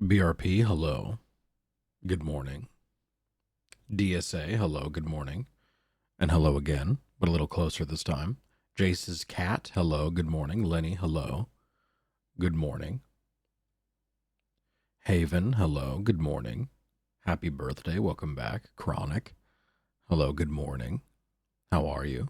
BRP, hello. Good morning. DSA, hello. Good morning. And hello again, but a little closer this time. Jace's cat, hello. Good morning. Lenny, hello. Good morning. Haven, hello. Good morning. Happy birthday. Welcome back. Chronic, hello. Good morning. How are you?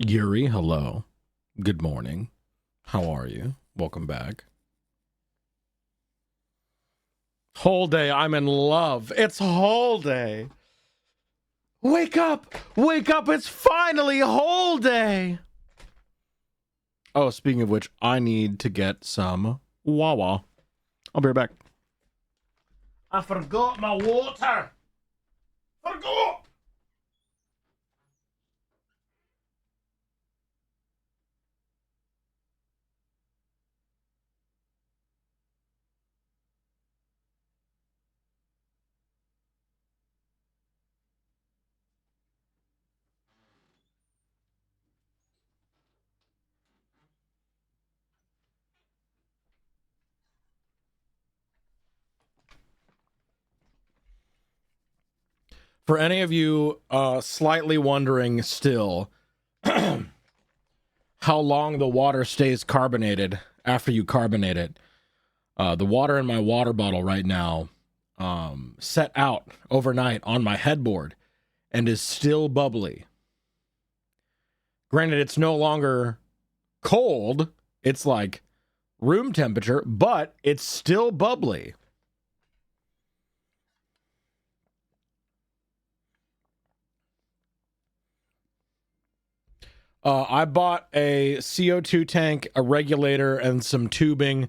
Yuri, hello. Good morning. How are you? Welcome back. Whole day, I'm in love. It's whole day. Wake up! Wake up! It's finally whole day! Oh, speaking of which, I need to get some Wawa. I'll be right back. I forgot my water! Forgot! For any of you slightly wondering still how long the water stays carbonated after you carbonate it, the water in my water bottle right now set out overnight on my headboard and is still bubbly. Granted, it's no longer cold. It's like room temperature, but it's still bubbly. I bought a CO2 tank, a regulator, and some tubing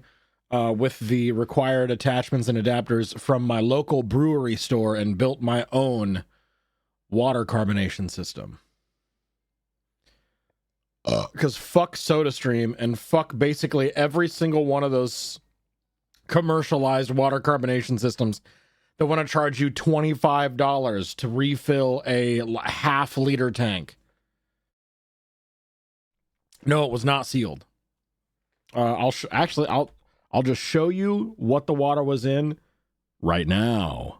with the required attachments and adapters from my local brewery store and built my own water carbonation system. Because fuck SodaStream and fuck basically every single one of those commercialized water carbonation systems that want to charge you $25 to refill a half-liter tank. No, it was not sealed. I'll just show you what the water was in right now.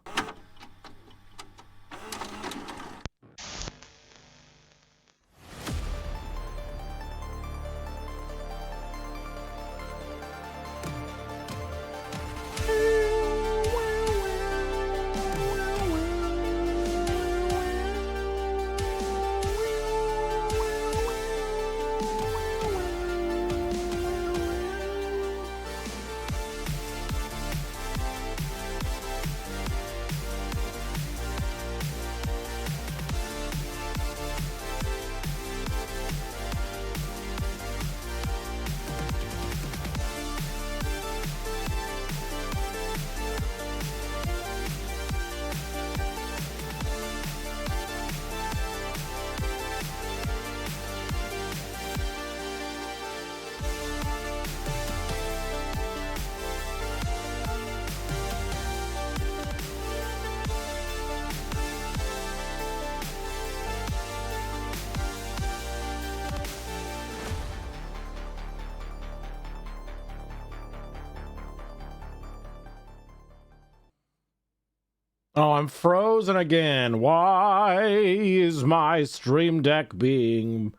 Oh, I'm frozen again. Why is my stream deck being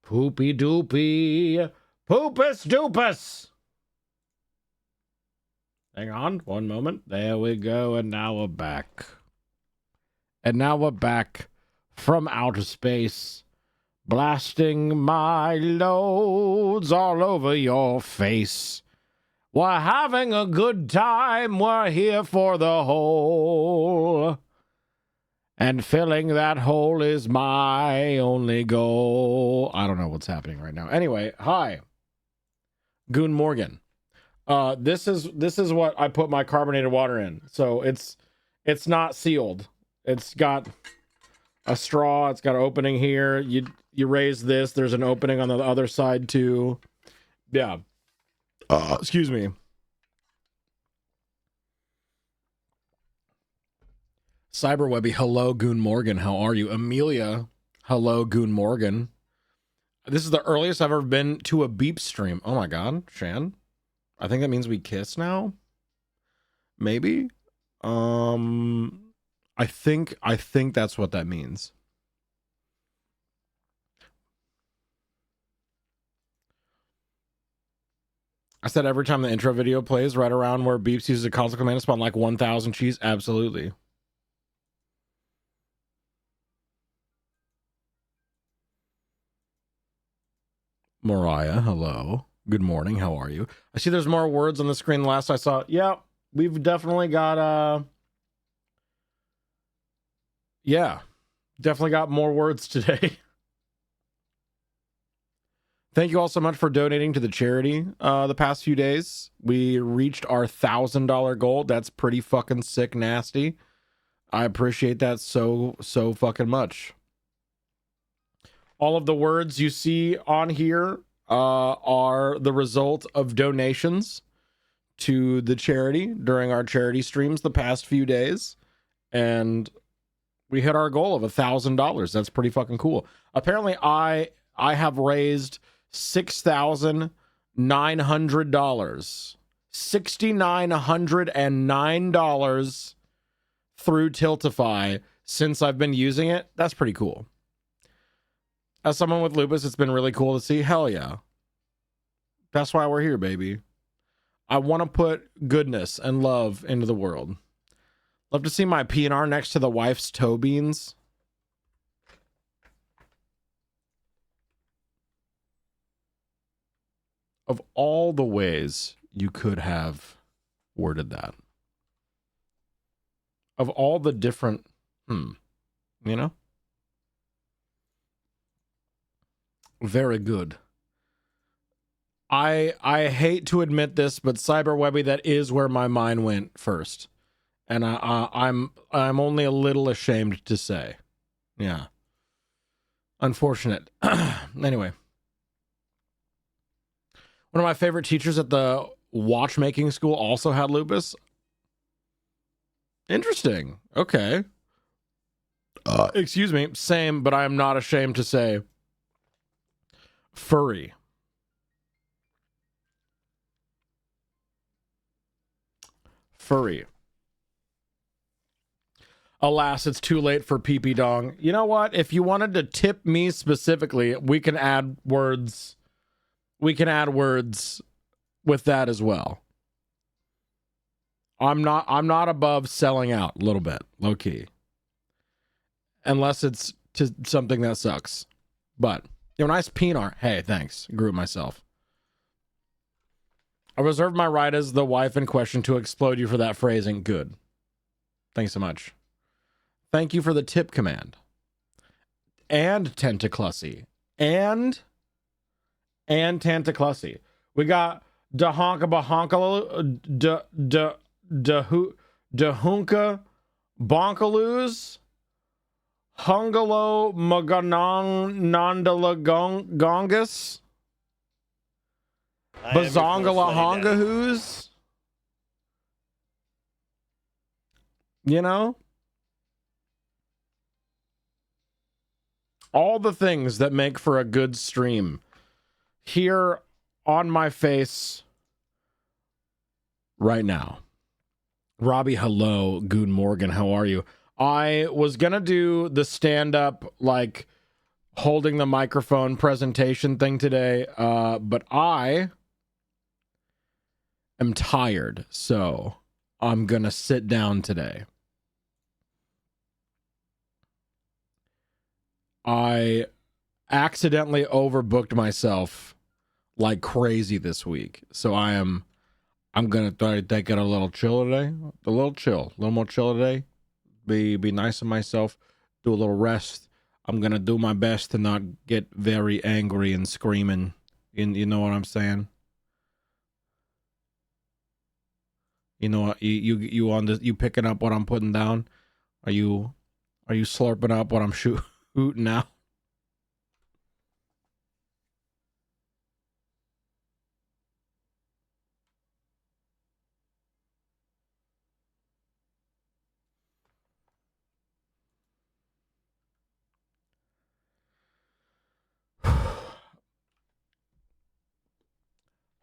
poopy doopy? Poopus doopus! Hang on, one moment. There we go, and now we're back. And now we're back from outer space, blasting my loads all over your face. We're having a good time, we're here for the hole. And filling that hole is my only goal. I don't know what's happening right now. Anyway, hi. Goon Morgan. This is what I put my carbonated water in. So it's not sealed. It's got a straw, it's got an opening here. You raise this, there's an opening on the other side too. Yeah. Excuse me. Cyberwebby, hello, Goon Morgan. How are you? Amelia, hello, Goon Morgan. This is the earliest I've ever been to a beep stream. Oh my god, Shan. I think that means we kiss now. Maybe. I think that's what that means. I said every time the intro video plays, right around where Beeps uses a console command to spawn like 1,000 cheese. Absolutely. Mariah, hello. Good morning. How are you? I see there's more words on the screen than last I saw. Yeah, we've definitely got definitely got more words today. Thank you all so much for donating to the charity the past few days. We reached our $1,000 goal. That's pretty fucking sick nasty. I appreciate that so fucking much. All of the words you see on here are the result of donations to the charity during our charity streams the past few days. And we hit our goal of $1,000. That's pretty fucking cool. Apparently, I have raised $6,900. $6,909 through Tiltify since I've been using it. That's pretty cool. As someone with lupus, it's been really cool to see. Hell yeah. That's why we're here, baby. I want to put goodness and love into the world. Love to see my PNR next to the wife's toe beans. Of all the ways you could have worded that. Of all the different, you know? Very good. I hate to admit this, but Cyberwebby, that is where my mind went first. And I'm only a little ashamed to say. Yeah. Unfortunate. Anyway. One of my favorite teachers at the watchmaking school also had lupus. Interesting. Okay. Excuse me. Same, but I am not ashamed to say furry. Furry. Alas, it's too late for pee-pee dong. You know what? If you wanted to tip me specifically, we can add words. We can add words with that as well. I'm not above selling out a little bit, low key. Unless it's to something that sucks. But, nice PNR. Hey, thanks. Grew it myself. I reserve my right as the wife in question to explode you for that phrasing. Good. Thanks so much. Thank you for the tip command. And Tentaclussy. And Tantaclussy. We got Dahonka Bahonkalo, Dahunka Bonkaloos, Hungalo Maganong Nandalagongus, Bazongala Hongahoos. You know? All the things that make for a good stream. Here on my face right now. Robbie, hello. Good Morgan, how are you? I was gonna do the stand-up, like, holding the microphone presentation thing today, but I am tired, so I'm gonna sit down today. I accidentally overbooked myself like crazy this week, so I'm gonna try to take it a little chill today. A little more chill today. Be nice to myself. Do a little rest. I'm gonna do my best to not get very angry and screaming. You know what I'm saying? You know what? You picking up what I'm putting down? Are you slurping up what I'm shooting now?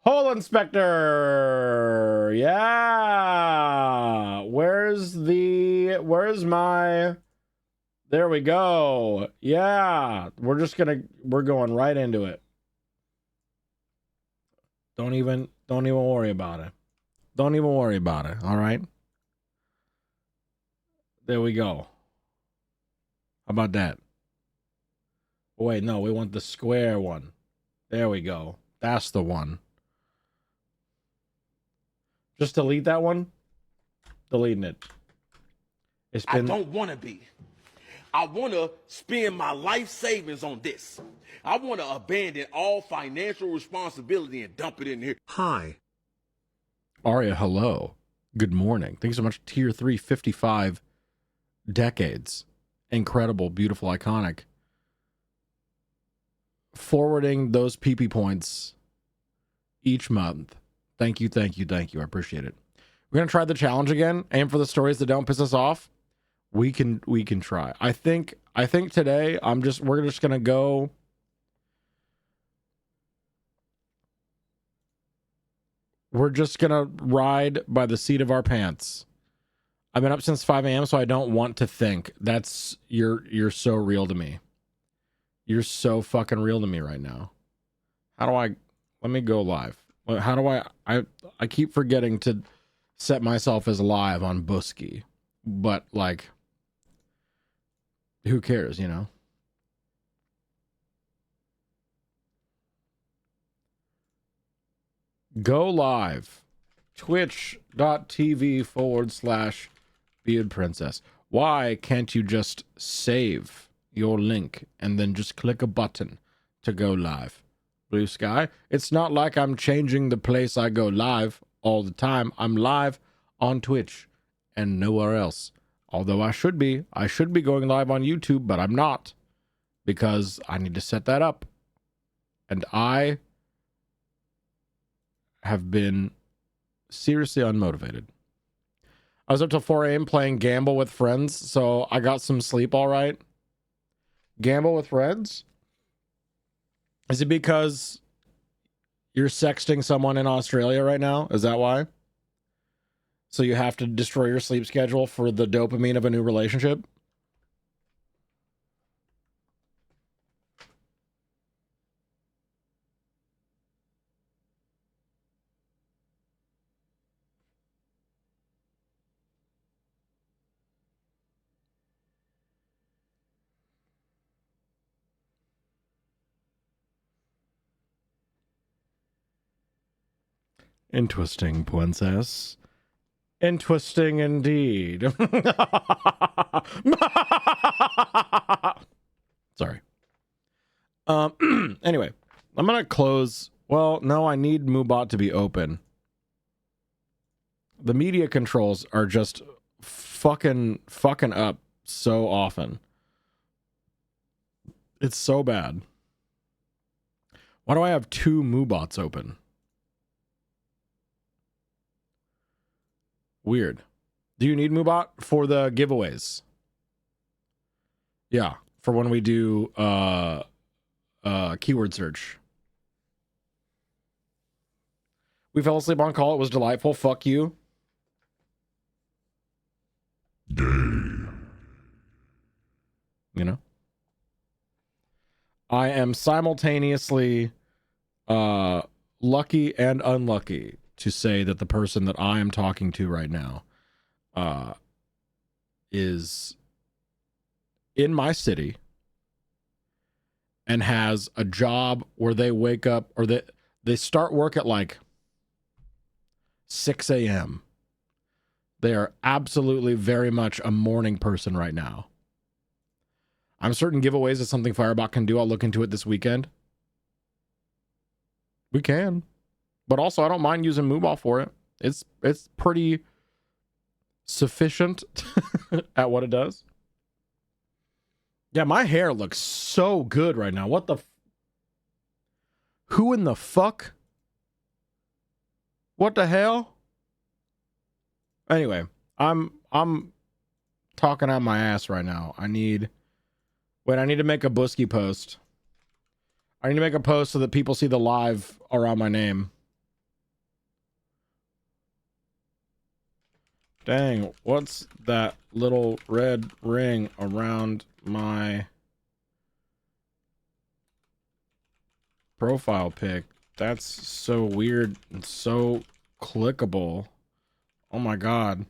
Hole inspector. Yeah. Where's my, there we go. Yeah. We're going right into it. Don't even worry about it. Don't even worry about it. All right. There we go. How about that? Oh, wait, no, we want the square one. There we go. That's the one. Just delete that one. Deleting it. It's been... I don't want to be. I want to spend my life savings on this. I want to abandon all financial responsibility and dump it in here. Hi. Aria, hello. Good morning. Thanks so much. Tier 3, 55 decades. Incredible, beautiful, iconic. Forwarding those PP points each month. Thank you, thank you, thank you. I appreciate it. We're going to try the challenge again. Aim for the stories that don't piss us off. We can try. I think today we're just going to go. We're just going to ride by the seat of our pants. I've been up since 5 a.m., so I don't want to think. You're so real to me. You're so fucking real to me right now. Let me go live. How do I keep forgetting to set myself as live on Busky, but like, who cares, you know? Go live. Twitch.tv/Beard Princess. Why can't you just save your link and then just click a button to go live? Blue Sky. It's not like I'm changing the place I go live all the time. I'm live on Twitch and nowhere else. Although I should be going live on YouTube, but I'm not because I need to set that up. And I have been seriously unmotivated. I was up till 4 a.m. playing Gamble with friends, so I got some sleep all right. Gamble with friends? Is it because you're sexting someone in Australia right now? Is that why? So you have to destroy your sleep schedule for the dopamine of a new relationship? Interesting, princess. Interesting indeed. Sorry. Anyway, I'm gonna close. Well, no, I need Moobot to be open. The media controls are just fucking up so often. It's so bad. Why do I have 2 Moobots open? Weird. Do you need Moobot for the giveaways? Yeah, for when we do keyword search. We fell asleep on call. It was delightful. Fuck you. You know? I am simultaneously lucky and unlucky to say that the person that I am talking to right now is in my city and has a job where they wake up or they start work at like 6 a.m. They are absolutely very much a morning person right now. I'm certain giveaways is something Firebot can do. I'll look into it this weekend. We can. But also, I don't mind using Mooball for it. It's pretty sufficient at what it does. Yeah, my hair looks so good right now. What the... Who in the fuck? What the hell? Anyway, I'm talking out my ass right now. I need to make a Busky post. I need to make a post so that people see the live around my name. Dang, what's that little red ring around my profile pic? That's so weird and so clickable. Oh my god.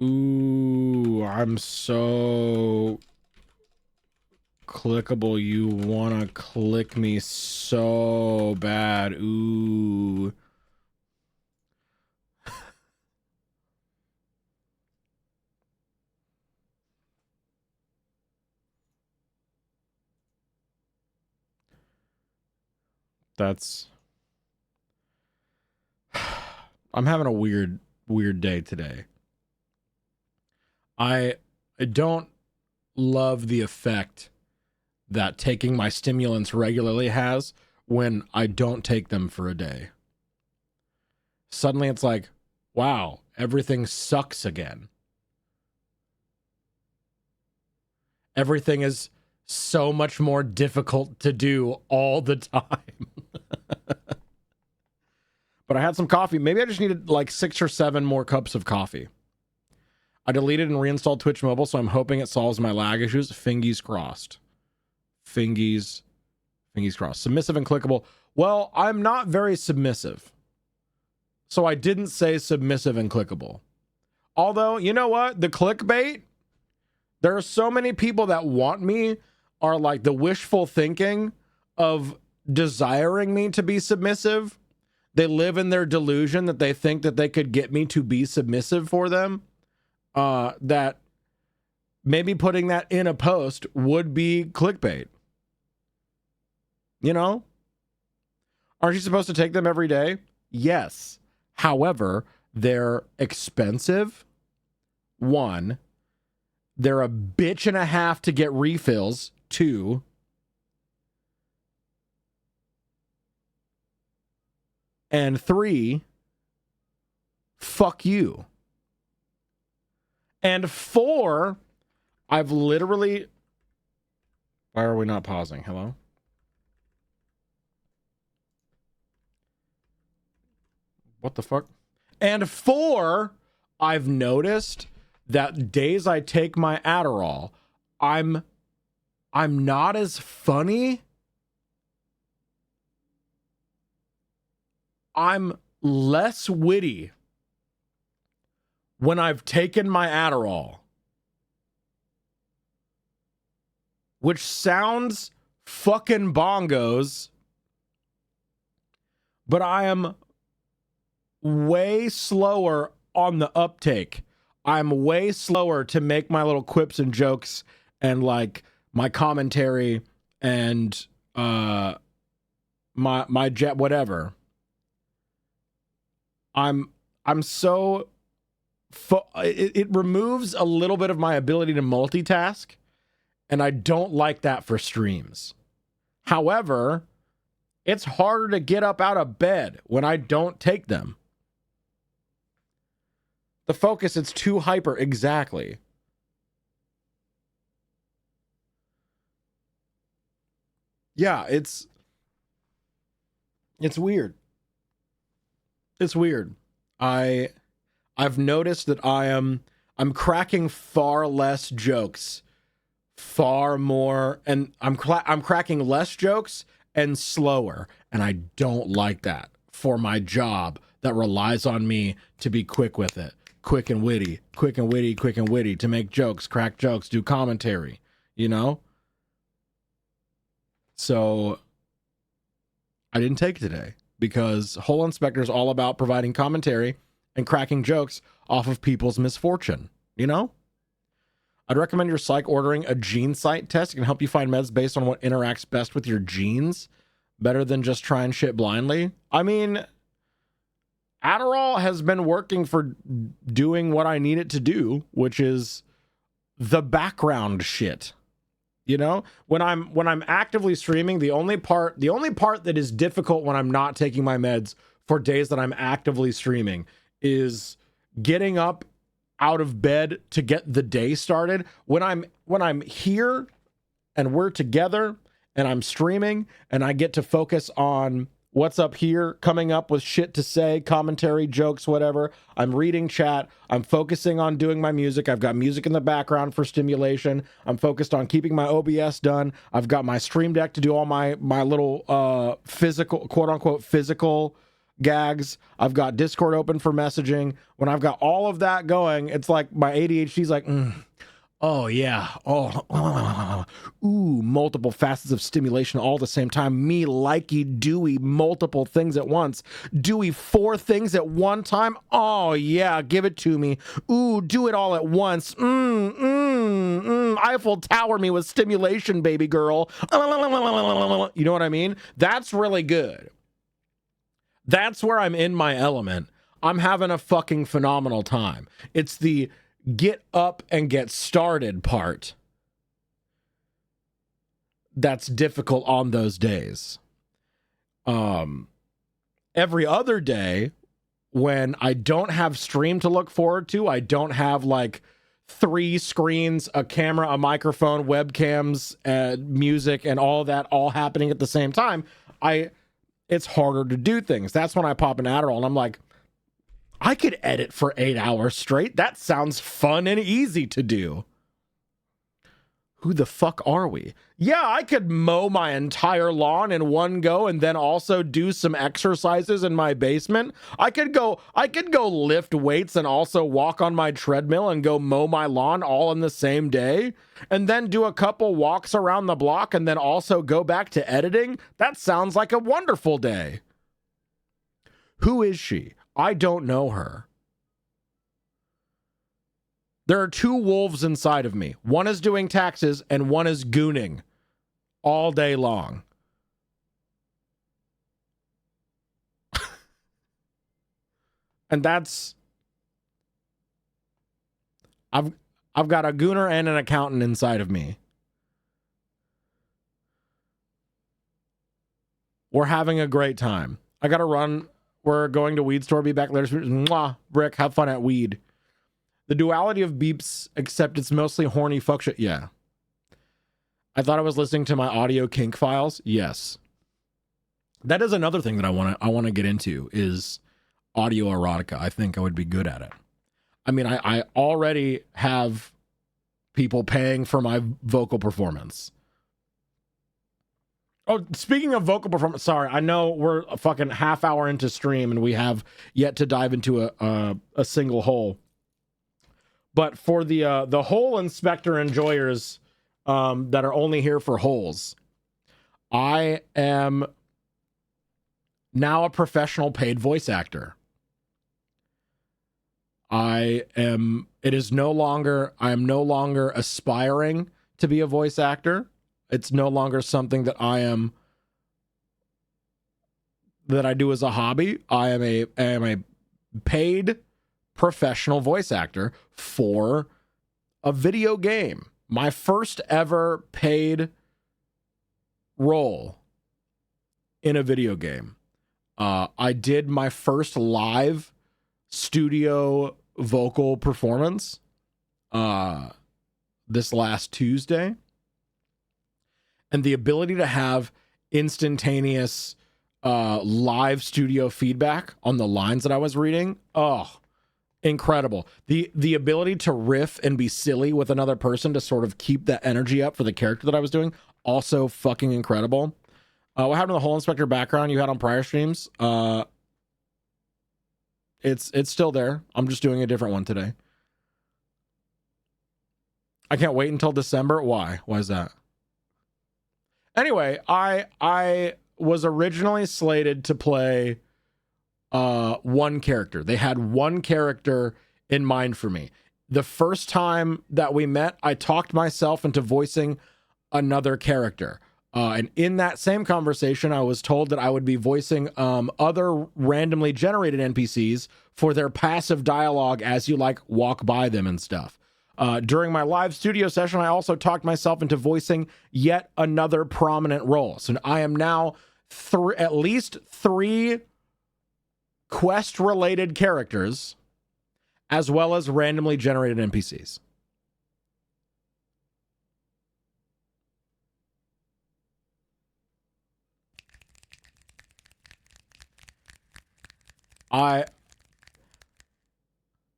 Ooh, I'm so clickable, you wanna click me so bad. Ooh. That's... I'm having a weird day today. I don't love the effect that taking my stimulants regularly has when I don't take them for a day. Suddenly it's like, wow, everything sucks again. Everything is so much more difficult to do all the time. But I had some coffee. Maybe I just needed like 6 or 7 more cups of coffee. I deleted and reinstalled Twitch Mobile, so I'm hoping it solves my lag issues. Fingies crossed. Fingies crossed. Submissive and clickable. Well, I'm not very submissive. So I didn't say submissive and clickable. Although, you know what? The clickbait, there are so many people that want me, are like the wishful thinking of desiring me to be submissive. They live in their delusion that they think that they could get me to be submissive for them. That maybe putting that in a post would be clickbait. You know? Aren't you supposed to take them every day? Yes. However, they're expensive. 1, they're a bitch and a half to get refills. 2, and 3, fuck you. And 4, I've literally... Why are we not pausing? Hello? What the fuck? And 4, I've noticed that days I take my Adderall, I'm not as funny. I'm less witty when I've taken my Adderall. Which sounds fucking bongos, but I am way slower on the uptake. I'm way slower to make my little quips and jokes and like my commentary and my jet whatever. I'm so it removes a little bit of my ability to multitask, and I don't like that for streams. However, it's harder to get up out of bed when I don't take them. The focus, it's too hyper. Exactly. Yeah, it's weird. It's weird. I've noticed that I'm cracking far less jokes, far more, and I'm cracking less jokes and slower, and I don't like that for my job that relies on me to be quick with it. Quick and witty, to make jokes, crack jokes, do commentary, you know? So I didn't take it today because Hole Inspector is all about providing commentary and cracking jokes off of people's misfortune, you know? I'd recommend your psych ordering a gene site test. It can help you find meds based on what interacts best with your genes, better than just trying shit blindly. I mean, Adderall has been working for doing what I need it to do, which is the background shit. You know, when I'm actively streaming, the only part that is difficult when I'm not taking my meds for days that I'm actively streaming is getting up out of bed to get the day started. When I'm here and we're together and I'm streaming and I get to focus on what's up here, coming up with shit to say, commentary, jokes, whatever. I'm reading chat. I'm focusing on doing my music. I've got music in the background for stimulation. I'm focused on keeping my OBS done. I've got my Stream Deck to do all my little physical, quote unquote, physical gags. I've got Discord open for messaging. When I've got all of that going, it's like my ADHD's like, Oh, yeah. Oh, ooh, multiple facets of stimulation all at the same time. Me, likey, Dewey, multiple things at once. Dewey, 4 things at one time. Oh, yeah, give it to me. Ooh, do it all at once. Eiffel Tower me with stimulation, baby girl. You know what I mean? That's really good. That's where I'm in my element. I'm having a fucking phenomenal time. It's the get up and get started part that's difficult on those days. Every other day when I don't have stream to look forward to, I don't have like 3 screens, a camera, a microphone, webcams, music, and all that all happening at the same time, it's harder to do things. That's when I pop an Adderall and I'm like, I could edit for 8 hours straight. That sounds fun and easy to do. Who the fuck are we? Yeah, I could mow my entire lawn in one go and then also do some exercises in my basement. I could go lift weights and also walk on my treadmill and go mow my lawn all in the same day, and then do a couple walks around the block and then also go back to editing. That sounds like a wonderful day. Who is she? I don't know her. There are 2 wolves inside of me. One is doing taxes and one is gooning all day long. And that's... I've got a gooner and an accountant inside of me. We're having a great time. I got to run. We're going to weed store. Be back later. Mwah, Rick, have fun at weed. The duality of beeps, except it's mostly horny fuck shit. Yeah. I thought I was listening to my audio kink files. Yes. That is another thing that I want to get into is audio erotica. I think I would be good at it. I mean, I already have people paying for my vocal performance. Oh, speaking of vocal performance, sorry, I know we're a fucking half hour into stream and we have yet to dive into a single hole. But for the hole inspector enjoyers that are only here for holes, I am now a professional paid voice actor. I am no longer aspiring to be a voice actor. It's no longer something that I do as a hobby. I am a paid professional voice actor for a video game. My first ever paid role in a video game. I did my first live studio vocal performance this last Tuesday. And the ability to have instantaneous live studio feedback on the lines that I was reading. Oh, incredible. The ability to riff and be silly with another person to sort of keep that energy up for the character that I was doing. Also fucking incredible. What happened to the hole inspector background you had on prior streams? It's still there. I'm just doing a different one today. I can't wait until December. Why? Why is that? Anyway, I was originally slated to play one character. They had one character in mind for me. The first time that we met, I talked myself into voicing another character. And in that same conversation, I was told that I would be voicing other randomly generated NPCs for their passive dialogue as you like walk by them and stuff. During my live studio session, I also talked myself into voicing yet another prominent role. So I am now at least 3 quest-related characters, as well as randomly generated NPCs.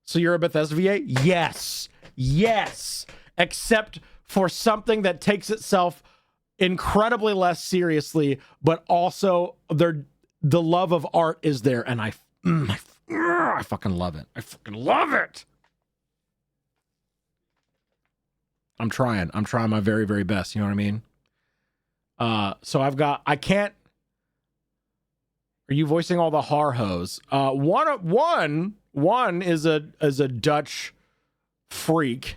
So you're a Bethesda VA? Yes. Yes. Except for something that takes itself incredibly less seriously, but also the love of art is there, and I fucking love it. I fucking love it. I'm trying my very, very best. You know what I mean? So I can't. Are you voicing all the har-hos? One is a Dutch freak.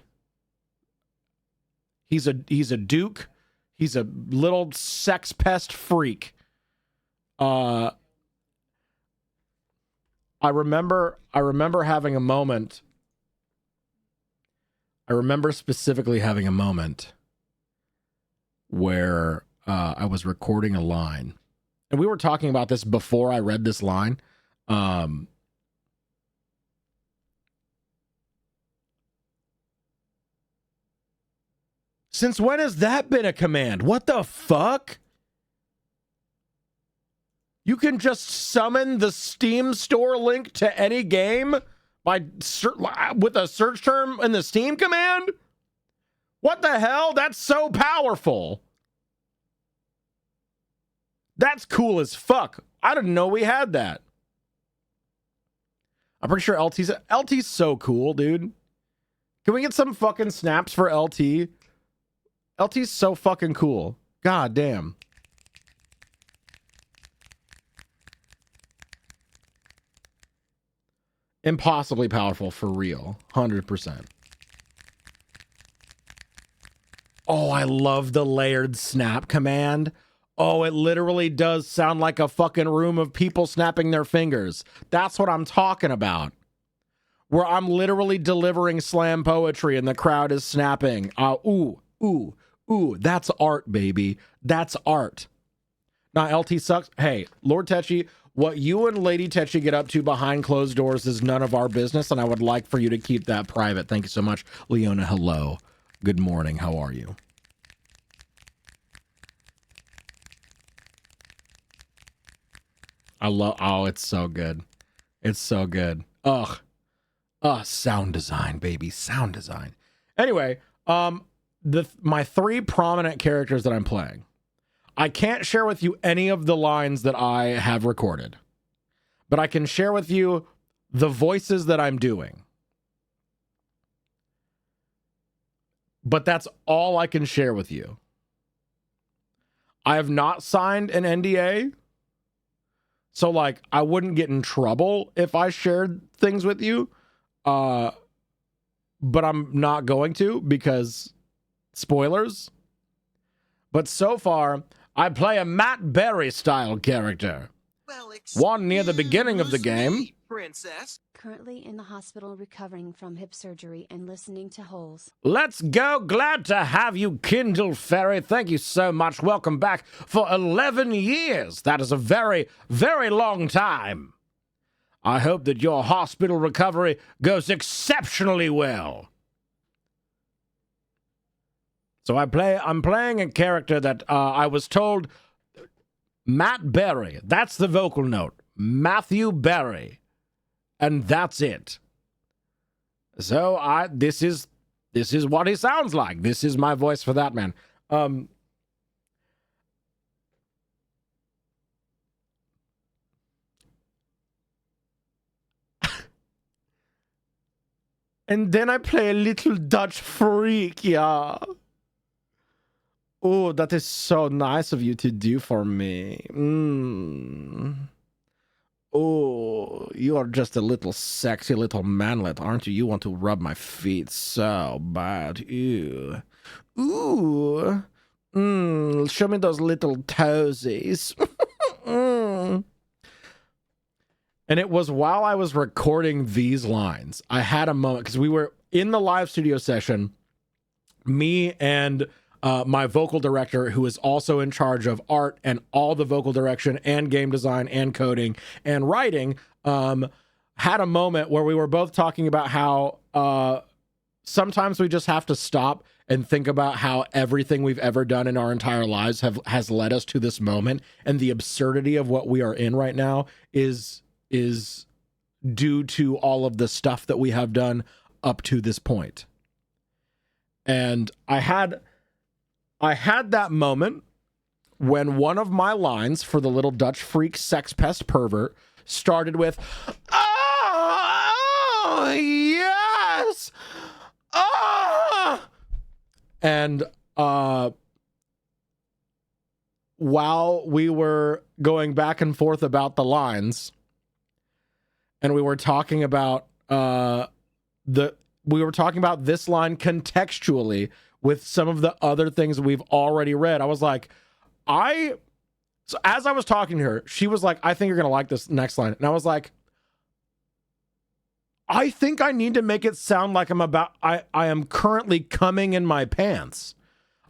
He's a duke. He's a little sex pest freak. I remember having a moment. I remember specifically having a moment where I was recording a line. And we were talking about this before I read this line. Since when has that been a command? What the fuck? You can just summon the Steam store link to any game with a search term in the Steam command? What the hell? That's so powerful. That's cool as fuck. I didn't know we had that. I'm pretty sure LT's so cool, dude. Can we get some fucking snaps for LT? LT's so fucking cool. God damn. Impossibly powerful for real. 100%. Oh, I love the layered snap command. Oh, it literally does sound like a fucking room of people snapping their fingers. That's what I'm talking about. Where I'm literally delivering slam poetry and the crowd is snapping. Ooh. That's art, baby. That's art. Now, LT sucks. Hey, Lord Tetchy, what you and Lady Tetchy get up to behind closed doors is none of our business, and I would like for you to keep that private. Thank you so much. Leona, hello. Good morning. How are you? Oh, it's so good. It's so good. Ugh, sound design, baby. Sound design. Anyway, my three prominent characters that I'm playing. I can't share with you any of the lines that I have recorded, but I can share with you the voices that I'm doing. But that's all I can share with you. I have not signed an NDA. So, like, I wouldn't get in trouble if I shared things with you. But I'm not going to because spoilers. But so far, I play a Matt Berry style character. Well, one near the beginning of the game. Princess. Currently in the hospital recovering from hip surgery and listening to holes. Let's go. Glad to have you, Kindle Fairy. Thank you so much. Welcome back for 11 years. That is a very, very long time. I hope that your hospital recovery goes exceptionally well. So I'm playing a character that I was told, Matt Berry. That's the vocal note. Matthew Berry. And that's it. So this is what he sounds like. This is my voice for that man. And then I play a little Dutch freak, yeah. Oh, that is so nice of you to do for me. Oh, you are just a little sexy little manlet, aren't you? You want to rub my feet so bad. Ew. Ooh. Show me those little toesies. And it was while I was recording these lines, I had a moment, because we were in the live studio session, me and my vocal director, who is also in charge of art and all the vocal direction and game design and coding and writing, had a moment where we were both talking about how sometimes we just have to stop and think about how everything we've ever done in our entire lives has led us to this moment, and the absurdity of what we are in right now is due to all of the stuff that we have done up to this point. And I had that moment when one of my lines for the little Dutch freak sex pest pervert started with, "Oh, yes! Oh!" And while we were going back and forth about the lines, and we were talking about this line contextually with some of the other things we've already read, I was like, so as I was talking to her, she was like, I think you're gonna like this next line. And I was like, I think I need to make it sound like I am currently coming in my pants.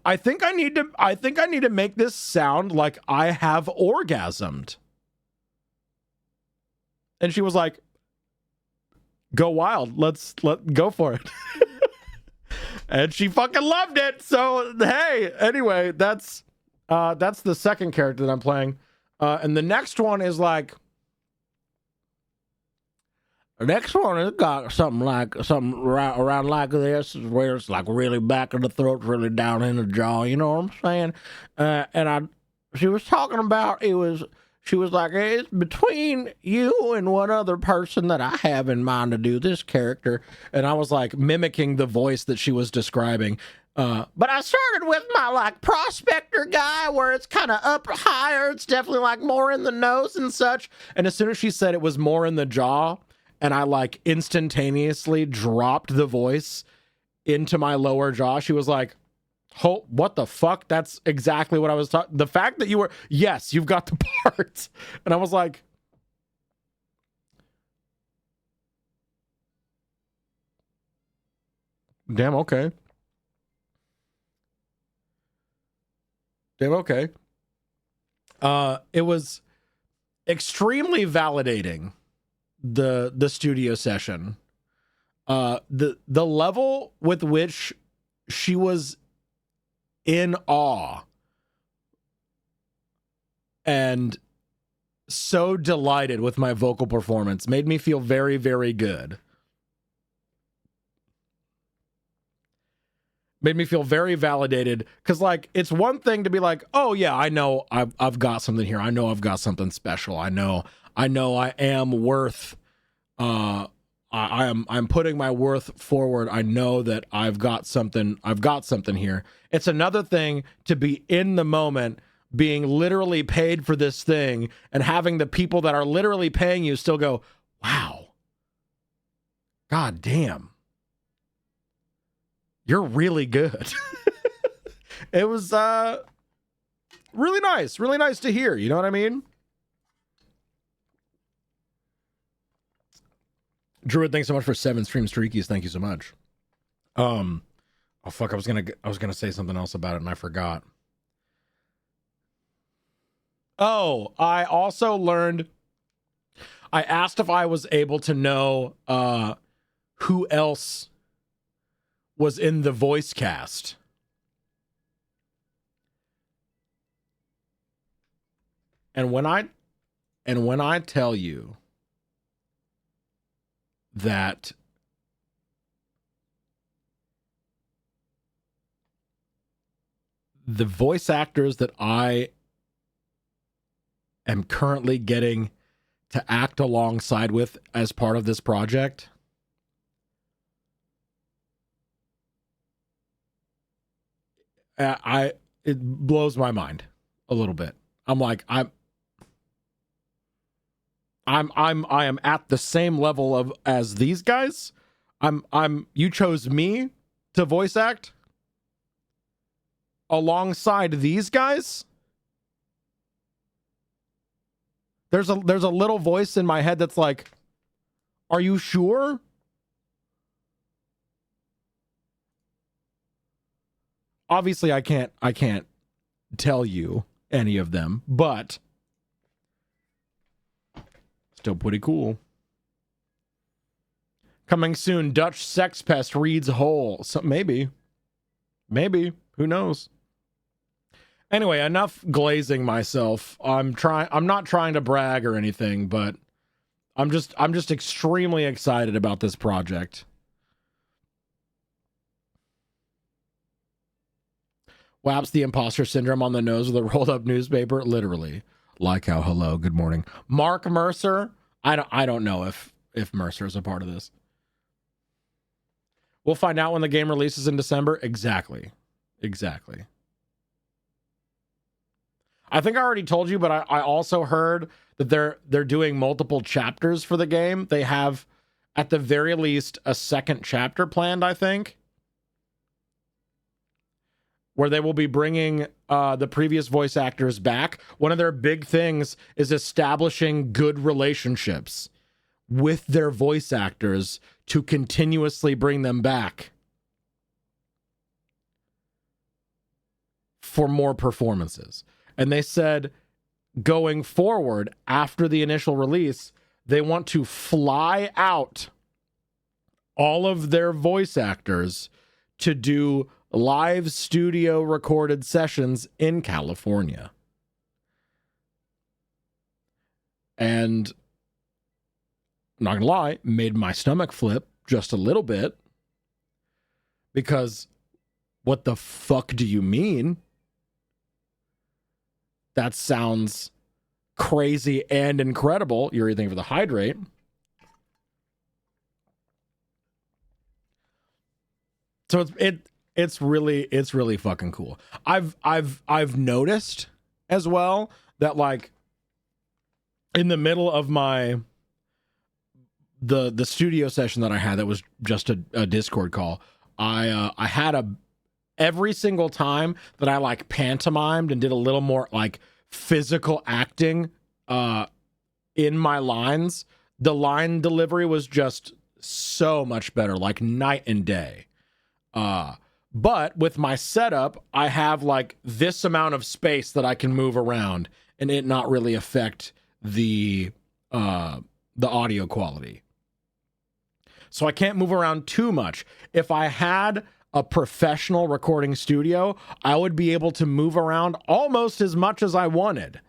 I think I need to make this sound like I have orgasmed. And she was like, go wild. Let go for it. And she fucking loved it. So, hey, anyway, that's the second character that I'm playing. And the next one is like, the next one has got something around like this, where it's like really back of the throat, really down in the jaw. You know what I'm saying? She was talking about she was like, it's between you and one other person that I have in mind to do this character. And I was like mimicking the voice that she was describing. But I started with my like prospector guy where it's kind of up higher. It's definitely like more in the nose and such. And as soon as she said it was more in the jaw, and I like instantaneously dropped the voice into my lower jaw, she was like, oh, what the fuck? That's exactly what I was talking. The fact that yes, you've got the parts. And I was like, damn, okay. Damn, okay. It was extremely validating, the studio session. The level with which she was in awe and so delighted with my vocal performance made me feel very, very good. Made me feel very validated, because like it's one thing to be like, oh yeah, I know I've got something here. I know I've got something special. I know I am worth I'm putting my worth forward. I know that I've got something here. It's another thing to be in the moment, being literally paid for this thing, and having the people that are literally paying you still go, wow, god damn, you're really good. It was really nice to hear, you know what I mean? Druid, thanks so much for 7 stream streakies. Thank you so much. Oh fuck, I was gonna say something else about it and I forgot. Oh, I also learned, I asked if I was able to know who else was in the voice cast. And when I tell you that the voice actors that I am currently getting to act alongside with as part of this project, it blows my mind a little bit. I'm like, I am at the same level as these guys. You chose me to voice act alongside these guys. There's a little voice in my head that's like, are you sure? Obviously I can't tell you any of them, but still pretty cool. Coming soon, Dutch sex pest reads whole. So maybe, who knows? Anyway, enough glazing myself. I'm not trying to brag or anything, but I'm just extremely excited about this project. Whaps the imposter syndrome on the nose of the rolled up newspaper, literally. Like how hello, good morning. Mark Mercer. I don't know if Mercer is a part of this. We'll find out when the game releases in December. Exactly. Exactly. I think I already told you, but I also heard that they're doing multiple chapters for the game. They have, at the very least, a second chapter planned, I think, where they will be bringing the previous voice actors back. One of their big things is establishing good relationships with their voice actors to continuously bring them back for more performances. And they said going forward, after the initial release, they want to fly out all of their voice actors to do live studio recorded sessions in California. And I'm not gonna lie, made my stomach flip just a little bit, because what the fuck do you mean? That sounds crazy and incredible. You're eating for the hydrate. So it's really fucking cool. I've noticed as well that, like, in the middle of my the studio session that I had, that was just a Discord call, I had every single time that I like pantomimed and did a little more like physical acting in my lines, the line delivery was just so much better, like night and day. But with my setup, I have like this amount of space that I can move around and it not really affect the audio quality. So I can't move around too much. If I had a professional recording studio, I would be able to move around almost as much as I wanted.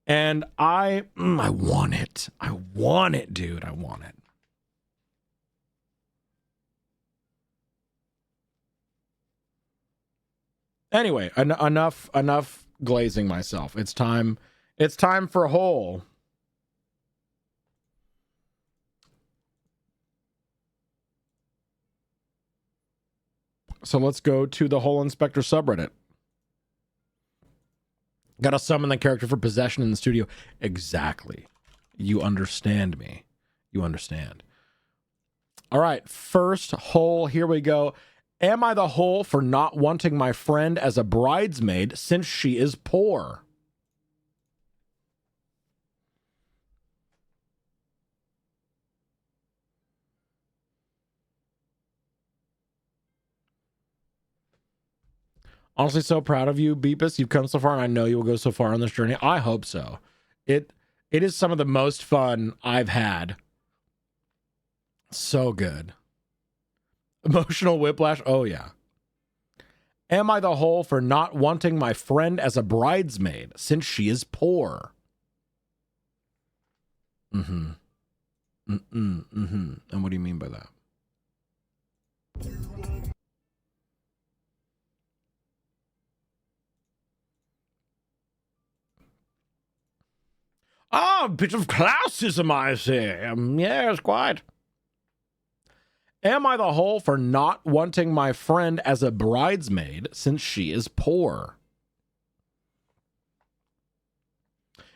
And I want it. I want it, dude. I want it. Anyway, enough glazing myself. It's time for Hole. So let's go to the Hole Inspector subreddit. Gotta summon the character for possession in the studio. Exactly. You understand me. You understand. All right, first hole, here we go. Am I the hole for not wanting my friend as a bridesmaid since she is poor? Honestly, so proud of you, Beepus. You've come so far, and I know you will go so far on this journey. I hope so. It is some of the most fun I've had. So good. Emotional whiplash. Oh, yeah. Am I the hole for not wanting my friend as a bridesmaid since she is poor? Mm-hmm. And what do you mean by that? Ah, a bit of classism, I say. Yes, quite. Am I the hole for not wanting my friend as a bridesmaid since she is poor?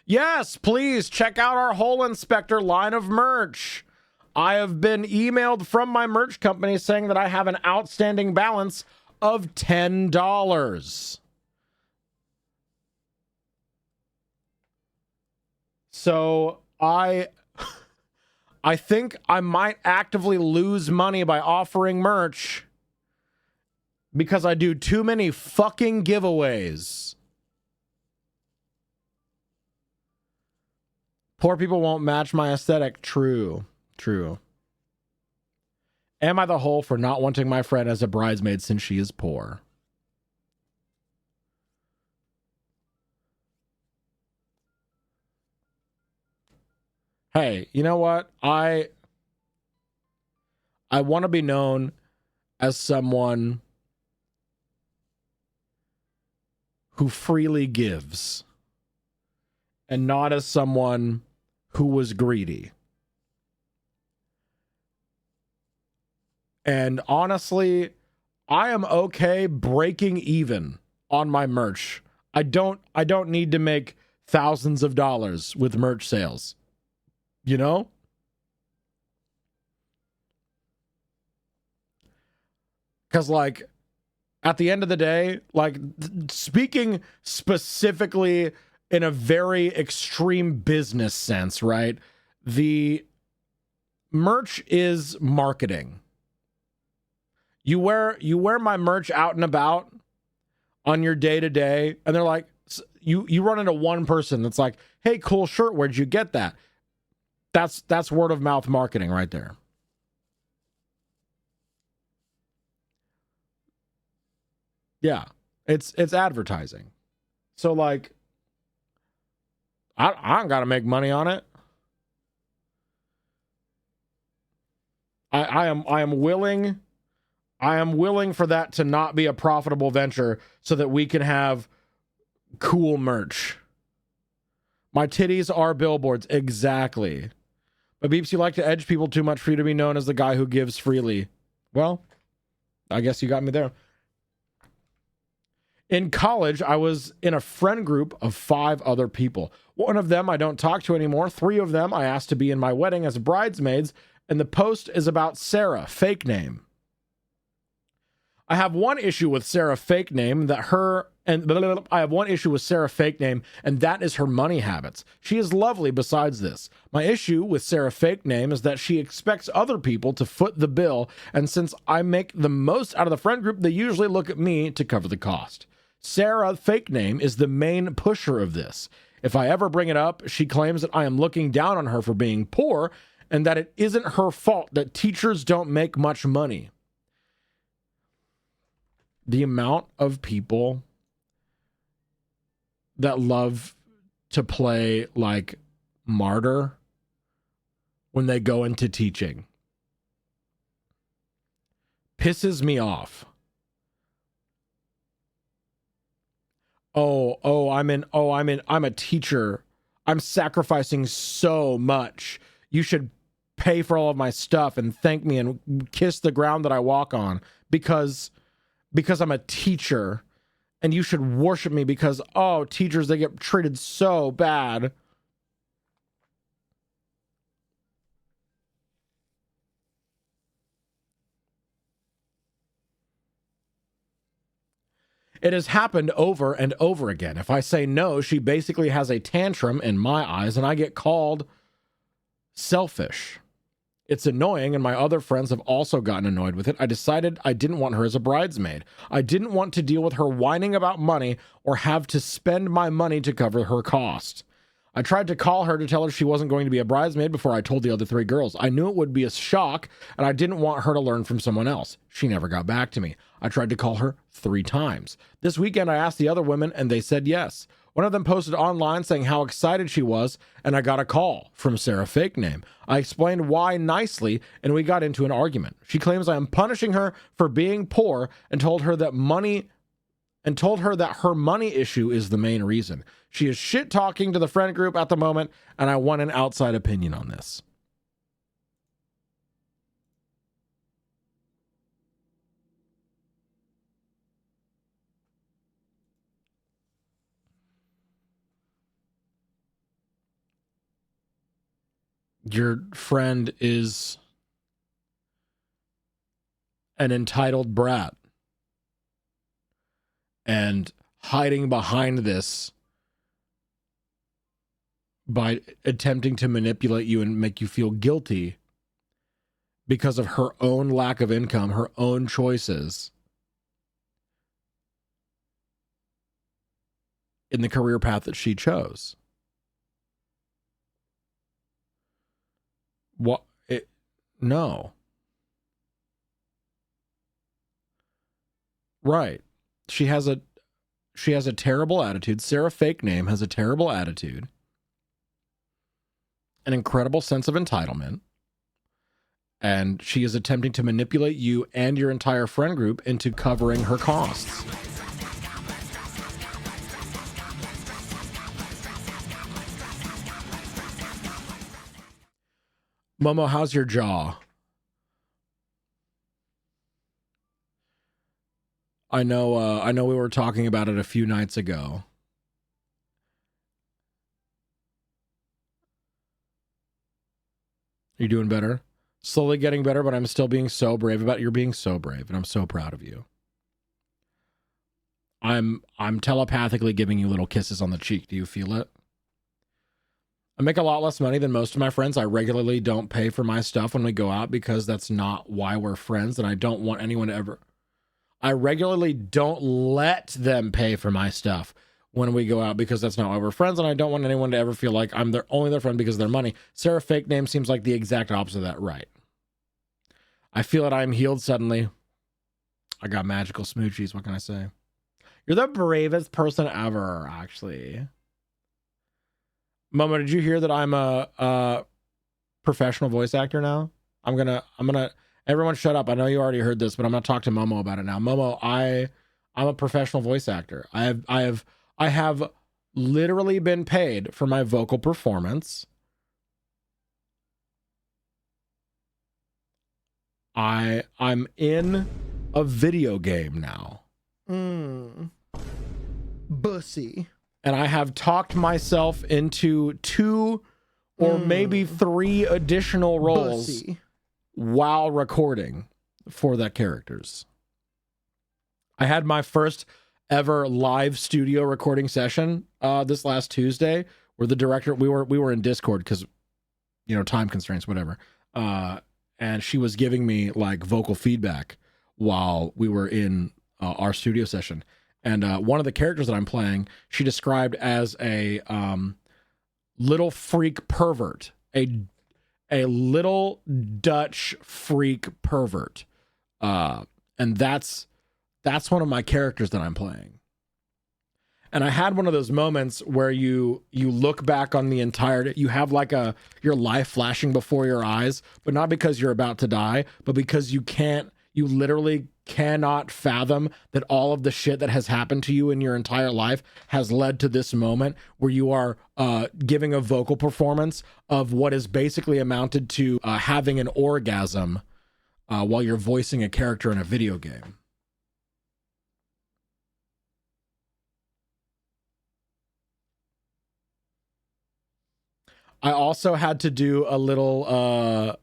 Yes, please check out our Hole Inspector line of merch. I have been emailed from my merch company saying that I have an outstanding balance of $10. So I think I might actively lose money by offering merch because I do too many fucking giveaways. Poor people won't match my aesthetic. True. Am I the hole for not wanting my friend as a bridesmaid since she is poor? Hey, you know what? I want to be known as someone who freely gives and not as someone who was greedy. And honestly, I am okay breaking even on my merch. I don't need to make thousands of dollars with merch sales. You know? Cuz like at the end of the day, like speaking specifically in a very extreme business sense, right? The merch is marketing. You wear my merch out and about on your day to day, and they're like, you run into one person that's like, "Hey, cool shirt, where'd you get that?" That's word of mouth marketing right there. Yeah, it's advertising. So like, I don't got to make money on it. I am willing for that to not be a profitable venture so that we can have cool merch. My titties are billboards, exactly. But Beeps, you like to edge people too much for you to be known as the guy who gives freely. Well, I guess you got me there. In college, I was in a friend group of 5 other people. One of them I don't talk to anymore. 3 of them I asked to be in my wedding as bridesmaids, and the post is about Sarah, fake name. I have one issue with Sarah fake name that is her money habits. She is lovely besides this. My issue with Sarah fake name is that she expects other people to foot the bill, and since I make the most out of the friend group, they usually look at me to cover the cost. Sarah fake name is the main pusher of this. If I ever bring it up, she claims that I am looking down on her for being poor and that it isn't her fault that teachers don't make much money. The amount of people that love to play like martyr when they go into teaching pisses me off. I'm a teacher. I'm sacrificing so much. You should pay for all of my stuff and thank me and kiss the ground that I walk on because I'm a teacher, and you should worship me because, teachers, they get treated so bad. It has happened over and over again. If I say no, she basically has a tantrum in my eyes, and I get called selfish. It's annoying, and my other friends have also gotten annoyed with it. I decided I didn't want her as a bridesmaid. I didn't want to deal with her whining about money or have to spend my money to cover her cost. I tried to call her to tell her she wasn't going to be a bridesmaid before I told the other 3 girls. I knew it would be a shock, and I didn't want her to learn from someone else. She never got back to me. I tried to call her 3 times. This weekend, I asked the other women, and they said yes. One of them posted online saying how excited she was, and I got a call from Sarah fake name. I explained why nicely, and we got into an argument. She claims I am punishing her for being poor and told her that her money issue is the main reason. She is shit talking to the friend group at the moment, and I want an outside opinion on this. Your friend is an entitled brat and hiding behind this by attempting to manipulate you and make you feel guilty because of her own lack of income, her own choices in the career path that she chose. What? No. Right. She has a terrible attitude. Sarah fake name has a terrible attitude. An incredible sense of entitlement. And she is attempting to manipulate you and your entire friend group into covering her costs. Momo, how's your jaw? I know we were talking about it a few nights ago. Are you doing better? Slowly getting better, but I'm still being so brave about it. You're being so brave, and I'm so proud of you. I'm telepathically giving you little kisses on the cheek. Do you feel it? I make a lot less money than most of my friends. I regularly don't pay for my stuff when we go out because that's not why we're friends, and I don't want anyone to ever... I regularly don't let them pay for my stuff when we go out because that's not why we're friends, and I don't want anyone to ever feel like I'm only their friend because of their money. Sarah fake name seems like the exact opposite of that, right? I feel that I'm healed suddenly. I got magical smoochies, what can I say? You're the bravest person ever, actually. Momo, did you hear that I'm a professional voice actor now? I'm gonna everyone shut up. I know you already heard this, but I'm gonna talk to Momo about it now. Momo, I'm a professional voice actor. I have literally been paid for my vocal performance. I'm in a video game now. Bussy. And I have talked myself into 2 or maybe 3 additional roles Bussy. while recording for that characters. I had my first ever live studio recording session this last Tuesday, where the director, we were in Discord because, you know, time constraints, whatever. And she was giving me like vocal feedback while we were in our studio session. And one of the characters that I'm playing, she described as a little freak pervert, a little Dutch freak pervert, and that's one of my characters that I'm playing. And I had one of those moments where you look back on the entire, you have like your life flashing before your eyes, but not because you're about to die, but because you literally cannot fathom that all of the shit that has happened to you in your entire life has led to this moment where you are giving a vocal performance of what is basically amounted to having an orgasm while you're voicing a character in a video game. I also had to do a little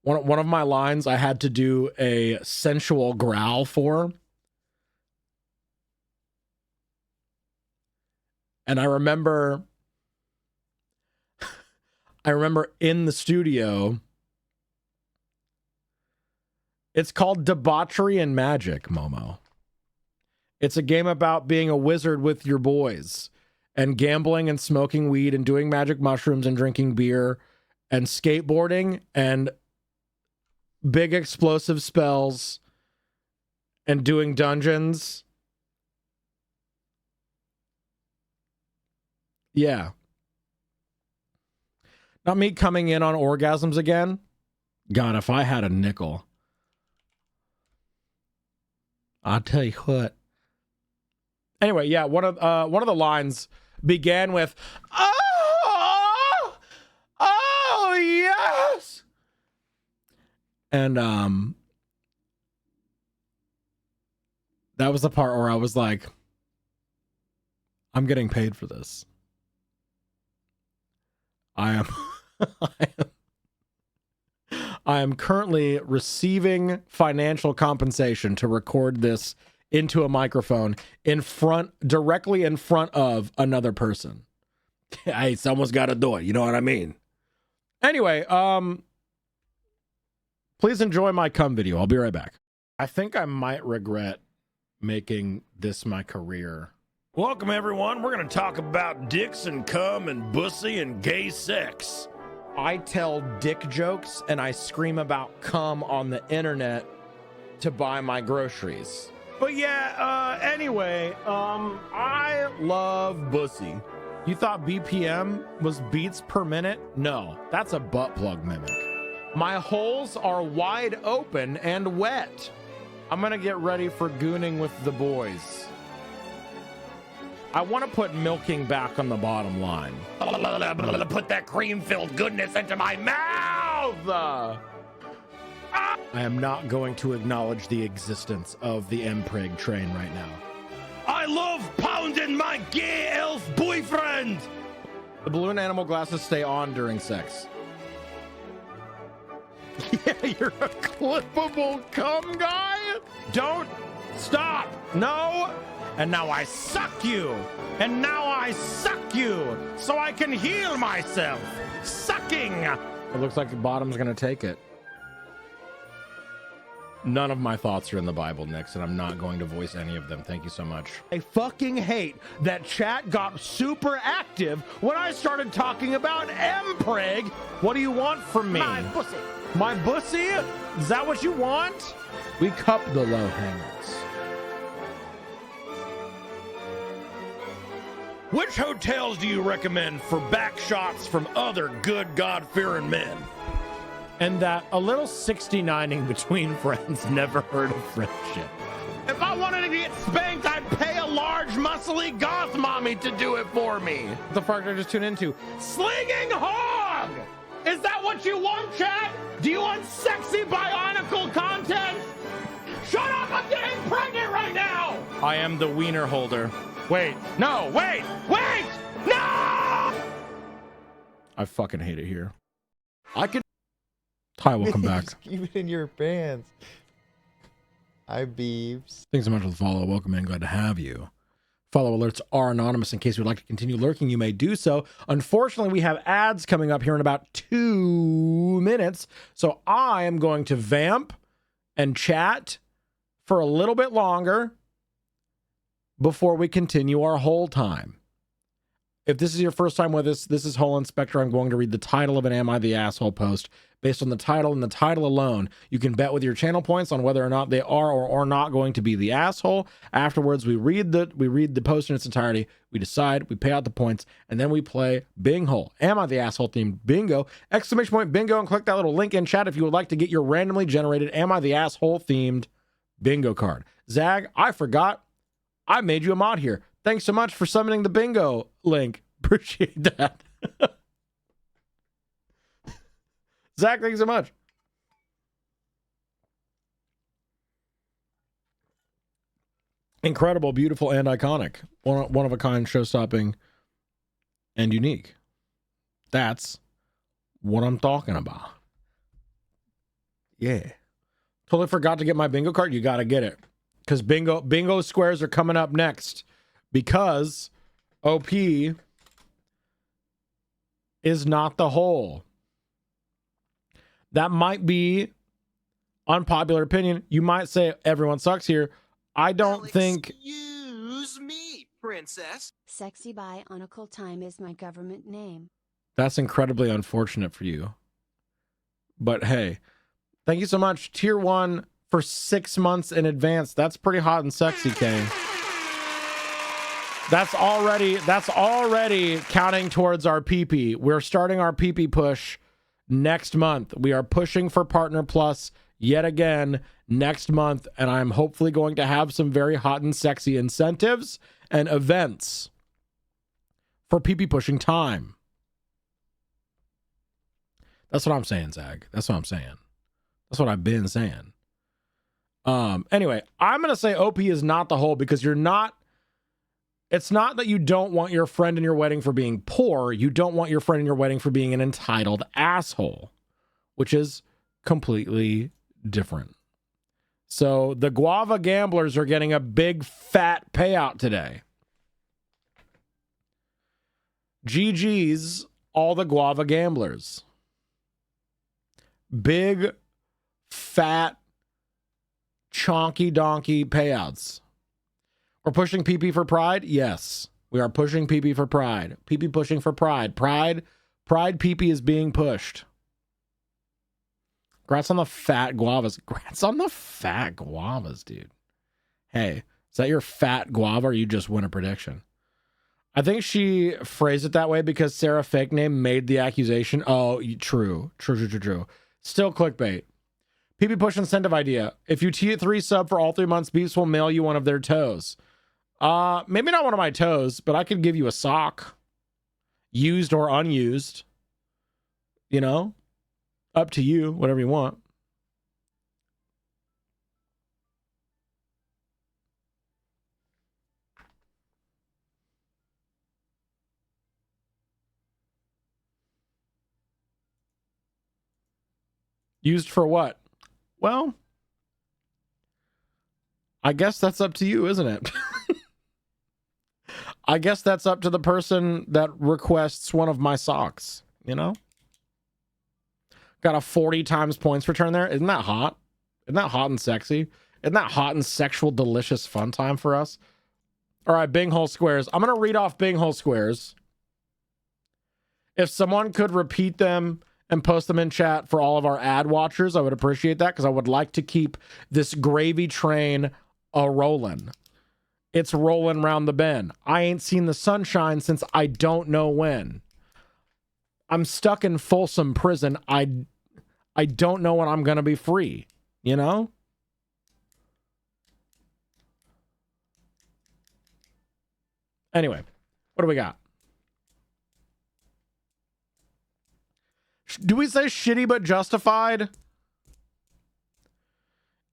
one of my lines I had to do a sensual growl for. And I remember in the studio, it's called Debauchery and Magic, Momo. It's a game about being a wizard with your boys and gambling and smoking weed and doing magic mushrooms and drinking beer and skateboarding and big explosive spells and doing dungeons. Yeah. Not me coming in on orgasms again. God, if I had a nickel. I'll tell you what. Anyway, yeah, one of the lines began with, "Oh, yes." And that was the part where I was like, I'm getting paid for this. I am currently receiving financial compensation to record this into a microphone directly in front of another person. Hey, someone's got to do it. You know what I mean? Anyway, please enjoy my cum video. I'll be right back. I think I might regret making this my career. Welcome, everyone. We're going to talk about dicks and cum and bussy and gay sex. I tell dick jokes and I scream about cum on the internet to buy my groceries. But yeah, anyway, I love bussy. You thought BPM was beats per minute? No, that's a butt plug mimic. My holes are wide open and wet. I'm gonna get ready for gooning with the boys. I want to put milking back on the bottom line. Put that cream-filled goodness into my mouth! Ah! I am not going to acknowledge the existence of the Mprig train right now. I love pounding my gay elf boyfriend. The balloon animal glasses stay on during sex. Yeah, you're a clippable cum guy? Don't stop. No. And now I suck you. And now I suck you so I can heal myself. Sucking. It looks like the bottom's going to take it. None of my thoughts are in the Bible, Nix, and I'm not going to voice any of them. Thank you so much. I fucking hate that chat got super active when I started talking about Mpreg. What do you want from me? My pussy. My bussy? Is that what you want? We cup the low hangers. Which hotels do you recommend for back shots from other good God-fearing men? And that a little 69ing between friends never hurt a friendship. If I wanted to get spanked, I'd pay a large, muscly goth mommy to do it for me. What the fuck did I just tune into? Slinging hog! Is that what you want, chat? Do you want sexy bionicle content? Shut up, I'm getting pregnant right now! I am the wiener holder. Wait, no, wait, no! I fucking hate it here. I could... Hi, welcome back. Keep it in your pants. Hi, Beebs. Thanks so much for the follow. Welcome in. Glad to have you. Follow alerts are anonymous. In case you'd like to continue lurking, you may do so. Unfortunately, we have ads coming up here in about 2 minutes. So I am going to vamp and chat for a little bit longer before we continue our whole time. If this is your first time with us, this is Hole Inspector. I'm going to read the title of an Am I the Asshole post. Based on the title and the title alone, you can bet with your channel points on whether or not they are or are not going to be the asshole. Afterwards, we read the post in its entirety, we decide, we pay out the points, and then we play Bing Hole. Am I the Asshole themed bingo? Exclamation point bingo, and click that little link in chat if you would like to get your randomly generated Am I the Asshole themed bingo card. Zag, I forgot. I made you a mod here. Thanks so much for summoning the bingo link. Appreciate that. Zach, thanks so much. Incredible, beautiful, and iconic. One of a kind, show-stopping, and unique. That's what I'm talking about. Yeah. Totally forgot to get my bingo card. You got to get it. Because bingo squares are coming up next. Because OP is not the whole. That might be unpopular opinion. You might say everyone sucks here. I don't think. Excuse me, princess. Sexy Bionicle Time is my government name. That's incredibly unfortunate for you. But hey, thank you so much. Tier 1 for 6 months in advance. That's pretty hot and sexy, Kane. That's already counting towards our PP. We're starting our PP push next month. We are pushing for Partner Plus yet again next month, and I'm hopefully going to have some very hot and sexy incentives and events for PP pushing time. That's what I'm saying, Zag. That's what I'm saying. That's what I've been saying. Anyway, I'm going to say OP is not the whole because you're not. It's not that you don't want your friend in your wedding for being poor. You don't want your friend in your wedding for being an entitled asshole, which is completely different. So the Guava gamblers are getting a big fat payout today. GG's, all the Guava gamblers. Big, fat, chonky donkey payouts. We're pushing PP for pride? Yes. We are pushing PP for pride. PP pushing for pride. Pride PP is being pushed. Congrats on the fat guavas. Congrats on the fat guavas, dude. Hey, is that your fat guava or you just win a prediction? I think she phrased it that way because Sarah Fake Name made the accusation. Oh, true. Still clickbait. PP push incentive idea. If you T3 sub for all 3 months, Beeps will mail you one of their toes. Maybe not one of my toes, but I could give you a sock. Used or unused. You know? Up to you, whatever you want. Used for what? Well, I guess that's up to you, isn't it? I guess that's up to the person that requests one of my socks, you know? Got a 40 times points return there. Isn't that hot? Isn't that hot and sexy? Isn't that hot and sexual, delicious fun time for us? All right, Bing Hole Squares. I'm going to read off Bing Hole Squares. If someone could repeat them and post them in chat for all of our ad watchers, I would appreciate that because I would like to keep this gravy train a-rolling. It's rolling round the bend. I ain't seen the sunshine since I don't know when. I'm stuck in Folsom Prison. I don't know when I'm going to be free, you know? Anyway, what do we got? Do we say shitty but justified?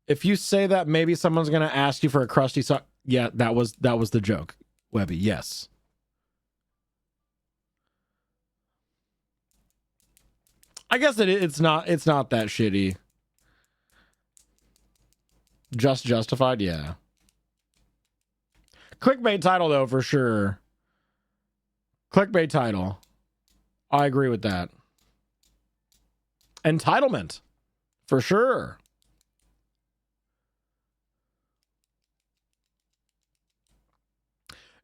If you say that, maybe someone's going to ask you for a crusty sock. Yeah, that was the joke, Webby. Yes. I guess it's not that shitty. Just justified, yeah. Clickbait title though, for sure. Clickbait title. I agree with that. Entitlement, for sure.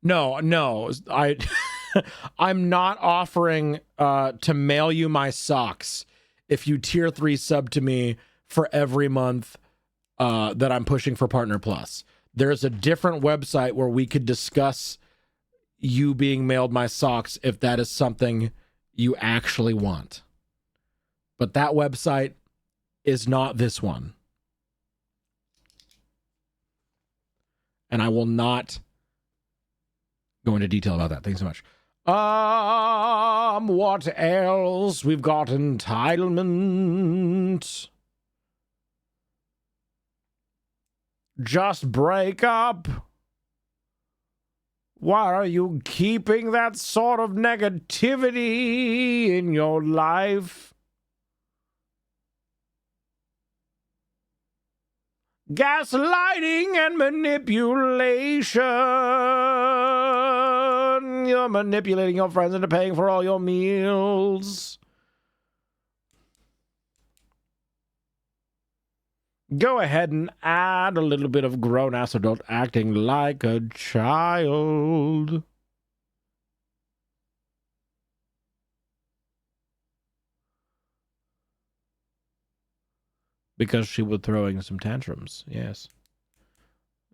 No, I'm not offering to mail you my socks if you tier 3 sub to me for every month that I'm pushing for Partner Plus. There's a different website where we could discuss you being mailed my socks if that is something you actually want. But that website is not this one. And I will not go into detail about that. Thanks so much. What else? We've got entitlement. Just break up. Why are you keeping that sort of negativity in your life? Gaslighting and manipulation. You're manipulating your friends into paying for all your meals. Go ahead and add a little bit of grown-ass adult acting like a child. Because she was throwing some tantrums. Yes.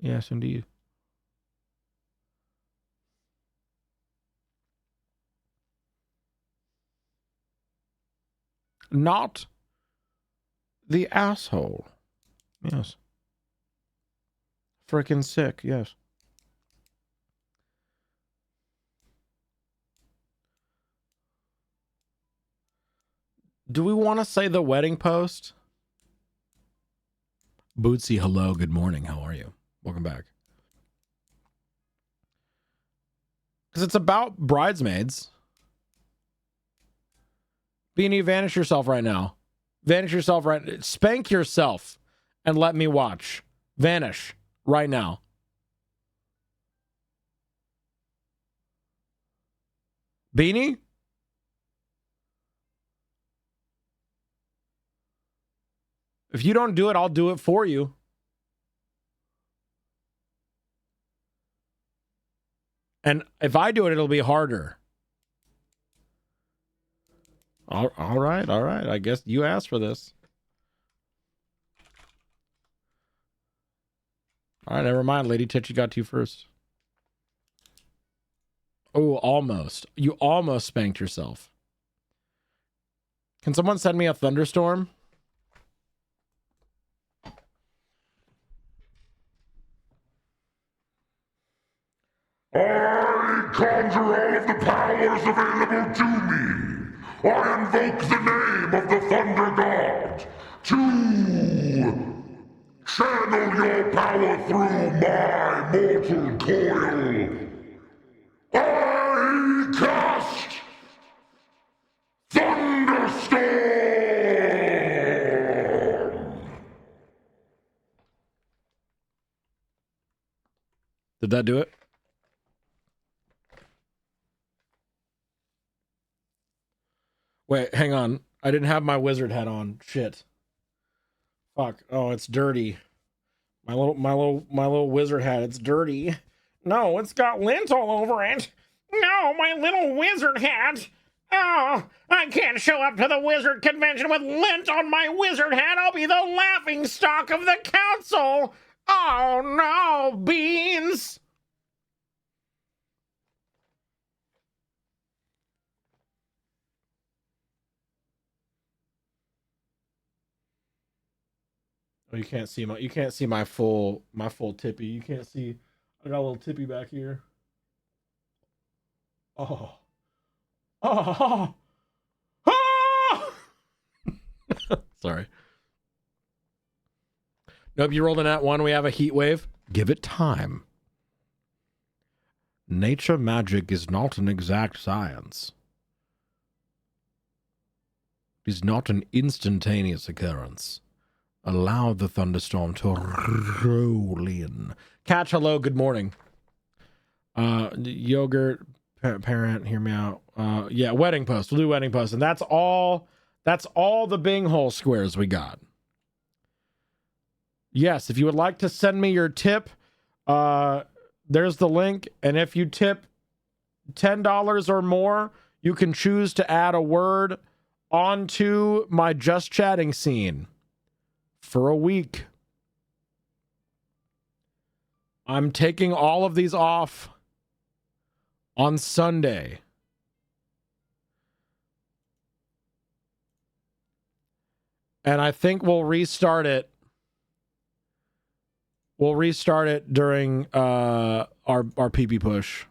Yes, indeed. Not the asshole. Yes. Frickin' sick, yes. Do we want to say the wedding post? Bootsy, hello, good morning. How are you? Welcome back. Because it's about bridesmaids. Beanie, vanish yourself right now. Vanish yourself right. Spank yourself and let me watch. Vanish right now. Beanie? If you don't do it, I'll do it for you. And if I do it, it'll be harder. All right. I guess you asked for this. All right, never mind. Lady Titchy got to you first. Oh, almost. You almost spanked yourself. Can someone send me a thunderstorm? I conjure all of the powers available to me. I invoke the name of the Thunder God to channel your power through my mortal coil. I cast Thunderstorm! that do it? Wait, hang on. I didn't have my wizard hat on. Shit. Fuck. Oh, it's dirty. My little wizard hat. It's dirty. No, it's got lint all over it. No, my little wizard hat. Oh, I can't show up to the wizard convention with lint on my wizard hat. I'll be the laughing stock of the council. Oh no, Beans. Oh, you can't see my full tippy. You can't see. I got a little tippy back here. Oh. Oh. Oh. Sorry. Nope, you rolled a nat 1. We have a heat wave. Give it time. Nature magic is not an exact science. It is not an instantaneous occurrence. Allow the thunderstorm to roll in. Catch, hello, good morning. Yogurt, parent, hear me out. Yeah, wedding post. We'll do wedding post. And that's all the Bing hole squares we got. Yes, if you would like to send me your tip, there's the link. And if you tip $10 or more, you can choose to add a word onto my Just Chatting scene for a week. I'm taking all of these off on Sunday. And I think we'll restart it. We'll restart it during our PP push.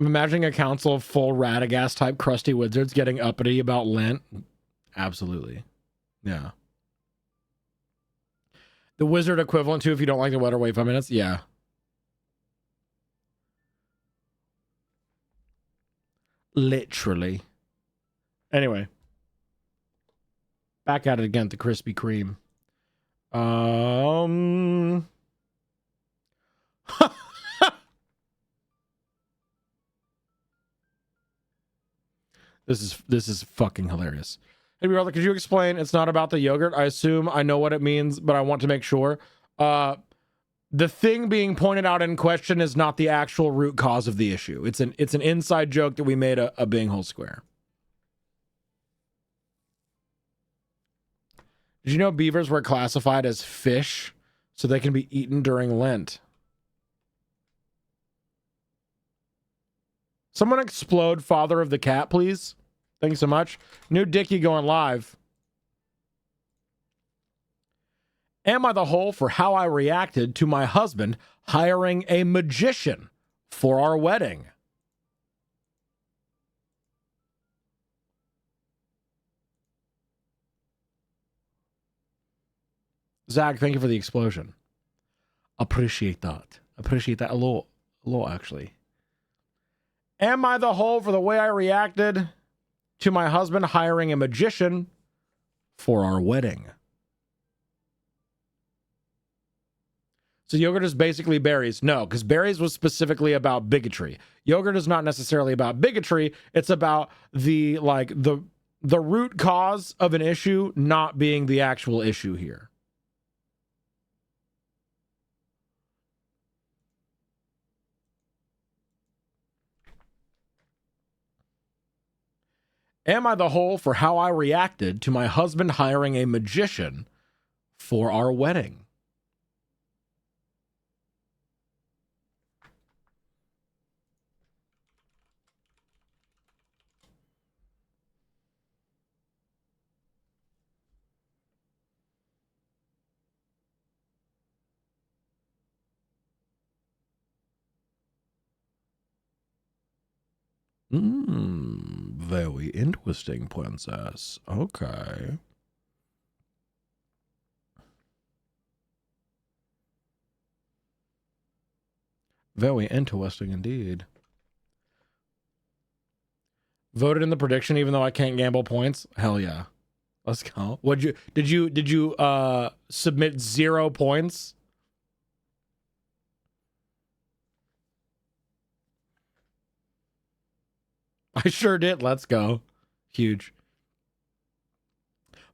I'm imagining a council of full Radagast type crusty wizards getting uppity about lint. Absolutely. Yeah. The wizard equivalent to if you don't like the weather, wait 5 minutes. Yeah. Literally. Anyway. Back at it again, the Krispy Kreme. This is fucking hilarious. Hey, brother, could you explain? It's not about the yogurt. I assume I know what it means, but I want to make sure. The thing being pointed out in question is not the actual root cause of the issue. It's an inside joke that we made a Bing hole square. Did you know beavers were classified as fish so they can be eaten during Lent? Someone explode Father of the Cat, please. Thank you so much. New Dickie going live. Am I the hole for how I reacted to my husband hiring a magician for our wedding? Zach, thank you for the explosion. Appreciate that. Appreciate that a lot actually. Am I the hole for the way I reacted to my husband hiring a magician for our wedding? So yogurt is basically berries. No, because berries was specifically about bigotry. Yogurt is not necessarily about bigotry. It's about the root cause of an issue not being the actual issue here. Am I the hole for how I reacted to my husband hiring a magician for our wedding? Very interesting, princess. Okay. Very interesting indeed. Voted in the prediction even though I can't gamble points. Hell yeah. Let's go. Did you submit 0 points? I sure did. Let's go. Huge.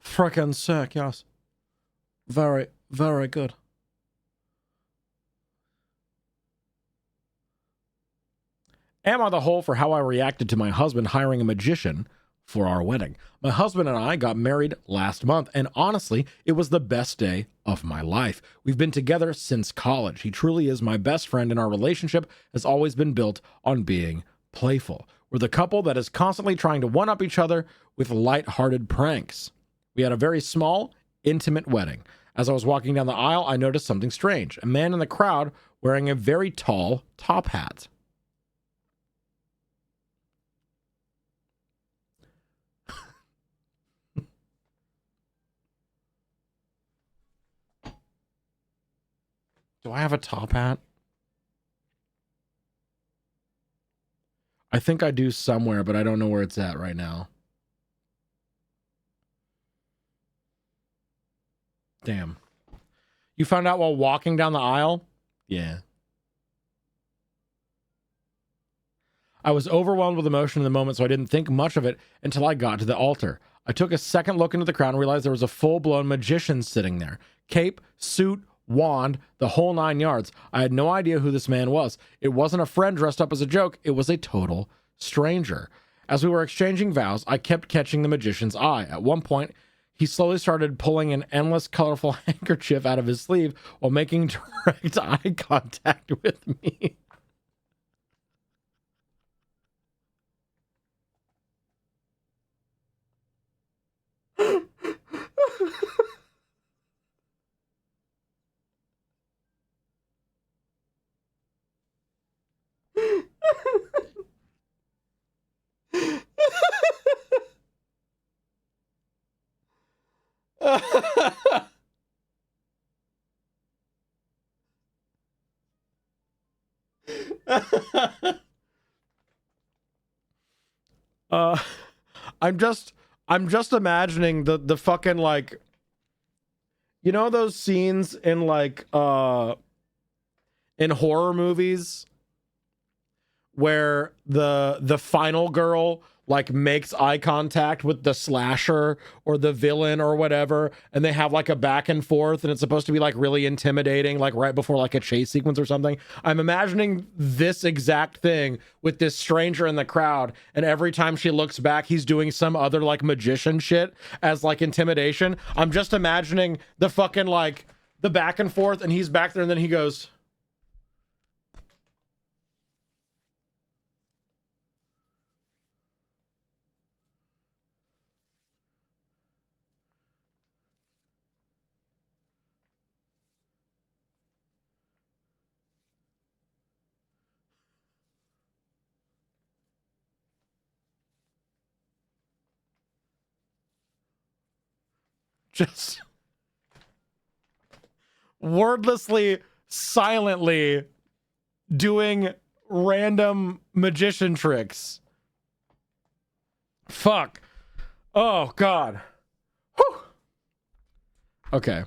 Frickin' sick, yes. Very, very good. Am I the whole for how I reacted to my husband hiring a magician for our wedding? My husband and I got married last month, and honestly, it was the best day of my life. We've been together since college. He truly is my best friend, and our relationship has always been built on being playful. We're the couple that is constantly trying to one-up each other with light-hearted pranks. We had a very small, intimate wedding. As I was walking down the aisle, I noticed something strange. A man in the crowd wearing a very tall top hat. Do I have a top hat? I think I do somewhere, but I don't know where it's at right now. Damn. You found out while walking down the aisle? Yeah. I was overwhelmed with emotion in the moment, so I didn't think much of it until I got to the altar. I took a second look into the crowd and realized there was a full-blown magician sitting there. Cape, suit, wand, the whole 9 yards. I had no idea who this man was. It wasn't a friend dressed up as a joke. It was a total stranger. As we were exchanging vows, I kept catching the magician's eye. At one point, he slowly started pulling an endless, colorful handkerchief out of his sleeve while making direct eye contact with me. uh I'm just imagining the fucking, like, you know those scenes in, like, in horror movies where the final girl, like, makes eye contact with the slasher or the villain or whatever, and they have, like, a back and forth, and it's supposed to be, like, really intimidating, like right before, like, a chase sequence or something. I'm imagining this exact thing with this stranger in the crowd, and every time she looks back, he's doing some other, like, magician shit as, like, intimidation. I'm just imagining the fucking, like, the back and forth, and he's back there, and then he goes... just wordlessly, silently doing random magician tricks. Fuck. Oh, God. Whew. Okay.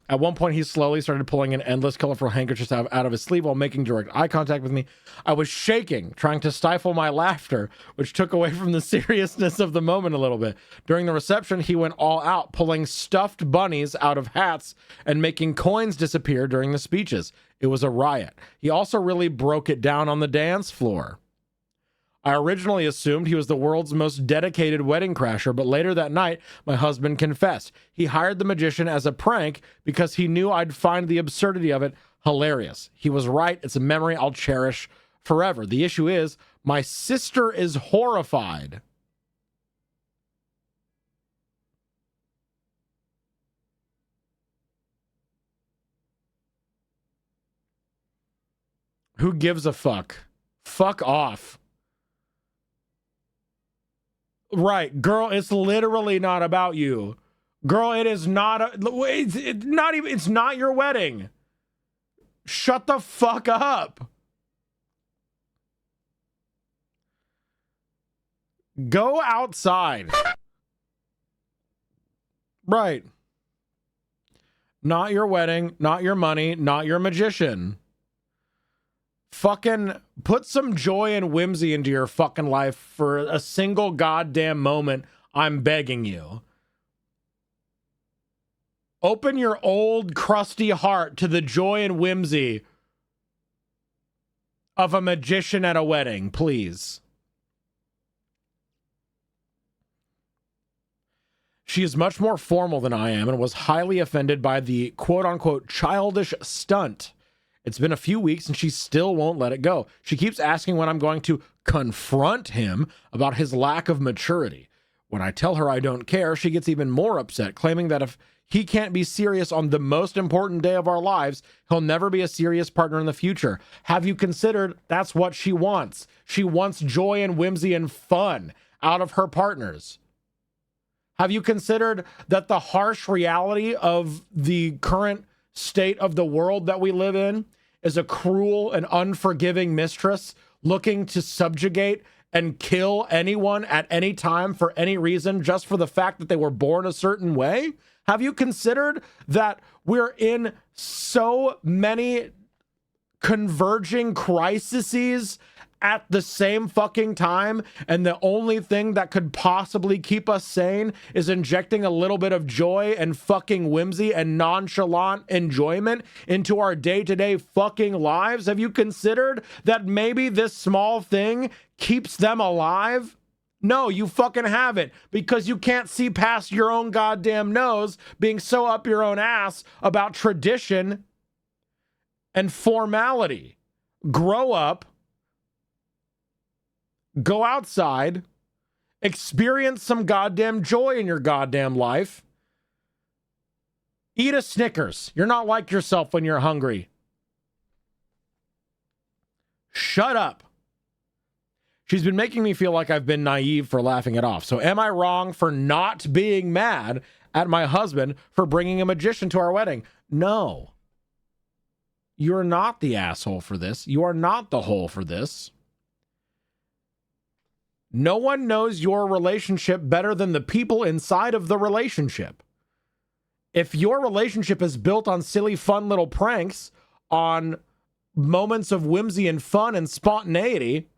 At one point, he slowly started pulling an endless, colorful handkerchief out of his sleeve while making direct eye contact with me. I was shaking, trying to stifle my laughter, which took away from the seriousness of the moment a little bit. During the reception, he went all out, pulling stuffed bunnies out of hats and making coins disappear during the speeches. It was a riot. He also really broke it down on the dance floor. I originally assumed he was the world's most dedicated wedding crasher, but later that night, my husband confessed. He hired the magician as a prank because he knew I'd find the absurdity of it hilarious. He was right. It's a memory I'll cherish forever. The issue is, my sister is horrified. Who gives a fuck? Fuck off. Right, girl, it's literally not about you. Girl, it is not it's not even, it's not your wedding. Shut the fuck up. Go outside. Right. Not your wedding, not your money, not your magician. Fucking put some joy and whimsy into your fucking life for a single goddamn moment. I'm begging you. Open your old crusty heart to the joy and whimsy of a magician at a wedding, please. She is much more formal than I am and was highly offended by the quote-unquote childish stunt. It's been a few weeks and she still won't let it go. She keeps asking when I'm going to confront him about his lack of maturity. When I tell her I don't care, she gets even more upset, claiming that if he can't be serious on the most important day of our lives, he'll never be a serious partner in the future. Have you considered that's what she wants? She wants joy and whimsy and fun out of her partners. Have you considered that the harsh reality of the current state of the world that we live in is a cruel and unforgiving mistress looking to subjugate and kill anyone at any time for any reason just for the fact that they were born a certain way? Have you considered that we're in so many converging crises at the same fucking time, and the only thing that could possibly keep us sane is injecting a little bit of joy and fucking whimsy and nonchalant enjoyment into our day-to-day fucking lives? Have you considered that maybe this small thing keeps them alive? No, you fucking haven't, because you can't see past your own goddamn nose being so up your own ass about tradition and formality. Grow up. Go outside, experience some goddamn joy in your goddamn life. Eat a Snickers. You're not like yourself when you're hungry. Shut up. She's been making me feel like I've been naive for laughing it off. So am I wrong for not being mad at my husband for bringing a magician to our wedding? No. You're not the asshole for this. You are not the hole for this. No one knows your relationship better than the people inside of the relationship. If your relationship is built on silly, fun little pranks, on moments of whimsy and fun and spontaneity,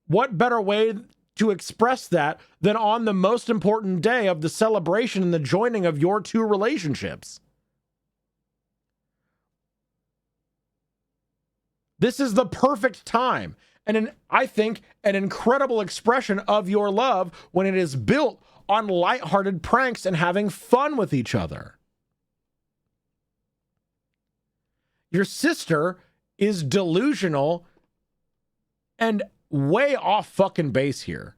what better way to express that than on the most important day of the celebration and the joining of your two relationships? This is the perfect time. And I think an incredible expression of your love when it is built on lighthearted pranks and having fun with each other. Your sister is delusional and way off fucking base here.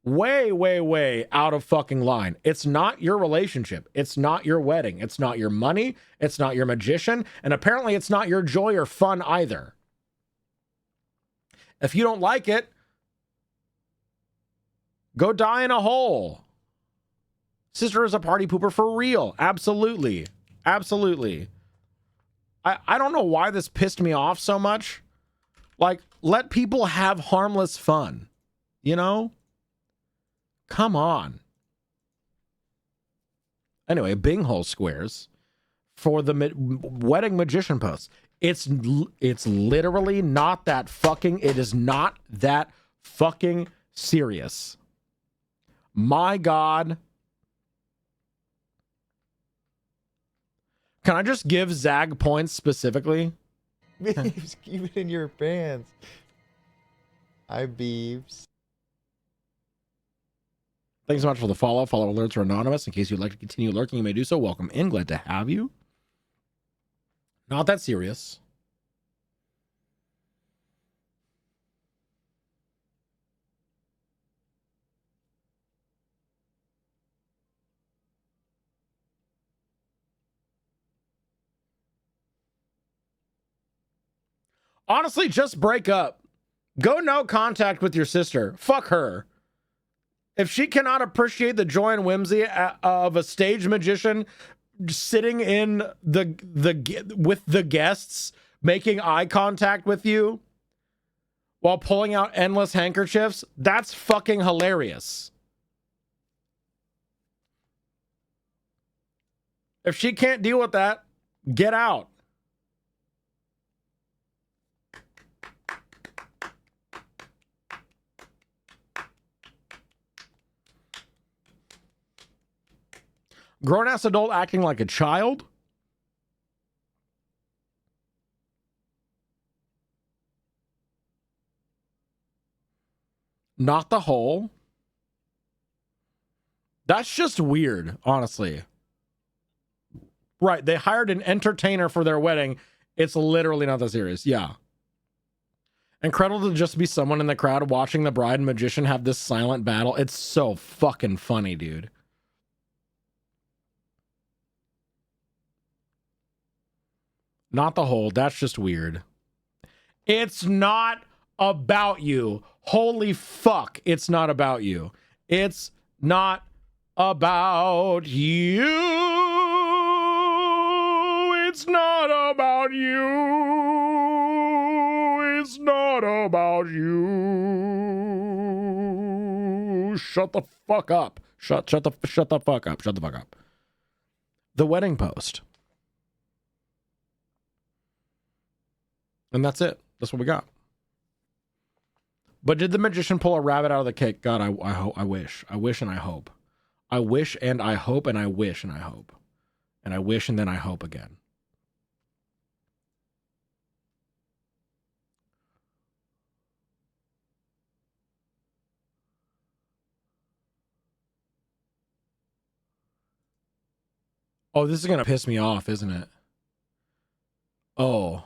Way, way, way out of fucking line. It's not your relationship. It's not your wedding. It's not your money. It's not your magician. And apparently it's not your joy or fun either. If you don't like it, go die in a hole. Sister is a party pooper for real. Absolutely. Absolutely. I don't know why this pissed me off so much. Like, let people have harmless fun. You know? Come on. Anyway, Binghole squares for the wedding magician post. It's literally not that fucking, it is not that fucking serious. My God. Can I just give Zag points specifically? Beeves, keep it in your pants. Hi, Beeves. Thanks so much for the follow. Follow alerts are anonymous. In case you'd like to continue lurking, you may do so. Welcome in. Glad to have you. Not that serious. Honestly, just break up. Go no contact with your sister. Fuck her. If she cannot appreciate the joy and whimsy of a stage magician sitting in with the guests, making eye contact with you while pulling out endless handkerchiefs, that's fucking hilarious. If she can't deal with that, get out. Grown-ass adult acting like a child? Not the whole. That's just weird, honestly. Right, they hired an entertainer for their wedding. It's literally not that serious. Yeah. Incredible to just be someone in the crowd watching the bride and magician have this silent battle. It's so fucking funny, dude. Not the whole. That's just weird. It's not about you. Holy fuck. It's not about you. It's not about you. It's not about you. It's not about you. Shut the fuck up. Shut the fuck up. Shut the fuck up. The wedding post. And that's it. That's what we got. But did the magician pull a rabbit out of the cake? God, I wish. I wish and I hope. I wish and I hope and I wish and I hope. And I wish and then I hope again. Oh, this is going to piss me off, isn't it? Oh.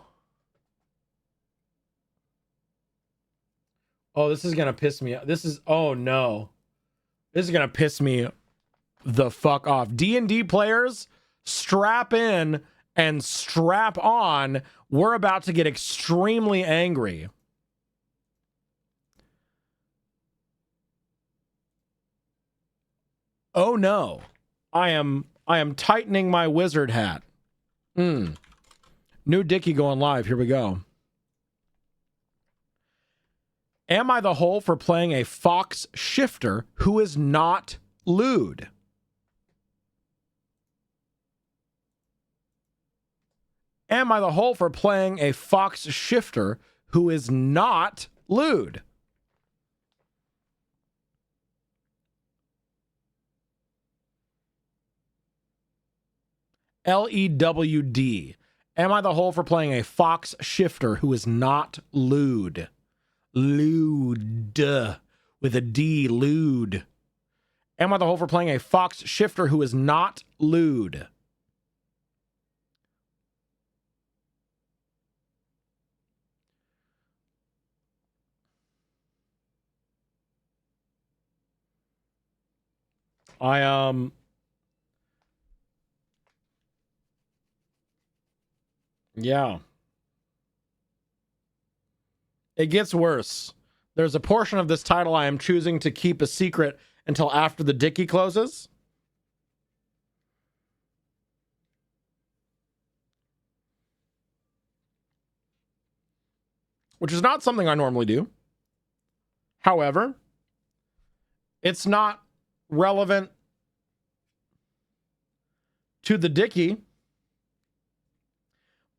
Oh, this is going to piss me off. This is, oh no. This is going to piss me the fuck off. D&D players, strap in and strap on. We're about to get extremely angry. Oh no. I am tightening my wizard hat. New Dickie going live. Here we go. Am I the hole for playing a fox shifter who is not lewd? Am I the hole for playing a fox shifter who is not lewd? LEWD. Am I the hole for playing a fox shifter who is not lewd? Lewd. With a D, lewd. Am I the hole for playing a fox shifter who is not lewd? Yeah. It gets worse. There's a portion of this title I am choosing to keep a secret until after the Dickie closes. Which is not something I normally do. However, it's not relevant to the Dickie,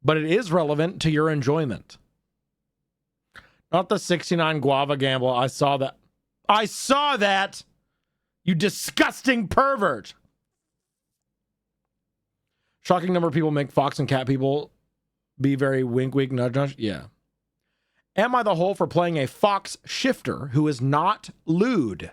but it is relevant to your enjoyment. Not the 69 guava gamble. I saw that. I saw that! You disgusting pervert! Shocking number of people make fox and cat people be very wink, wink, nudge, nudge. Yeah. Am I the hole for playing a fox shifter who is not lewd?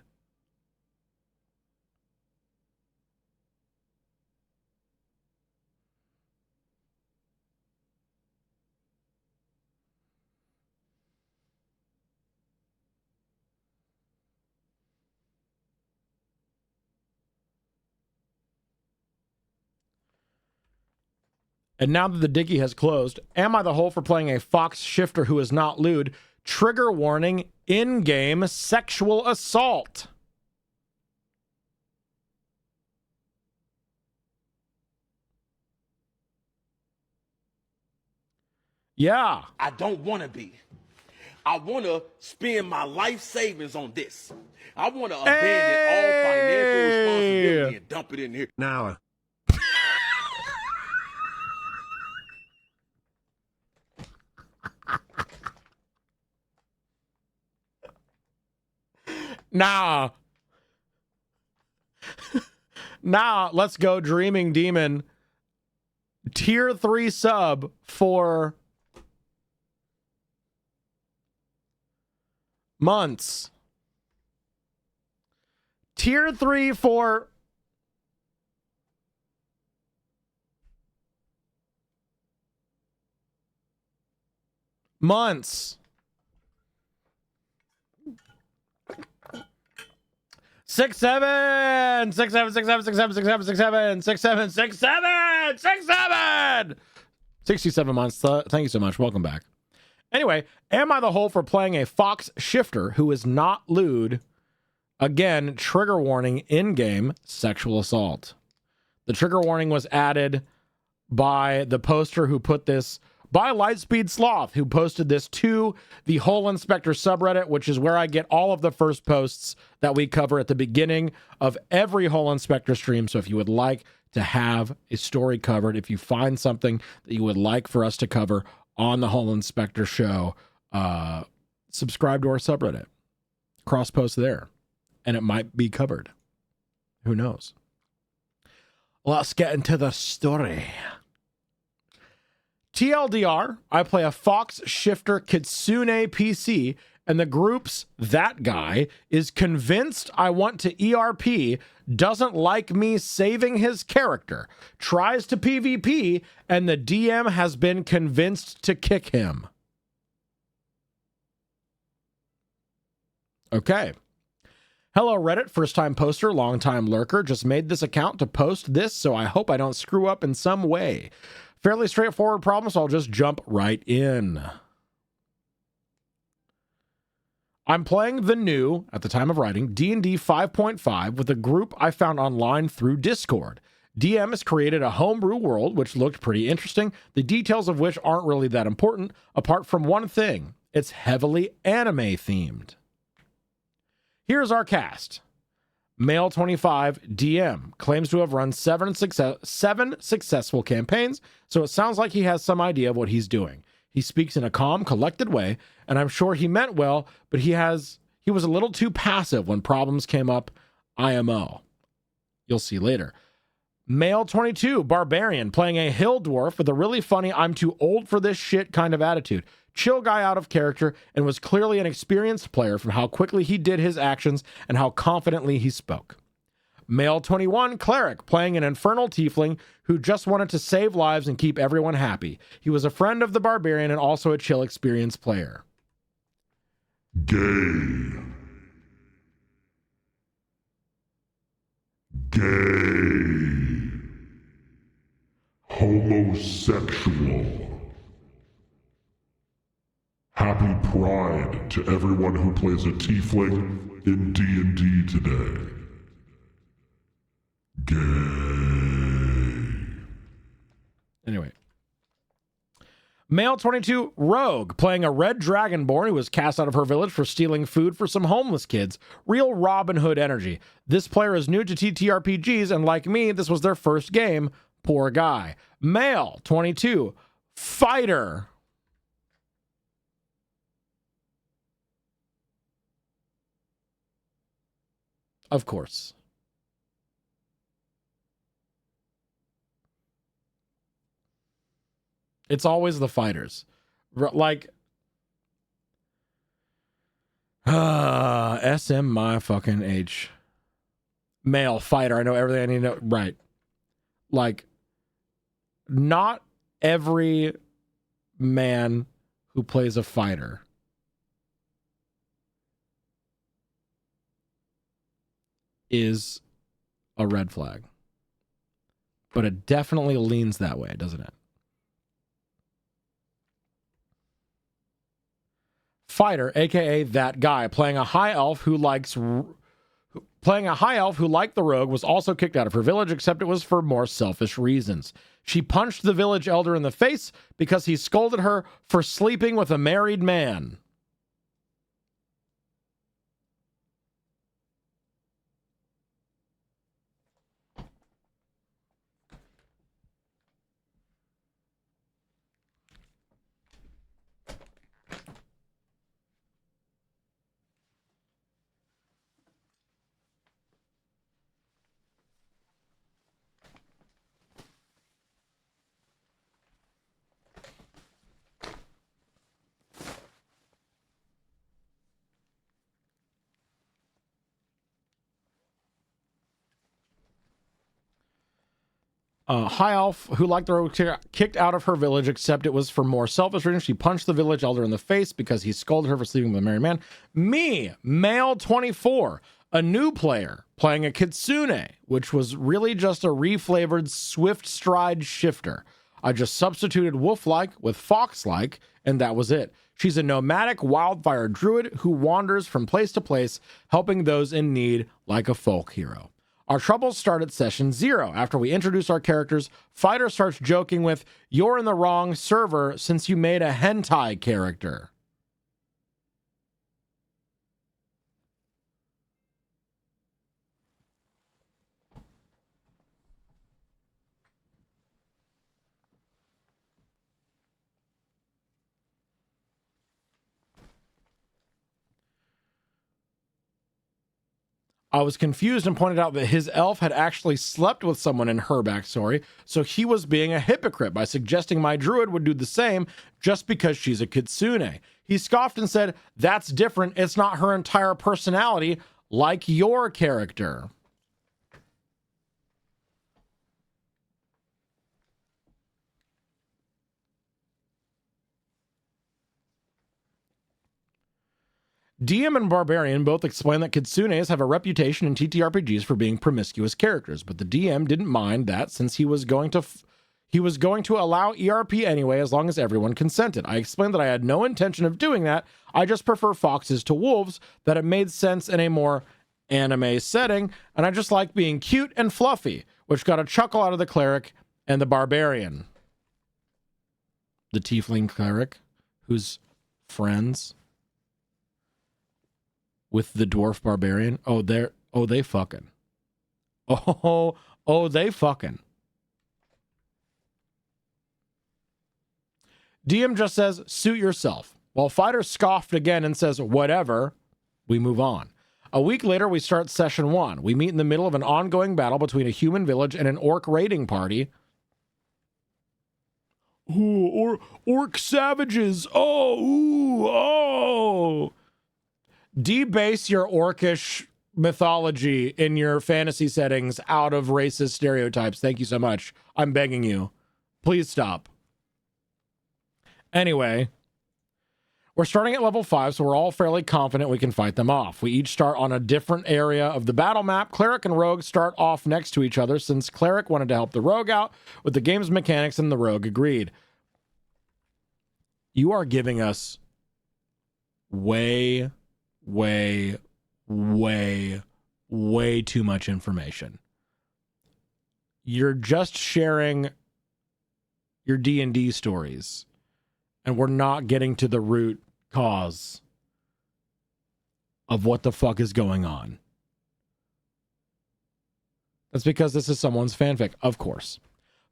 And now that the Dickie has closed, am I the hole for playing a fox shifter who is not lewd? Trigger warning, in-game sexual assault. Yeah. I don't want to be. I want to spend my life savings on this. I want to abandon all financial responsibility and dump it in here. Now. Now, let's go Dreaming Demon. Tier 3 sub for months. Tier 3 for months. 6 7 6 7 6 7 6 7 6 7 6 7 6 7 6 7 6 7 67 months. Thank you so much. Welcome back. Anyway, am I the hole for playing a fox shifter who is not lewd? Again, trigger warning in-game sexual assault. The trigger warning was added by the poster who put this, by Lightspeed Sloth, who posted this to the Hole Inspector subreddit, which is where I get all of the first posts that we cover at the beginning of every Hole Inspector stream. So if you would like to have a story covered, if you find something that you would like for us to cover on the Hole Inspector show, subscribe to our subreddit. Cross post there, and it might be covered. Who knows? Let's get into the story. TLDR, I play a Fox Shifter Kitsune PC, and the group's that guy is convinced I want to ERP, doesn't like me saving his character, tries to PvP, and the DM has been convinced to kick him. Okay. Hello, Reddit, first-time poster, long-time lurker. Just made this account to post this, so I hope I don't screw up in some way. Fairly straightforward problem, so I'll just jump right in. I'm playing the new, at the time of writing, D&D 5.5 with a group I found online through Discord. DM has created a homebrew world, which looked pretty interesting, the details of which aren't really that important, apart from one thing. It's heavily anime-themed. Here's our cast. Male 25, DM, claims to have run seven successful campaigns, so it sounds like he has some idea of what he's doing. He speaks in a calm, collected way, and I'm sure he meant well, but he was a little too passive when problems came up IMO. You'll see later. Male 22, barbarian, playing a hill dwarf with a really funny I'm too old for this shit kind of attitude. Chill guy out of character, and was clearly an experienced player from how quickly he did his actions and how confidently he spoke. Male 21, cleric, playing an infernal tiefling who just wanted to save lives and keep everyone happy. He was a friend of the barbarian and also a chill, experienced player. Gay. Homosexual. Happy Pride to everyone who plays a tiefling in D&D today. Gay. Anyway. Male 22, rogue, playing a red dragonborn who was cast out of her village for stealing food for some homeless kids. Real Robin Hood energy. This player is new to TTRPGs, and like me, this was their first game. Poor guy. Male 22, fighter. Of course. It's always the fighters. Like, SM my fucking H. Male fighter. I know everything I need to know. Right. Like, not every man who plays a fighter is a red flag. But it definitely leans that way, doesn't it? Fighter, aka that guy, playing a high elf who liked the rogue, was also kicked out of her village, except it was for more selfish reasons. She punched the village elder in the face because he scolded her for sleeping with a married man. High Elf, who liked the rogue, kicked out of her village, except it was for more selfish reasons. She punched the village elder in the face because he scolded her for sleeping with a married man. Me, male 24, a new player playing a kitsune, which was really just a reflavored swift stride shifter. I just substituted wolf-like with fox-like, and that was it. She's a nomadic wildfire druid who wanders from place to place, helping those in need like a folk hero. Our troubles start at session 0. After we introduce our characters, Fighter starts joking with, "You're in the wrong server since you made a hentai character." I was confused and pointed out that his elf had actually slept with someone in her backstory, so he was being a hypocrite by suggesting my druid would do the same just because she's a kitsune. He scoffed and said, "That's different. It's not her entire personality, like your character." DM and Barbarian both explain that kitsunes have a reputation in TTRPGs for being promiscuous characters, but the DM didn't mind that since he was going to allow ERP anyway as long as everyone consented. I explained that I had no intention of doing that. I just prefer foxes to wolves, that it made sense in a more anime setting, and I just like being cute and fluffy, which got a chuckle out of the cleric and the barbarian. The tiefling cleric, who's friends with the dwarf barbarian. They fucking. They fucking. DM just says, "Suit yourself." While Fighter scoffed again and says, "Whatever," we move on. A week later, we start session 1. We meet in the middle of an ongoing battle between a human village and an orc raiding party. Ooh, orc savages. Oh. Debase your orcish mythology in your fantasy settings out of racist stereotypes. Thank you so much. I'm begging you. Please stop. Anyway, we're starting at level 5, so we're all fairly confident we can fight them off. We each start on a different area of the battle map. Cleric and Rogue start off next to each other since Cleric wanted to help the Rogue out with the game's mechanics and the Rogue agreed. You are giving us way too much information. You're just sharing your D&D stories, and we're not getting to the root cause of what the fuck is going on. That's because this is someone's fanfic, of course.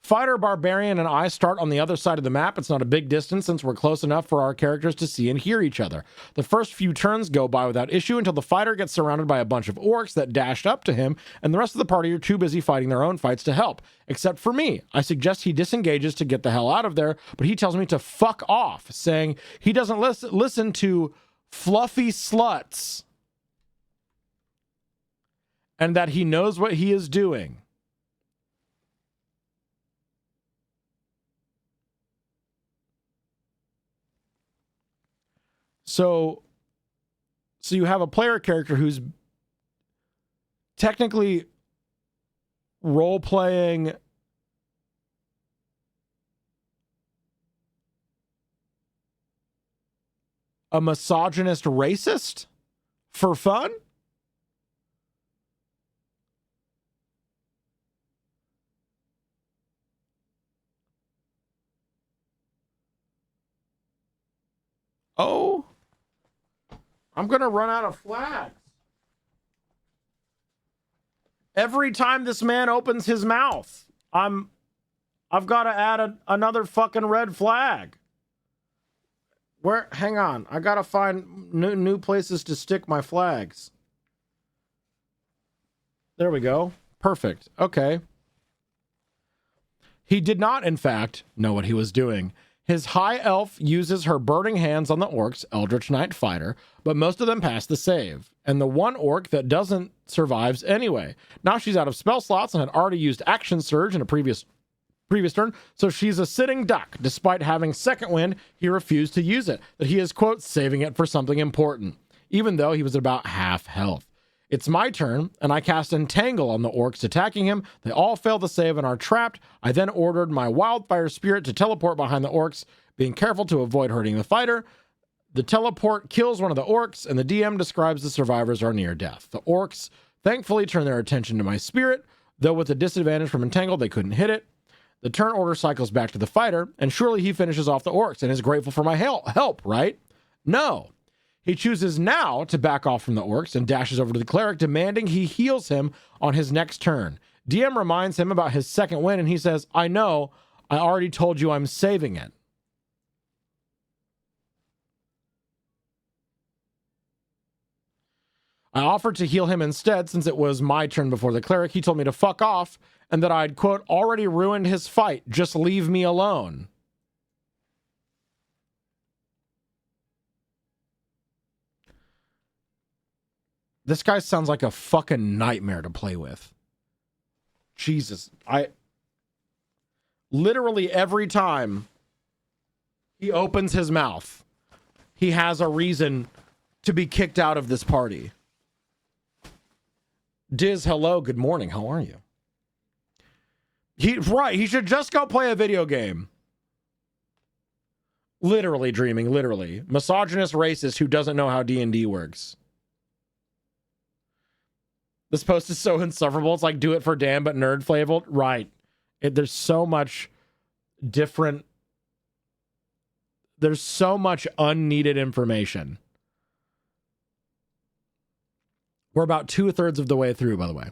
Fighter, Barbarian, and I start on the other side of the map. It's not a big distance since we're close enough for our characters to see and hear each other. The first few turns go by without issue until the fighter gets surrounded by a bunch of orcs that dashed up to him, and the rest of the party are too busy fighting their own fights to help. Except for me. I suggest he disengages to get the hell out of there, but he tells me to fuck off, saying he doesn't listen to fluffy sluts, and that he knows what he is doing. So you have a player character who's technically role-playing a misogynist racist for fun? Oh. I'm going to run out of flags. Every time this man opens his mouth, I've got to add another fucking red flag. Hang on. I got to find new places to stick my flags. There we go. Perfect. Okay. He did not, in fact, know what he was doing. His high elf uses her burning hands on the orcs, Eldritch Knight Fighter, but most of them pass the save. And the one orc that doesn't survives anyway. Now she's out of spell slots and had already used Action Surge in a previous previous turn, so she's a sitting duck. Despite having second wind, he refused to use it, that he is, quote, saving it for something important, even though he was at about half health. It's my turn, and I cast Entangle on the orcs attacking him. They all fail to save and are trapped. I then ordered my Wildfire Spirit to teleport behind the orcs, being careful to avoid hurting the fighter. The teleport kills one of the orcs, and the DM describes the survivors are near death. The orcs thankfully turn their attention to my spirit, though with a disadvantage from Entangle, they couldn't hit it. The turn order cycles back to the fighter, and surely he finishes off the orcs and is grateful for my help, right? No. He chooses now to back off from the orcs and dashes over to the cleric, demanding he heals him on his next turn. DM reminds him about his second win, and he says, I know, I already told you I'm saving it. I offered to heal him instead since it was my turn before the cleric. He told me to fuck off and that I'd, quote, already ruined his fight. Just leave me alone. This guy sounds like a fucking nightmare to play with. Jesus. Literally every time he opens his mouth, he has a reason to be kicked out of this party. Diz, hello, good morning. How are you? He should just go play a video game. Literally dreaming, literally. Misogynist racist who doesn't know how D&D works. This post is so insufferable. It's like do it for Dan, but nerd flavored. Right. There's so much different. There's so much unneeded information. We're about 2/3 of the way through, by the way.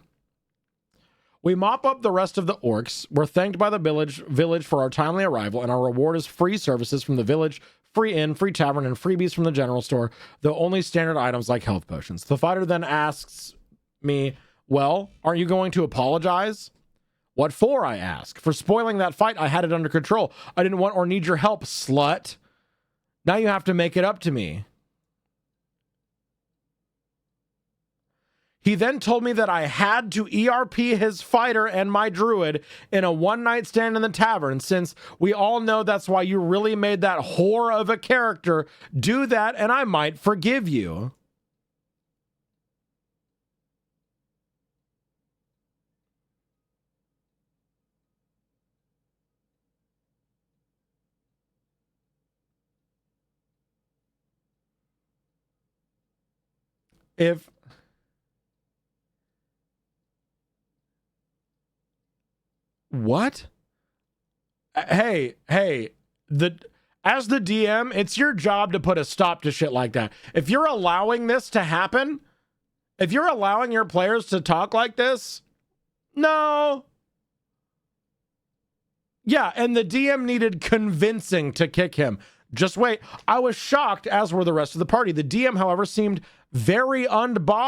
We mop up the rest of the orcs. We're thanked by the village for our timely arrival, and our reward is free services from the village, free inn, free tavern, and freebies from the general store, though only standard items like health potions. The fighter then asks me, well, aren't you going to apologize? What for, I ask. For spoiling that fight, I had it under control. I didn't want or need your help, slut. Now you have to make it up to me. He then told me that I had to ERP his fighter and my druid in a one-night stand in the tavern, since we all know that's why you really made that whore of a character. Do that and I might forgive you. What? Hey, as the DM, it's your job to put a stop to shit like that. If you're allowing this to happen, if you're allowing your players to talk like this, no. Yeah, and the DM needed convincing to kick him. Just wait. I was shocked, as were the rest of the party. The DM, however, seemed very unbothered.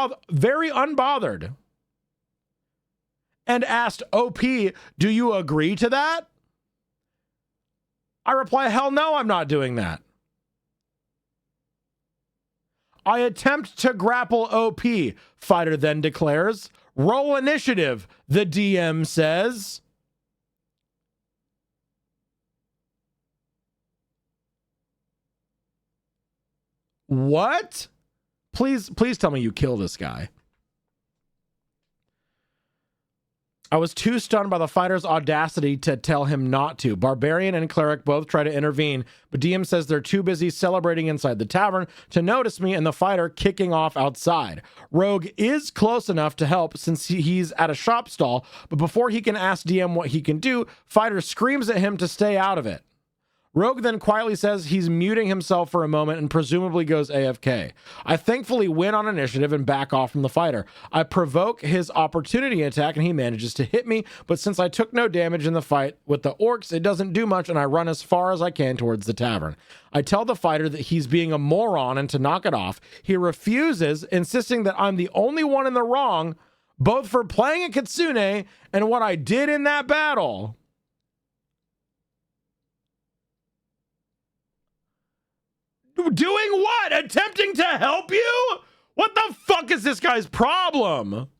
And asked, OP, do you agree to that? I reply, hell no, I'm not doing that. I attempt to grapple OP, fighter then declares. Roll initiative, the DM says. What? Please tell me you kill this guy. I was too stunned by the fighter's audacity to tell him not to. Barbarian and cleric both try to intervene, but DM says they're too busy celebrating inside the tavern to notice me and the fighter kicking off outside. Rogue is close enough to help since he's at a shop stall, but before he can ask DM what he can do, fighter screams at him to stay out of it. Rogue then quietly says he's muting himself for a moment and presumably goes AFK. I thankfully win on initiative and back off from the fighter. I provoke his opportunity attack and he manages to hit me, but since I took no damage in the fight with the orcs, it doesn't do much and I run as far as I can towards the tavern. I tell the fighter that he's being a moron and to knock it off. He refuses, insisting that I'm the only one in the wrong, both for playing a Kitsune and what I did in that battle. Doing what? Attempting to help you? What the fuck is this guy's problem?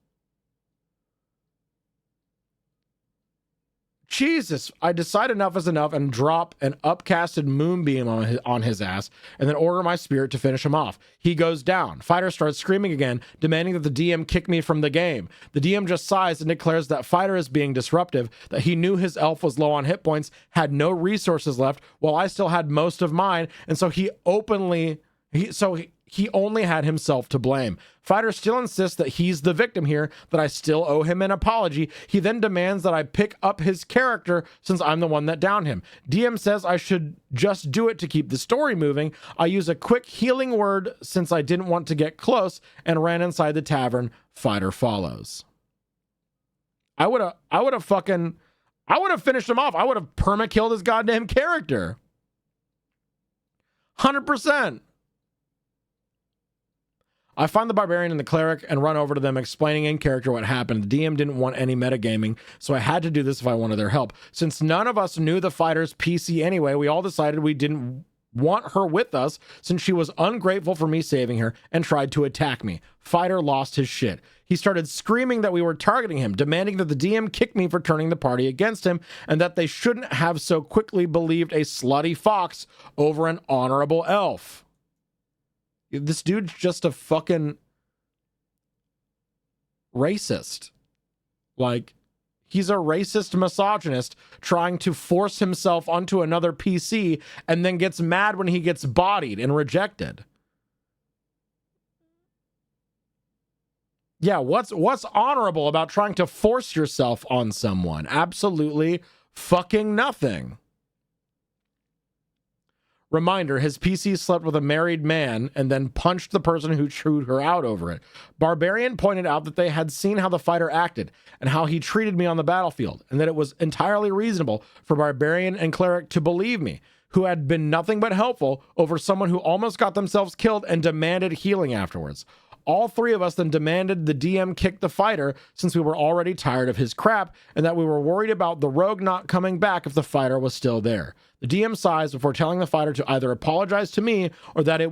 Jesus, I decide enough is enough and drop an upcasted moonbeam on his ass and then order my spirit to finish him off. He goes down. Fighter starts screaming again, demanding that the DM kick me from the game. The DM just sighs and declares that Fighter is being disruptive, that he knew his elf was low on hit points, had no resources left, while I still had most of mine, and so he only had himself to blame. Fighter still insists that he's the victim here, that I still owe him an apology. He then demands that I pick up his character since I'm the one that downed him. DM says I should just do it to keep the story moving. I use a quick healing word since I didn't want to get close and ran inside the tavern. Fighter follows. I would have finished him off. I would have perma-killed his goddamn character. 100%. I find the barbarian and the cleric and run over to them, explaining in character what happened. The DM didn't want any metagaming, so I had to do this if I wanted their help. Since none of us knew the fighter's PC anyway, we all decided we didn't want her with us since she was ungrateful for me saving her and tried to attack me. Fighter lost his shit. He started screaming that we were targeting him, demanding that the DM kick me for turning the party against him and that they shouldn't have so quickly believed a slutty fox over an honorable elf. This dude's just a fucking racist. Like, he's a racist misogynist trying to force himself onto another PC and then gets mad when he gets bodied and rejected. Yeah, what's honorable about trying to force yourself on someone? Absolutely fucking nothing. Reminder, his PC slept with a married man and then punched the person who chewed her out over it. Barbarian pointed out that they had seen how the fighter acted and how he treated me on the battlefield, and that it was entirely reasonable for Barbarian and Cleric to believe me, who had been nothing but helpful, over someone who almost got themselves killed and demanded healing afterwards. All three of us then demanded the DM kick the fighter since we were already tired of his crap and that we were worried about the rogue not coming back if the fighter was still there. The DM sighs before telling the fighter to either apologize to me or that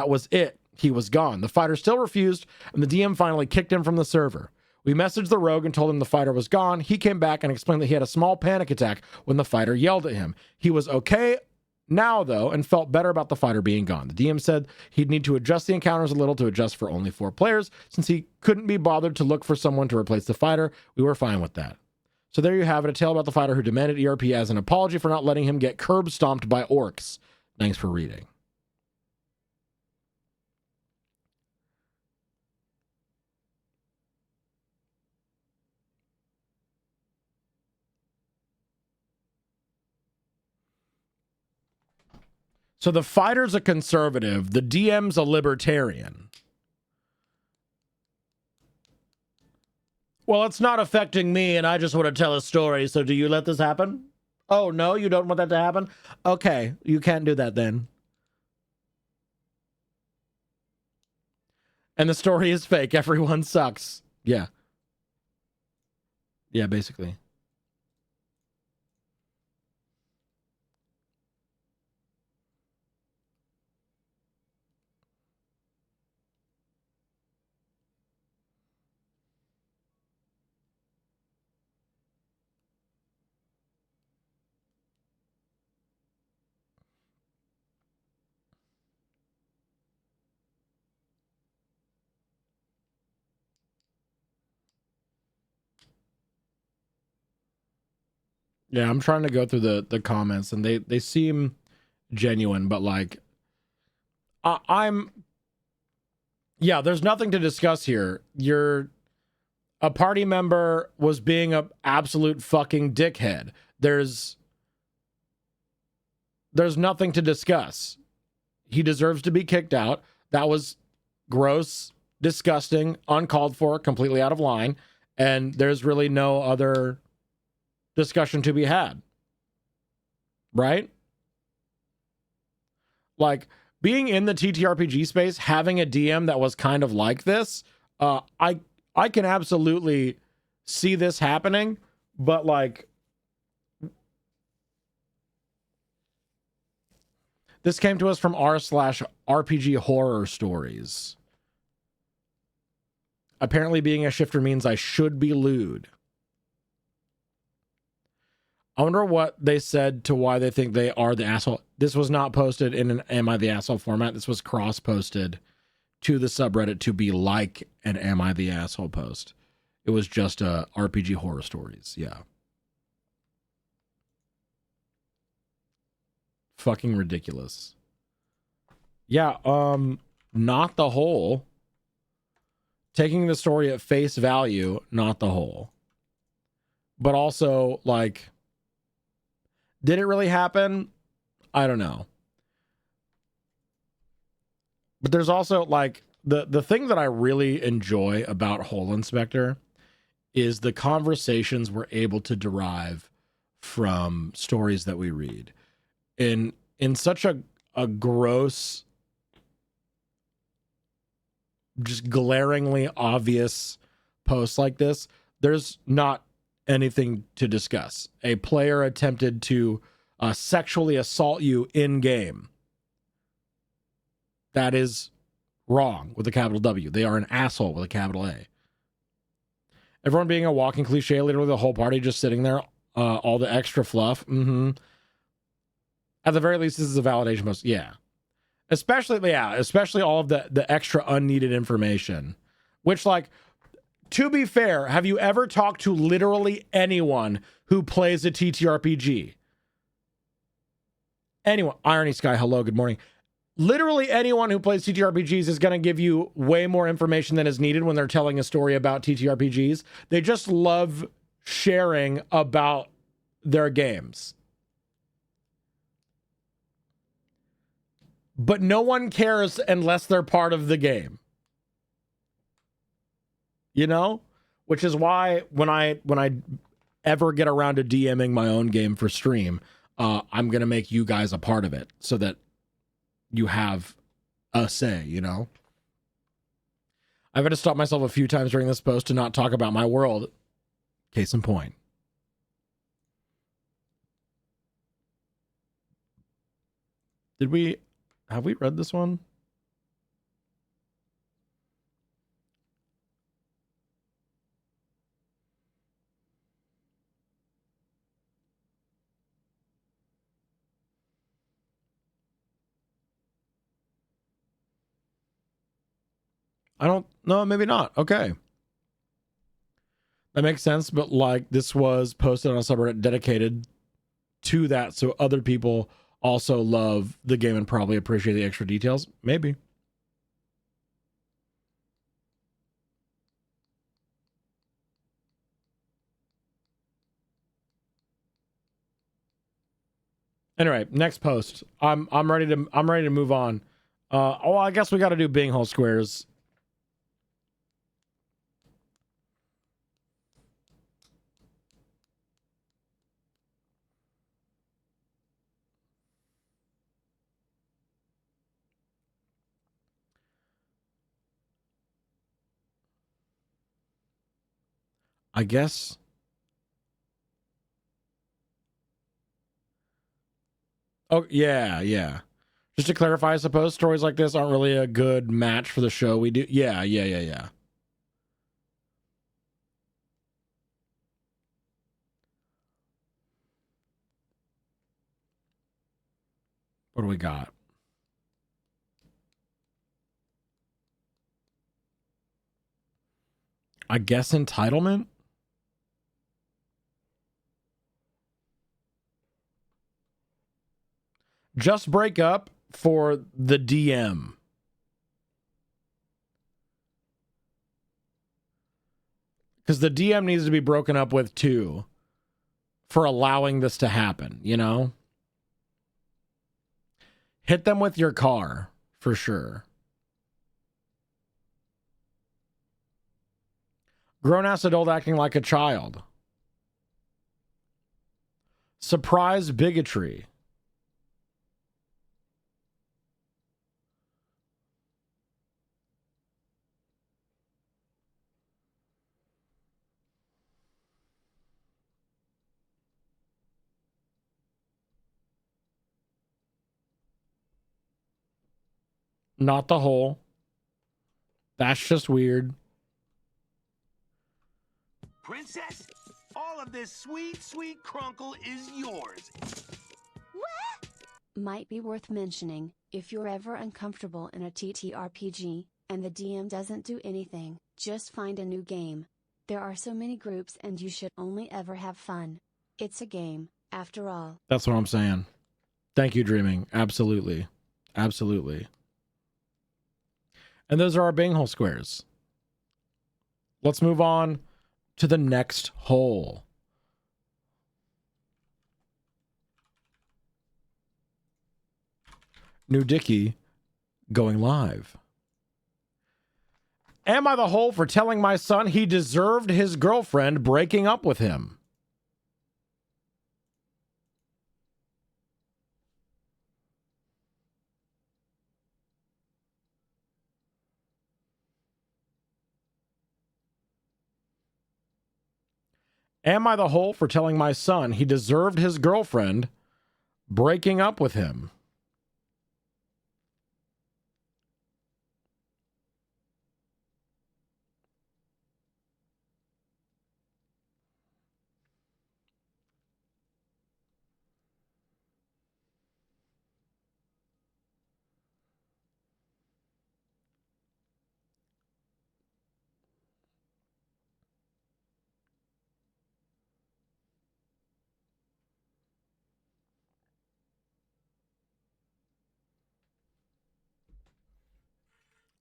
was it. He was gone. The fighter still refused, and the DM finally kicked him from the server. We messaged the rogue and told him the fighter was gone. He came back and explained that he had a small panic attack when the fighter yelled at him. He was okay now, though, and felt better about the fighter being gone. The DM said he'd need to adjust the encounters a little to adjust for only 4 players, since he couldn't be bothered to look for someone to replace the fighter. We were fine with that. So there you have it, a tale about the fighter who demanded ERP as an apology for not letting him get curb stomped by orcs. Thanks for reading. So the fighter's a conservative, the DM's a libertarian. Well, it's not affecting me, and I just want to tell a story, so do you let this happen? Oh, no, you don't want that to happen? Okay, you can't do that then. And the story is fake. Everyone sucks. Yeah. Yeah, basically. Yeah, I'm trying to go through the comments, and they seem genuine, but like, yeah, there's nothing to discuss here. A party member was being a absolute fucking dickhead. There's nothing to discuss. He deserves to be kicked out. That was gross, disgusting, uncalled for, completely out of line, and there's really no other discussion to be had. Right? Like, being in the TTRPG space, having a DM that was kind of like this, I can absolutely see this happening, but like, this came to us from r/RPG horror stories. Apparently being a shifter means I should be lewd. I wonder what they said to why they think they are the asshole. This was not posted in an Am I the Asshole format. This was cross-posted to the subreddit to be like an Am I the Asshole post. It was just RPG horror stories. Yeah. Fucking ridiculous. Yeah, not the whole. Taking the story at face value, not the whole. But also, like, did it really happen? I don't know. But there's also, like, the thing that I really enjoy about Hole Inspector is the conversations we're able to derive from stories that we read. In such a gross, just glaringly obvious post like this, there's not anything to discuss. A player attempted to sexually assault you in game. That is wrong with a capital W. They are an asshole with a capital A. Everyone being a walking cliche, literally the whole party just sitting there, all the extra fluff. At the very least, this is a validation post. Yeah. Especially all of the extra unneeded information. Which, like, to be fair, have you ever talked to literally anyone who plays a TTRPG? Anyone. Irony Sky, hello, good morning. Literally anyone who plays TTRPGs is going to give you way more information than is needed when they're telling a story about TTRPGs. They just love sharing about their games. But no one cares unless they're part of the game. You know? Which is why when I ever get around to DMing my own game for stream, I'm going to make you guys a part of it so that you have a say, you know? I've had to stop myself a few times during this post to not talk about my world. Case in point. Have we read this one? I don't know, maybe not. Okay. That makes sense, but like this was posted on a subreddit dedicated to that, so other people also love the game and probably appreciate the extra details. Maybe. Anyway, next post. I'm ready to move on. I guess we got to do Bing Hole Squares. I guess. Oh, yeah. Just to clarify, I suppose stories like this aren't really a good match for the show we do. Yeah. What do we got? I guess entitlement? Just break up for the DM. Because the DM needs to be broken up with too for allowing this to happen, you know? Hit them with your car, for sure. Grown-ass adult acting like a child. Surprise bigotry. Not the whole. That's just weird. Princess, All of this sweet, sweet crunkle is yours. Might be worth mentioning, if you're ever uncomfortable in a TTRPG, and the DM doesn't do anything, just find a new game. There are so many groups and you should only ever have fun. It's a game, after all. That's what I'm saying. Thank you, Dreaming. Absolutely. Absolutely. And those are our Binghole squares. Let's move on to the next hole. New Dicky going live. Am I the hole for telling my son he deserved his girlfriend breaking up with him? Am I the hole for telling my son he deserved his girlfriend breaking up with him?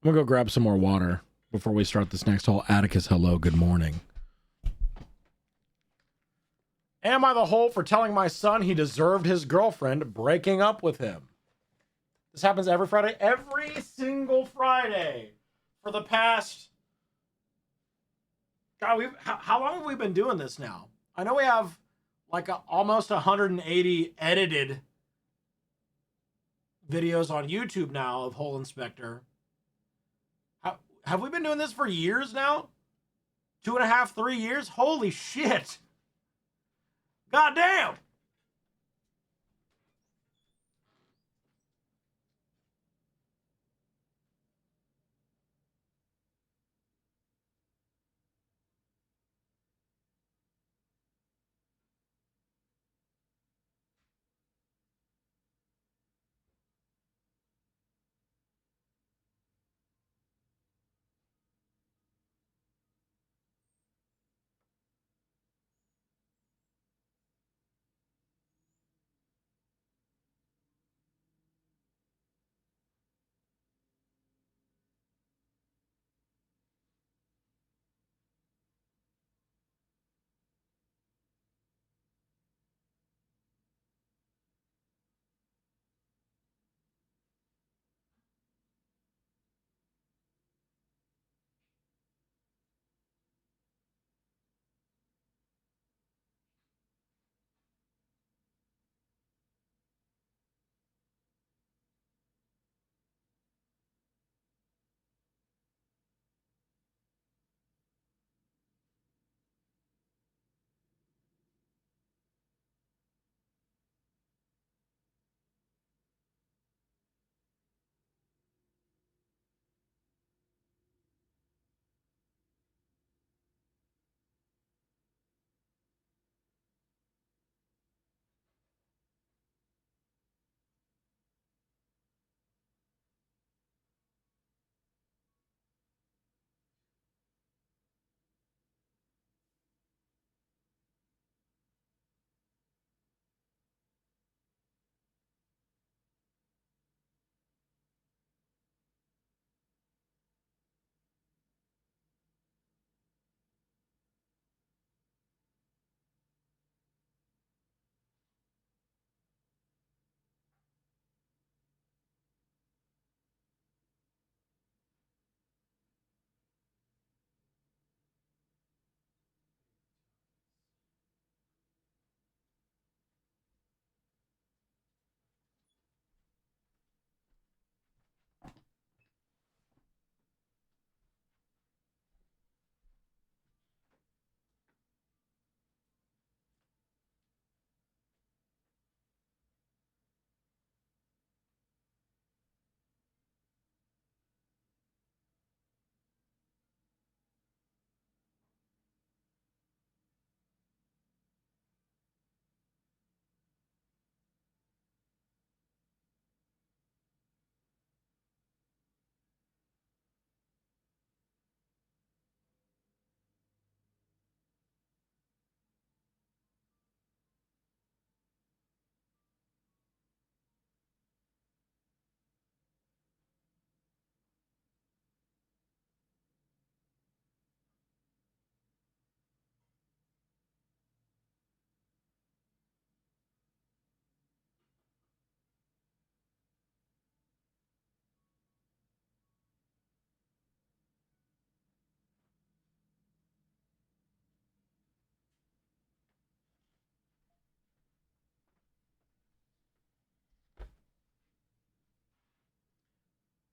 I'm going to go grab some more water before we start this next hole. Atticus, hello, good morning. Am I the hole for telling my son he deserved his girlfriend breaking up with him? This happens every Friday. Every single Friday for the past... God, how long have we been doing this now? I know we have like almost 180 edited videos on YouTube now of Hole Inspector. Have we been doing this for years now? 2.5, 3 years? Holy shit. God damn.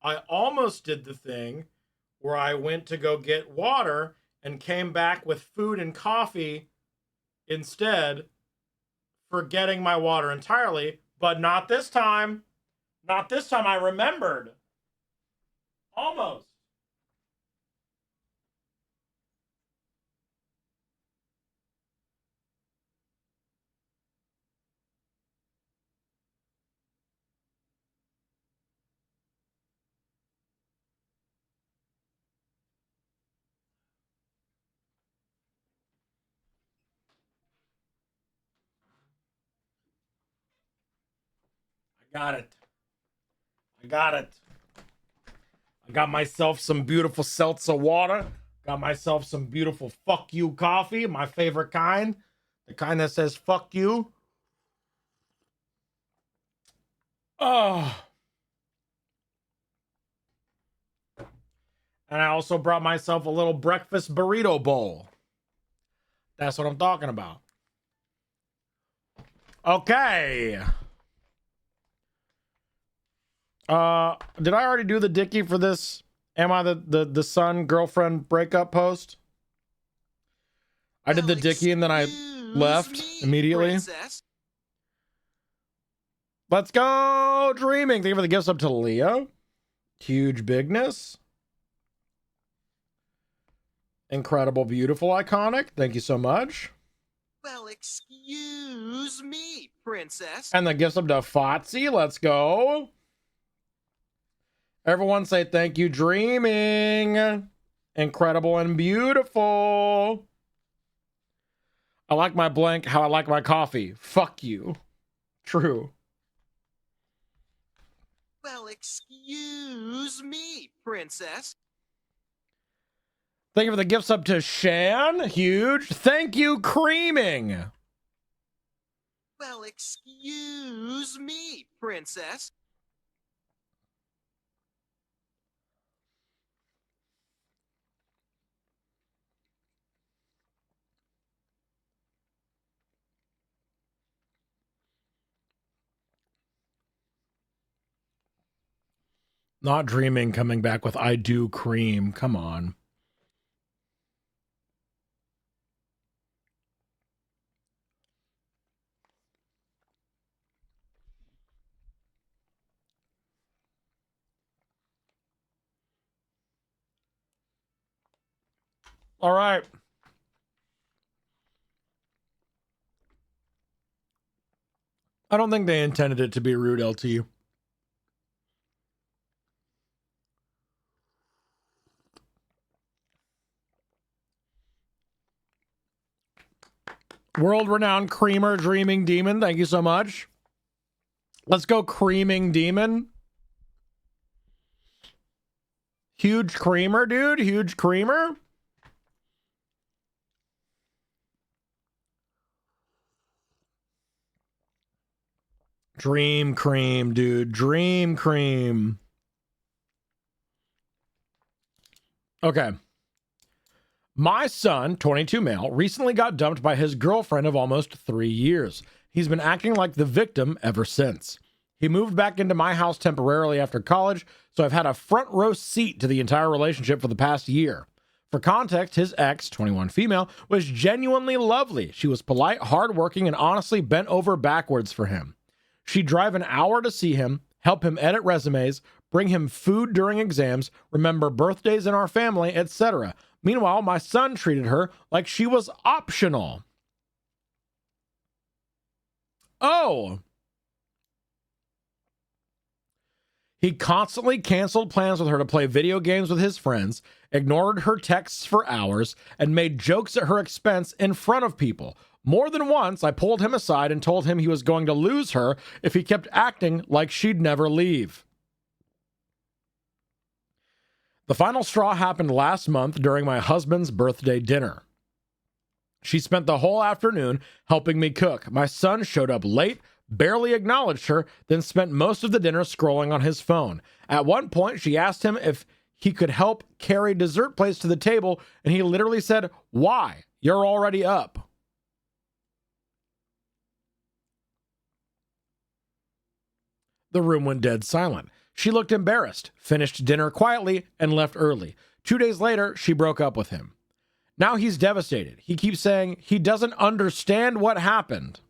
I almost did the thing where I went to go get water and came back with food and coffee instead, forgetting my water entirely, but not this time. Not this time. I remembered. Almost. I got it. I got it. I got myself some beautiful seltzer water. Got myself some beautiful fuck you coffee, my favorite kind. The kind that says fuck you. Oh. And I also brought myself a little breakfast burrito bowl. That's what I'm talking about. Okay. Did I already do the Dickie for this? Am I the son girlfriend breakup post? I did the Dickie and then I left immediately. Princess. Let's go dreaming. Thank you for the gifts up to Leah. Huge bigness. Incredible, beautiful, iconic. Thank you so much. Well, excuse me, princess. And the gifts up to Fotsy. Let's go. Everyone say thank you, dreaming. Incredible and beautiful. I like my blank how I like my coffee. Fuck you. True. Well, excuse me, princess. Thank you for the gifts up to Shan. Huge. Thank you, creaming. Well, excuse me, princess. Not dreaming coming back with I do cream. Come on. All right. I don't think they intended it to be rude, LT. World-renowned creamer dreaming demon. Thank you so much. Let's go creaming demon. Huge creamer, dude. Huge creamer. Dream cream, dude. Dream cream. Okay. My son, 22 male, recently got dumped by his girlfriend of almost 3 years. He's been acting like the victim ever since. He moved back into my house temporarily after college, so I've had a front row seat to the entire relationship for the past year. For context, his ex, 21 female, was genuinely lovely. She was polite, hardworking, and honestly bent over backwards for him. She'd drive an hour to see him, help him edit resumes, bring him food during exams, remember birthdays in our family, etc. Meanwhile, my son treated her like she was optional. Oh. He constantly canceled plans with her to play video games with his friends, ignored her texts for hours, and made jokes at her expense in front of people. More than once, I pulled him aside and told him he was going to lose her if he kept acting like she'd never leave. The final straw happened last month during my husband's birthday dinner. She spent the whole afternoon helping me cook. My son showed up late, barely acknowledged her, then spent most of the dinner scrolling on his phone. At one point, she asked him if he could help carry dessert plates to the table, and he literally said, "Why? You're already up." The room went dead silent. She looked embarrassed, finished dinner quietly, and left early. 2 days later, she broke up with him. Now he's devastated. He keeps saying he doesn't understand what happened.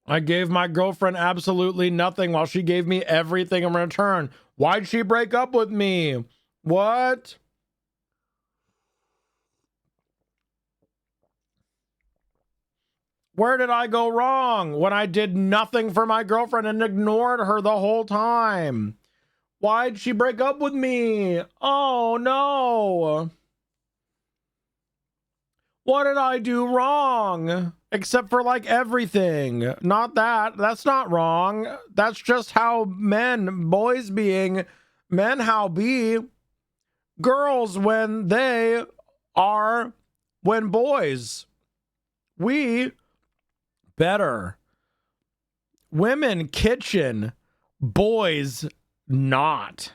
I gave my girlfriend absolutely nothing while she gave me everything in return. Why'd she break up with me? What? Where did I go wrong when I did nothing for my girlfriend and ignored her the whole time? Why'd she break up with me? Oh no. What did I do wrong? Except for like everything. Not that. That's not wrong. That's just how men, boys being men, how be girls when they are when boys. We better. Women kitchen, boys not.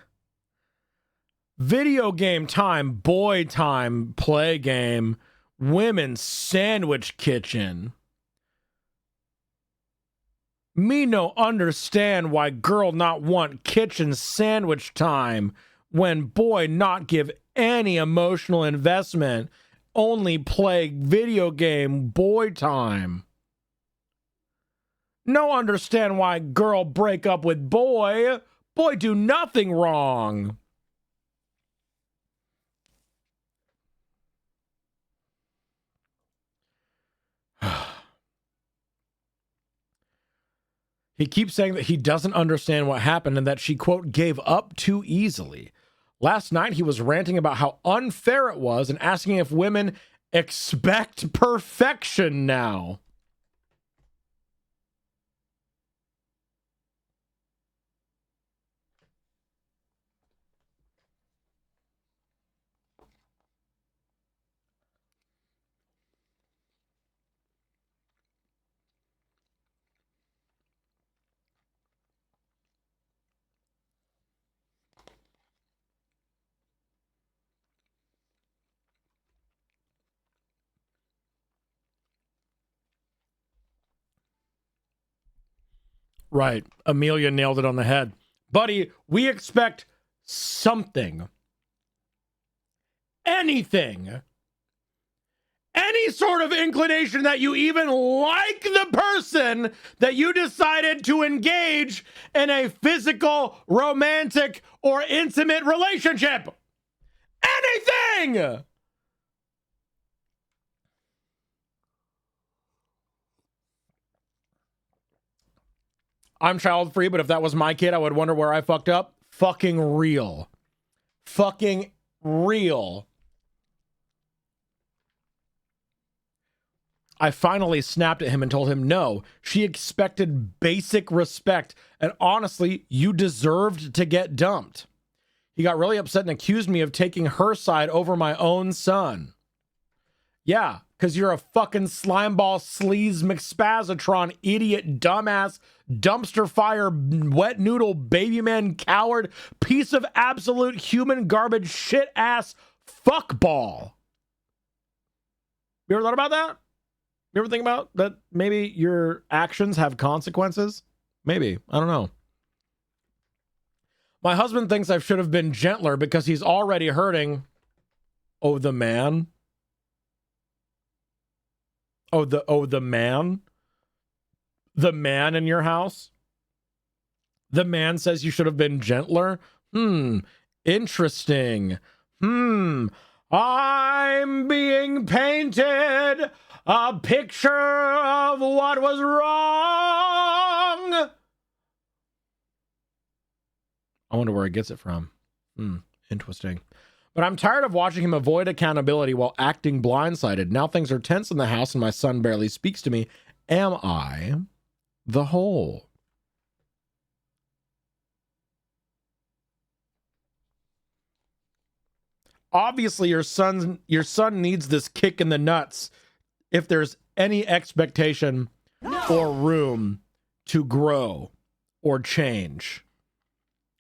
Video game time, boy time, play game. Women's sandwich kitchen. Me no understand why girl not want kitchen sandwich time when boy not give any emotional investment, only play video game boy time. No understand why girl break up with boy. Boy do nothing wrong. He keeps saying that he doesn't understand what happened and that she, quote, gave up too easily. Last night, he was ranting about how unfair it was and asking if women expect perfection now. Right. Amelia nailed it on the head. Buddy, we expect something. Anything. Any sort of inclination that you even like the person that you decided to engage in a physical, romantic, or intimate relationship. Anything! I'm child free, but if that was my kid, I would wonder where I fucked up. Fucking real. Fucking real. I finally snapped at him and told him no. She expected basic respect, and honestly, you deserved to get dumped. He got really upset and accused me of taking her side over my own son. Yeah, because you're a fucking slimeball, sleaze, McSpazatron, idiot, dumbass, dumpster fire, wet noodle, baby man, coward, piece of absolute human garbage, shit ass, fuckball. You ever thought about that? You ever think about that maybe your actions have consequences? Maybe. I don't know. My husband thinks I should have been gentler because he's already hurting. Oh, the man. The man. The man in your house. The man says you should have been gentler. Interesting. I'm being painted a picture of what was wrong. I wonder where he gets it from. Interesting. But I'm tired of watching him avoid accountability while acting blindsided. Now things are tense in the house and my son barely speaks to me. Am I the whole? Obviously, your son needs this kick in the nuts if there's any expectation or room to grow or change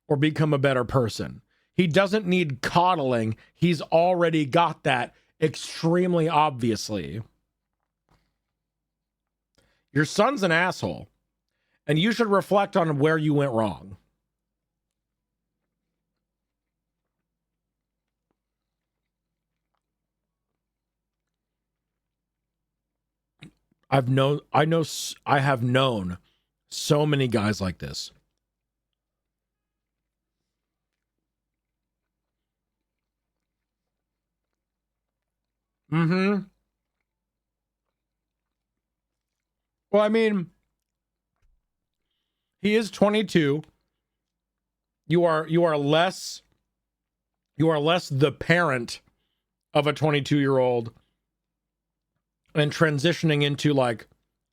or become a better person. He doesn't need coddling. He's already got that extremely obviously. Your son's an asshole, and you should reflect on where you went wrong. I have known so many guys like this. Mm-hmm. Well, I mean, he is 22. You are less the parent of a 22-year-old and transitioning into like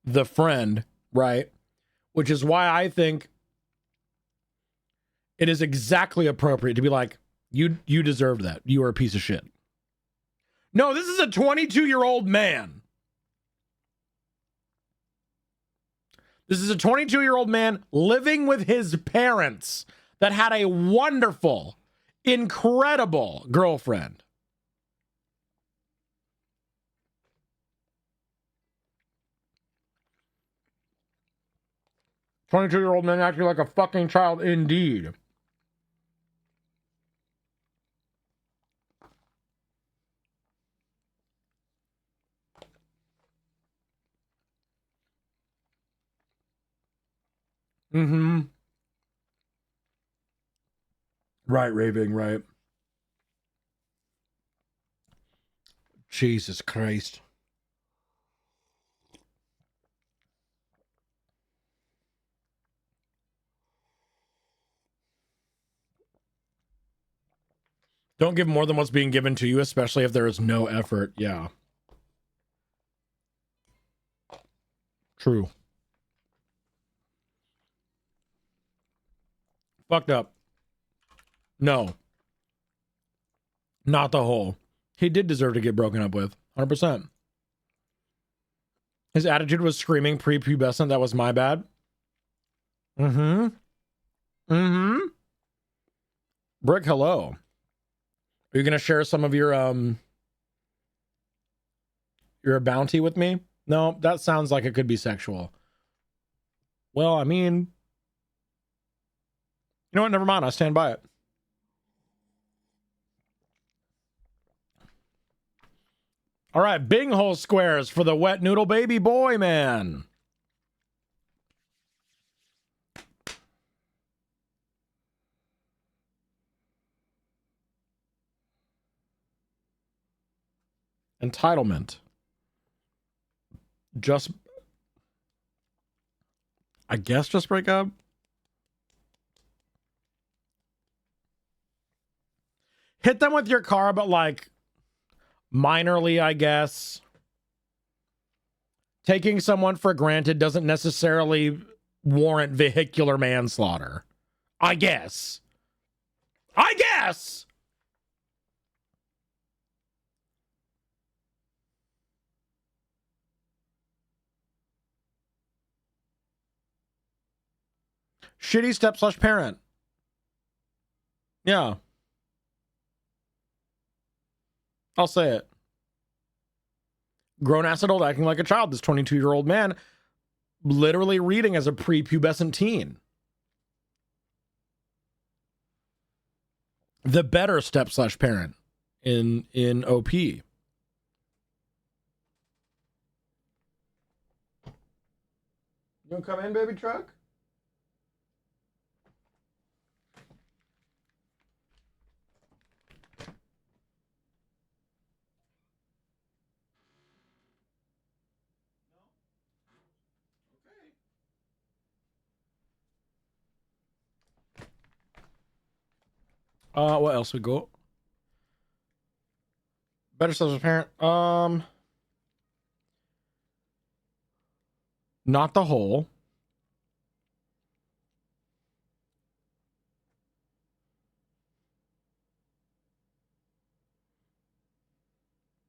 the friend, right? Which is why I think it is exactly appropriate to be like, you deserve that. You are a piece of shit. No, this is a 22-year-old man. This is a 22-year-old man living with his parents that had a wonderful, incredible girlfriend. "22-year-old man acting like a fucking child indeed." Mm-hmm. Right, raving, right. Jesus Christ. Don't give more than what's being given to you, especially if there is no effort. Yeah. True. Fucked up. No. Not the whole. He did deserve to get broken up with. 100%. His attitude was screaming prepubescent. That was my bad. Mm-hmm. Mm-hmm. Brick, hello. Are you going to share some of your bounty with me? No, that sounds like it could be sexual. Well, I mean, you know what? Never mind. I stand by it. All right, Bing hole squares for the wet noodle baby boy man. Entitlement. I guess just break up. Hit them with your car, but like minorly, I guess. Taking someone for granted doesn't necessarily warrant vehicular manslaughter. I guess. Shitty step/parent. Yeah. I'll say it. Grown ass adult acting like a child. This 22-year-old man literally reading as a prepubescent teen. The better step/parent in OP. You gonna come in, baby truck? What else we got? Better self as a parent. Not the whole.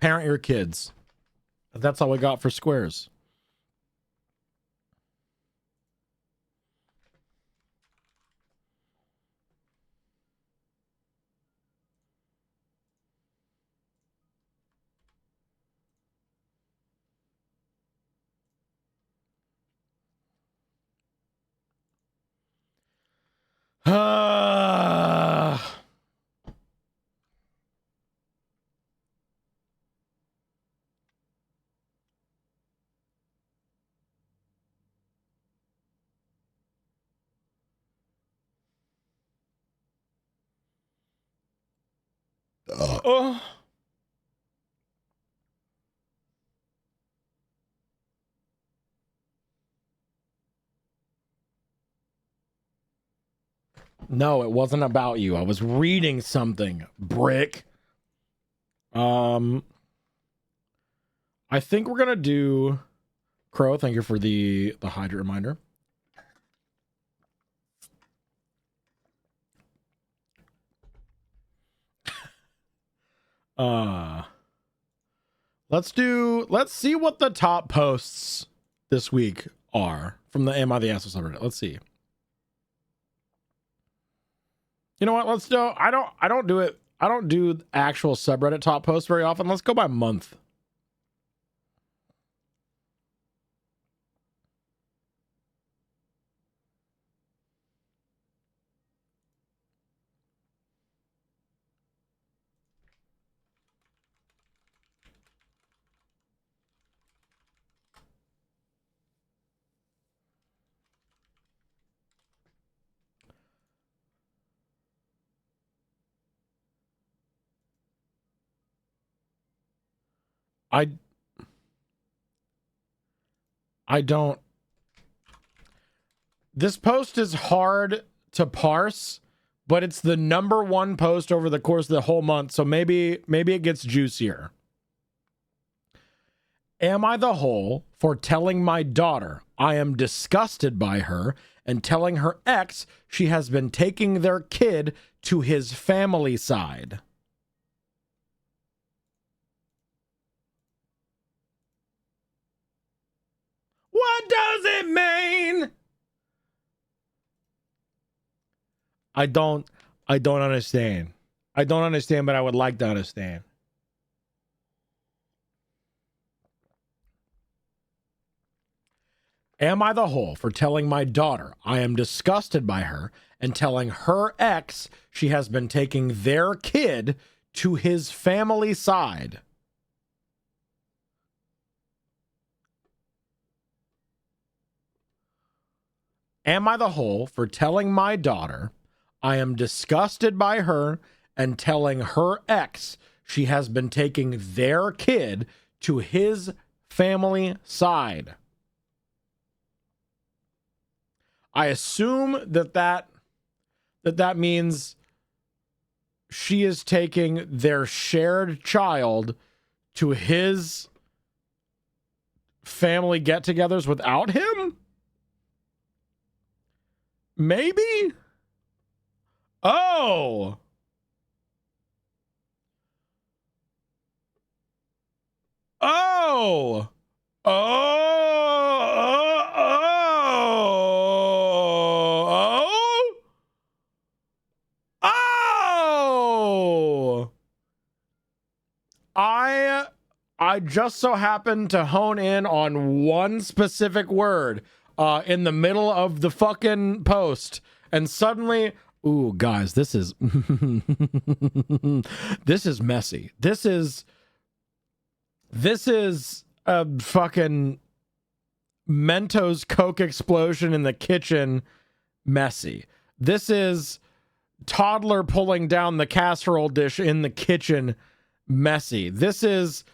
Parent your kids. That's all we got for squares. Oh. No, it wasn't about you. I was reading something, Brick. I think we're gonna do Crow. Thank you for the hydrate reminder. Let's see what the top posts this week are from the Am I the Asshole subreddit. Let's see. You know what? Let's do I don't do it. I don't do actual subreddit top posts very often. Let's go by month. I don't. This post is hard to parse, but it's the number one post over the course of the whole month, so maybe it gets juicier. Am I the whole for telling my daughter I am disgusted by her and telling her ex she has been taking their kid to his family side? What does it mean? I don't understand. I don't understand, but I would like to understand. Am I the whole for telling my daughter I am disgusted by her and telling her ex she has been taking their kid to his family side? Am I the whole for telling my daughter I am disgusted by her and telling her ex she has been taking their kid to his family side? I assume that means she is taking their shared child to his family get-togethers without him? Maybe? Oh. Oh. Oh. Oh. Oh. I just so happened to hone in on one specific word in the middle of the fucking post, and suddenly, ooh, guys, this is this is messy. This is a fucking Mentos Coke explosion in the kitchen messy. This is toddler pulling down the casserole dish in the kitchen messy. This is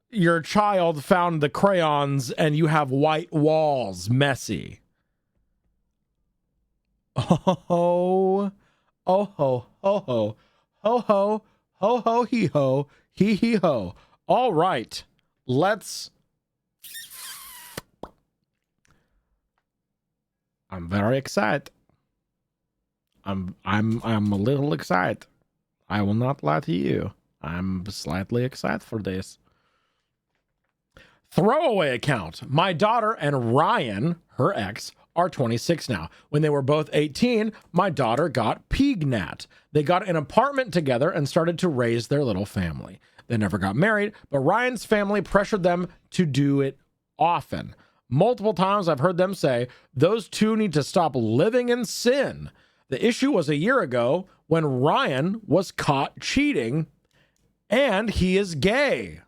your child found the crayons and you have white walls messy. Oh Oh ho ho ho ho ho ho ho hee hee ho. All right, let's. I'm very excited. I'm a little excited. I will not lie to you. I'm slightly excited for this. Throwaway account. My daughter and Ryan, her ex, are 26 now. When they were both 18, my daughter got PGNAT. They got an apartment together and started to raise their little family. They never got married, but Ryan's family pressured them to do it often. Multiple times I've heard them say, those two need to stop living in sin. The issue was a year ago when Ryan was caught cheating, and he is gay.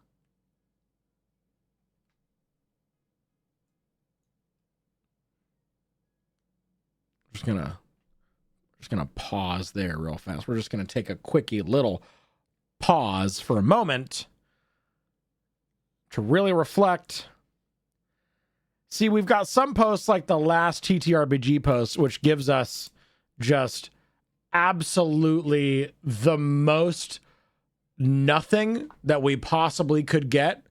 Just gonna pause there real fast. We're just gonna take a quickie little pause for a moment to really reflect. See, we've got some posts like the last TTRPG post, which gives us just absolutely the most nothing that we possibly could get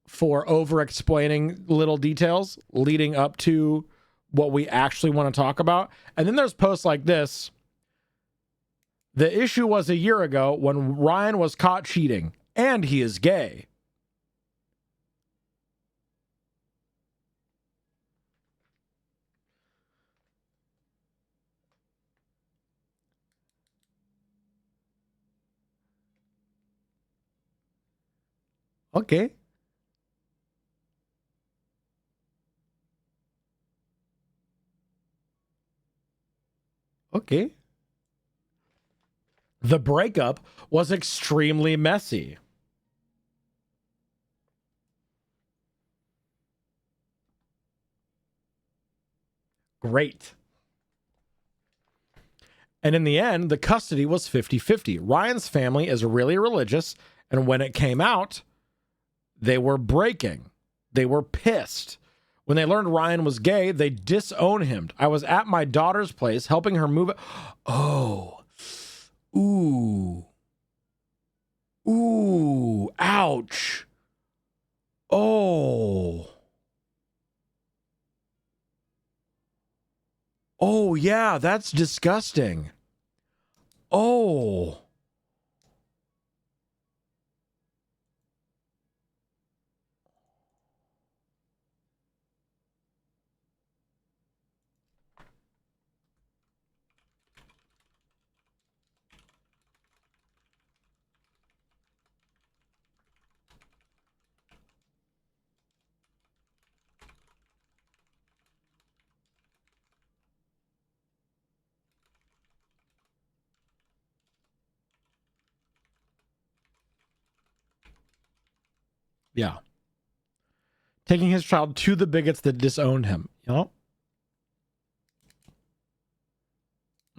for over explaining little details leading up to what we actually want to talk about. And then there's posts like this. The issue was a year ago when Ryan was caught cheating, and he is gay. Okay. Okay. The breakup was extremely messy. Great. And in the end, the custody was 50-50. Ryan's family is really religious, and when it came out, they were breaking. They were pissed. When they learned Ryan was gay, they disowned him. I was at my daughter's place helping her move. Oh. Ooh. Ooh. Ouch. Oh. Oh, yeah, that's disgusting. Oh. Yeah. Taking his child to the bigots that disowned him, you know?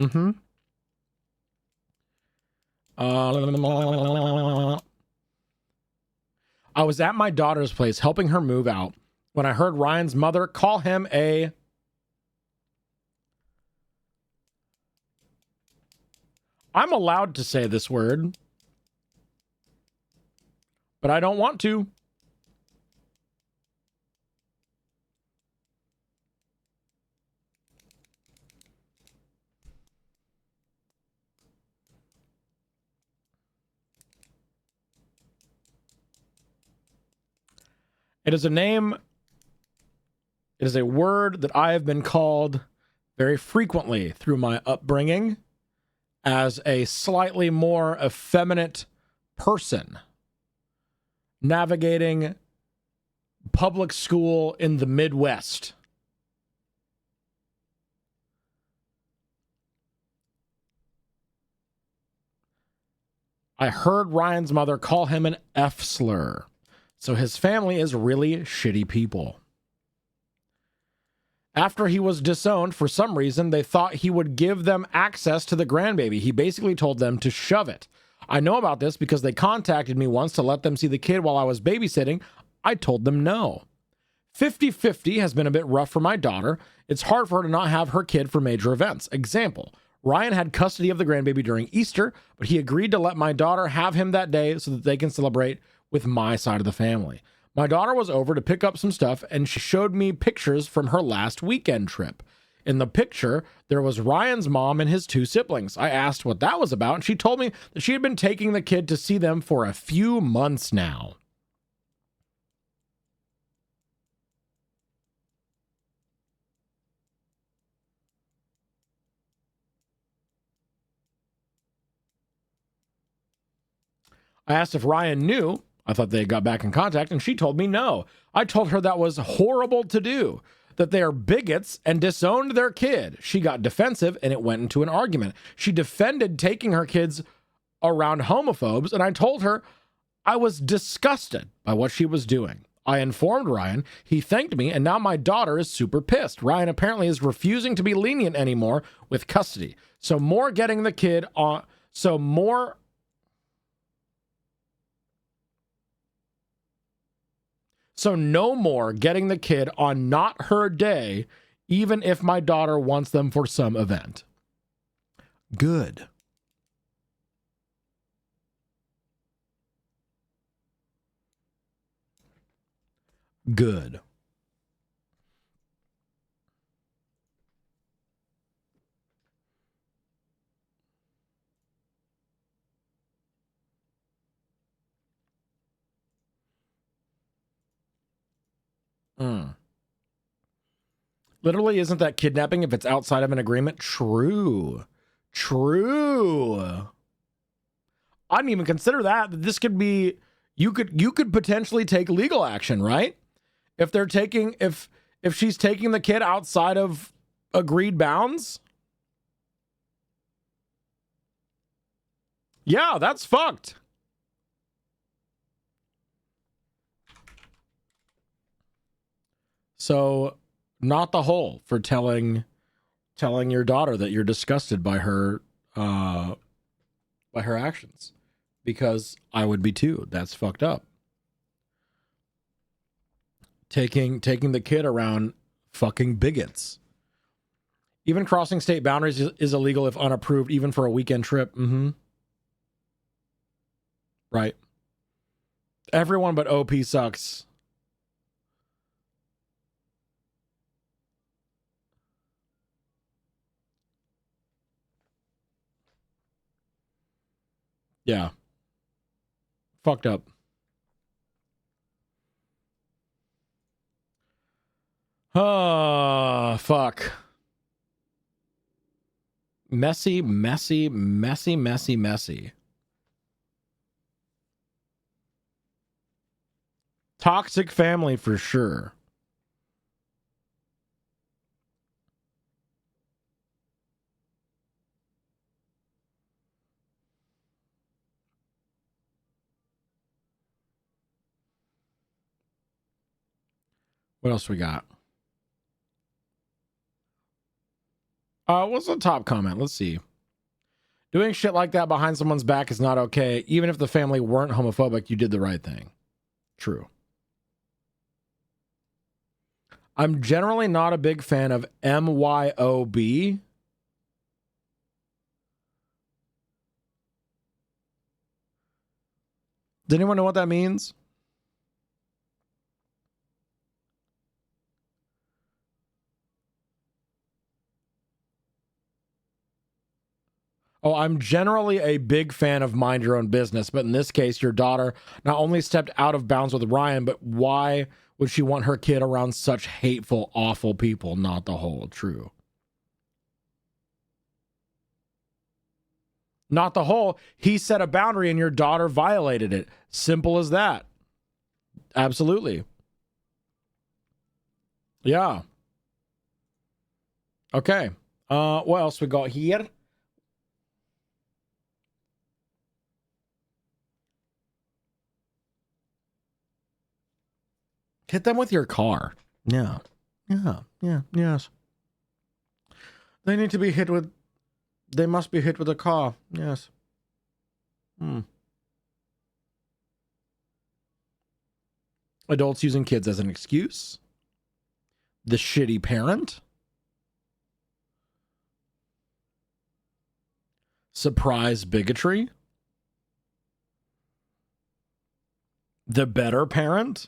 Mm-hmm. I was at my daughter's place helping her move out when I heard Ryan's mother call him a... I'm allowed to say this word, but I don't want to. It is a name, it is a word that I have been called very frequently through my upbringing as a slightly more effeminate person navigating public school in the Midwest. I heard Ryan's mother call him an F slur. So his family is really shitty people. After he was disowned, for some reason, they thought he would give them access to the grandbaby. He basically told them to shove it. I know about this because they contacted me once to let them see the kid while I was babysitting. I told them no. 50-50 has been a bit rough for my daughter. It's hard for her to not have her kid for major events. Example, Ryan had custody of the grandbaby during Easter, but he agreed to let my daughter have him that day so that they can celebrate with my side of the family. My daughter was over to pick up some stuff, and she showed me pictures from her last weekend trip. In the picture, there was Ryan's mom and his 2 siblings. I asked what that was about, and she told me that she had been taking the kid to see them for a few months now. I asked if Ryan knew. I thought they got back in contact, and she told me no. I told her that was horrible to do, that they are bigots and disowned their kid. She got defensive, and it went into an argument. She defended taking her kids around homophobes, and I told her I was disgusted by what she was doing. I informed Ryan. He thanked me, and now my daughter is super pissed. Ryan apparently is refusing to be lenient anymore with custody. So more getting the kid on... So no more getting the kid on not her day, even if my daughter wants them for some event. Good. Good. Literally, isn't that kidnapping if it's outside of an agreement? True. I didn't even consider that. This could be, you could potentially take legal action, right? If she's taking the kid outside of agreed bounds. Yeah, that's fucked. So, not the whole for telling your daughter that you're disgusted by her actions, because I would be too. That's fucked up. Taking the kid around fucking bigots. Even crossing state boundaries is illegal if unapproved, even for a weekend trip. Right. Everyone but OP sucks. Yeah. Fucked up. Oh, fuck. Messy. Toxic family for sure. What else we got? What's the top comment? Let's see. Doing shit like that behind someone's back is not okay. Even if the family weren't homophobic, you did the right thing. True. I'm generally not a big fan of MYOB. Does anyone know what that means? Oh, I'm generally a big fan of mind your own business, but in this case, your daughter not only stepped out of bounds with Ryan, but why would she want her kid around such hateful, awful people? Not the whole. True. Not the whole. He set a boundary and your daughter violated it. Simple as that. Absolutely. Yeah. Okay. What else we got here? Hit them with your car. Yeah. Yes. They need to be hit with... They must be hit with a car. Yes. Adults using kids as an excuse. The shitty parent. Surprise bigotry? The better parent?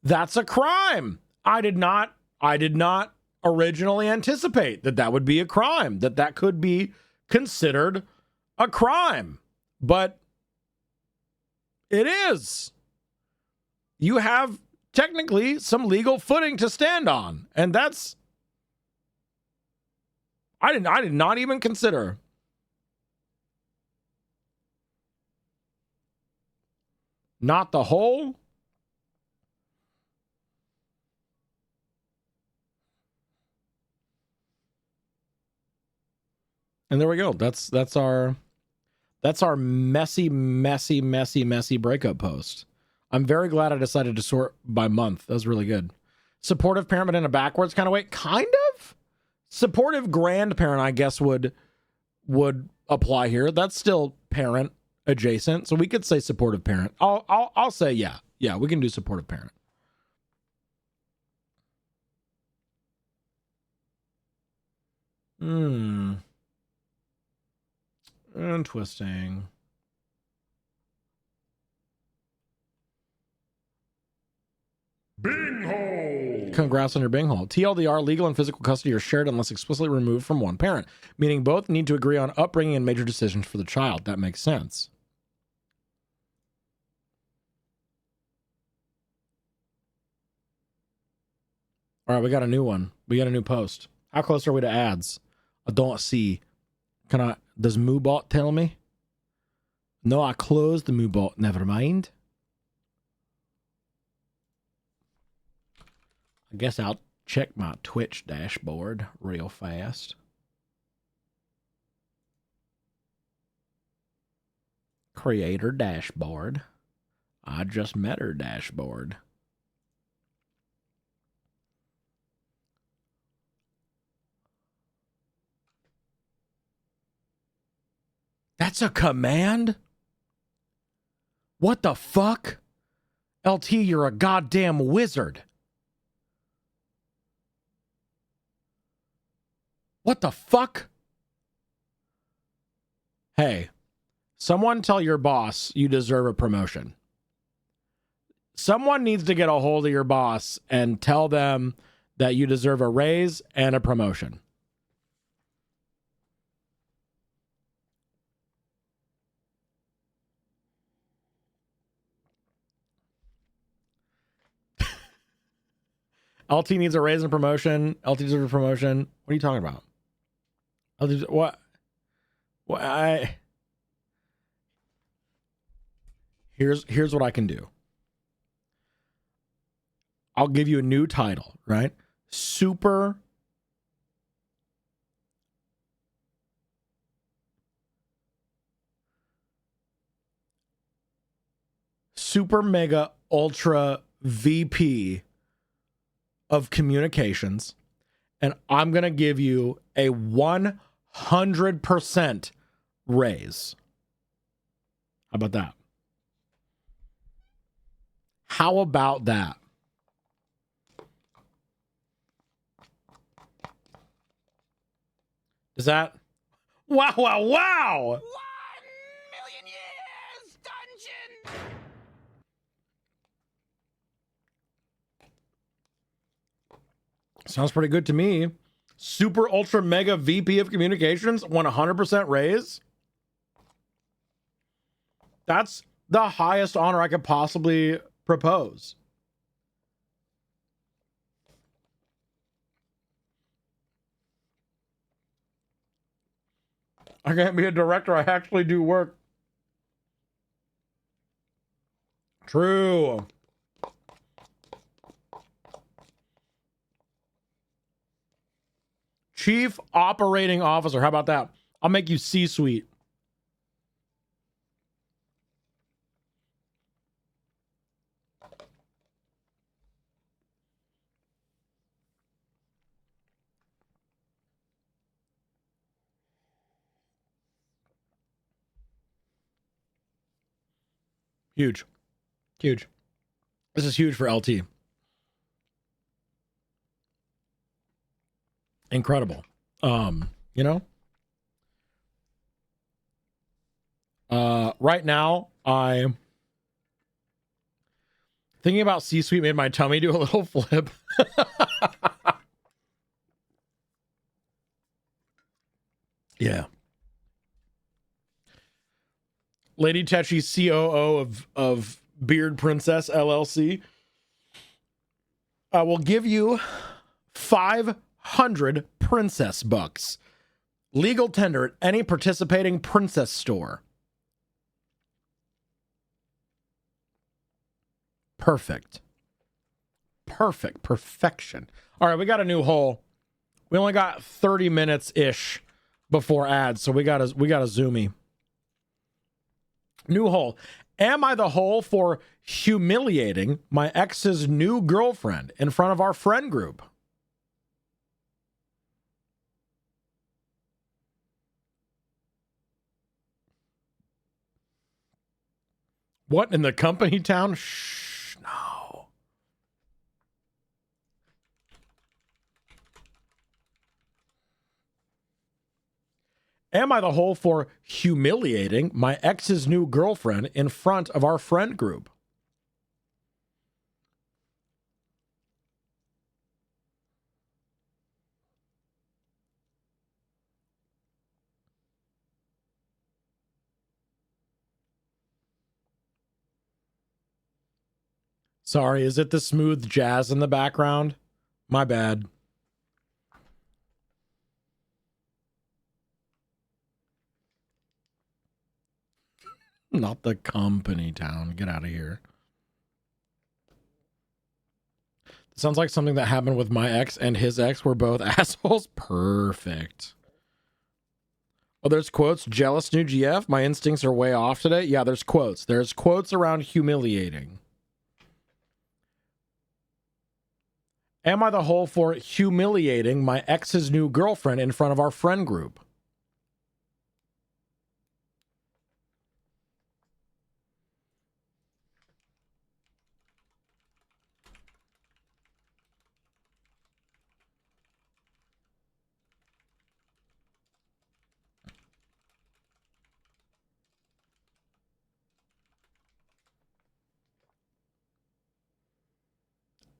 That's a crime. I did not originally anticipate that would be a crime, that could be considered a crime. But it is. You have technically some legal footing to stand on, and that's I did not even consider. Not the whole. And there we go. That's our messy breakup post. I'm very glad I decided to sort by month. That was really good. Supportive parent, but in a backwards kind of way. Kind of. Supportive grandparent, I guess, would apply here. That's still parent adjacent, so we could say supportive parent. I'll say yeah. We can do supportive parent. Interesting. Bing hole! Congrats on your Bing hole. TLDR, legal and physical custody are shared unless explicitly removed from one parent, meaning both need to agree on upbringing and major decisions for the child. That makes sense. All right, we got a new one. We got a new post. How close are we to ads? I don't see. Does MooBot tell me? No, I closed the MooBot. Never mind. I guess I'll check my Twitch dashboard real fast. Creator dashboard. I just met her dashboard. That's a command? What the fuck? LT, you're a goddamn wizard. What the fuck? Hey, someone tell your boss you deserve a promotion. Someone needs to get a hold of your boss and tell them that you deserve a raise and a promotion. LT needs a raise and promotion. LT deserves a promotion. What are you talking about? What? Here's what I can do. I'll give you a new title, right? Super mega ultra VP of communications, and I'm going to give you a 100% raise. How about that? How about that? Is that? Wow. 1 million years dungeon! Sounds pretty good to me. Super ultra mega VP of communications, 100% raise. That's the highest honor I could possibly propose. I can't be a director. I actually do work. True. Chief Operating Officer. How about that? I'll make you C-suite. Huge. Huge. This is huge for LT. Incredible. You know, right now I'm thinking about C-suite made my tummy do a little flip. Yeah. Lady Tetchy, COO of Beard Princess LLC. I will give you 500 princess bucks. Legal tender at any participating princess store. Perfect. Perfection. All right, we got a new hole. We only got 30 minutes ish before ads, so we got a zoomy. New hole. Am I the hole for humiliating my ex's new girlfriend in front of our friend group? What, in the company town? Shh, no. Am I the hole for humiliating my ex's new girlfriend in front of our friend group? Sorry, is it the smooth jazz in the background? My bad. Not the company town. Get out of here. Sounds like something that happened with my ex and his ex were both assholes. Perfect. Oh, there's quotes. Jealous new GF. My instincts are way off today. Yeah, there's quotes. There's quotes around humiliating. Am I the hole for humiliating my ex's new girlfriend in front of our friend group?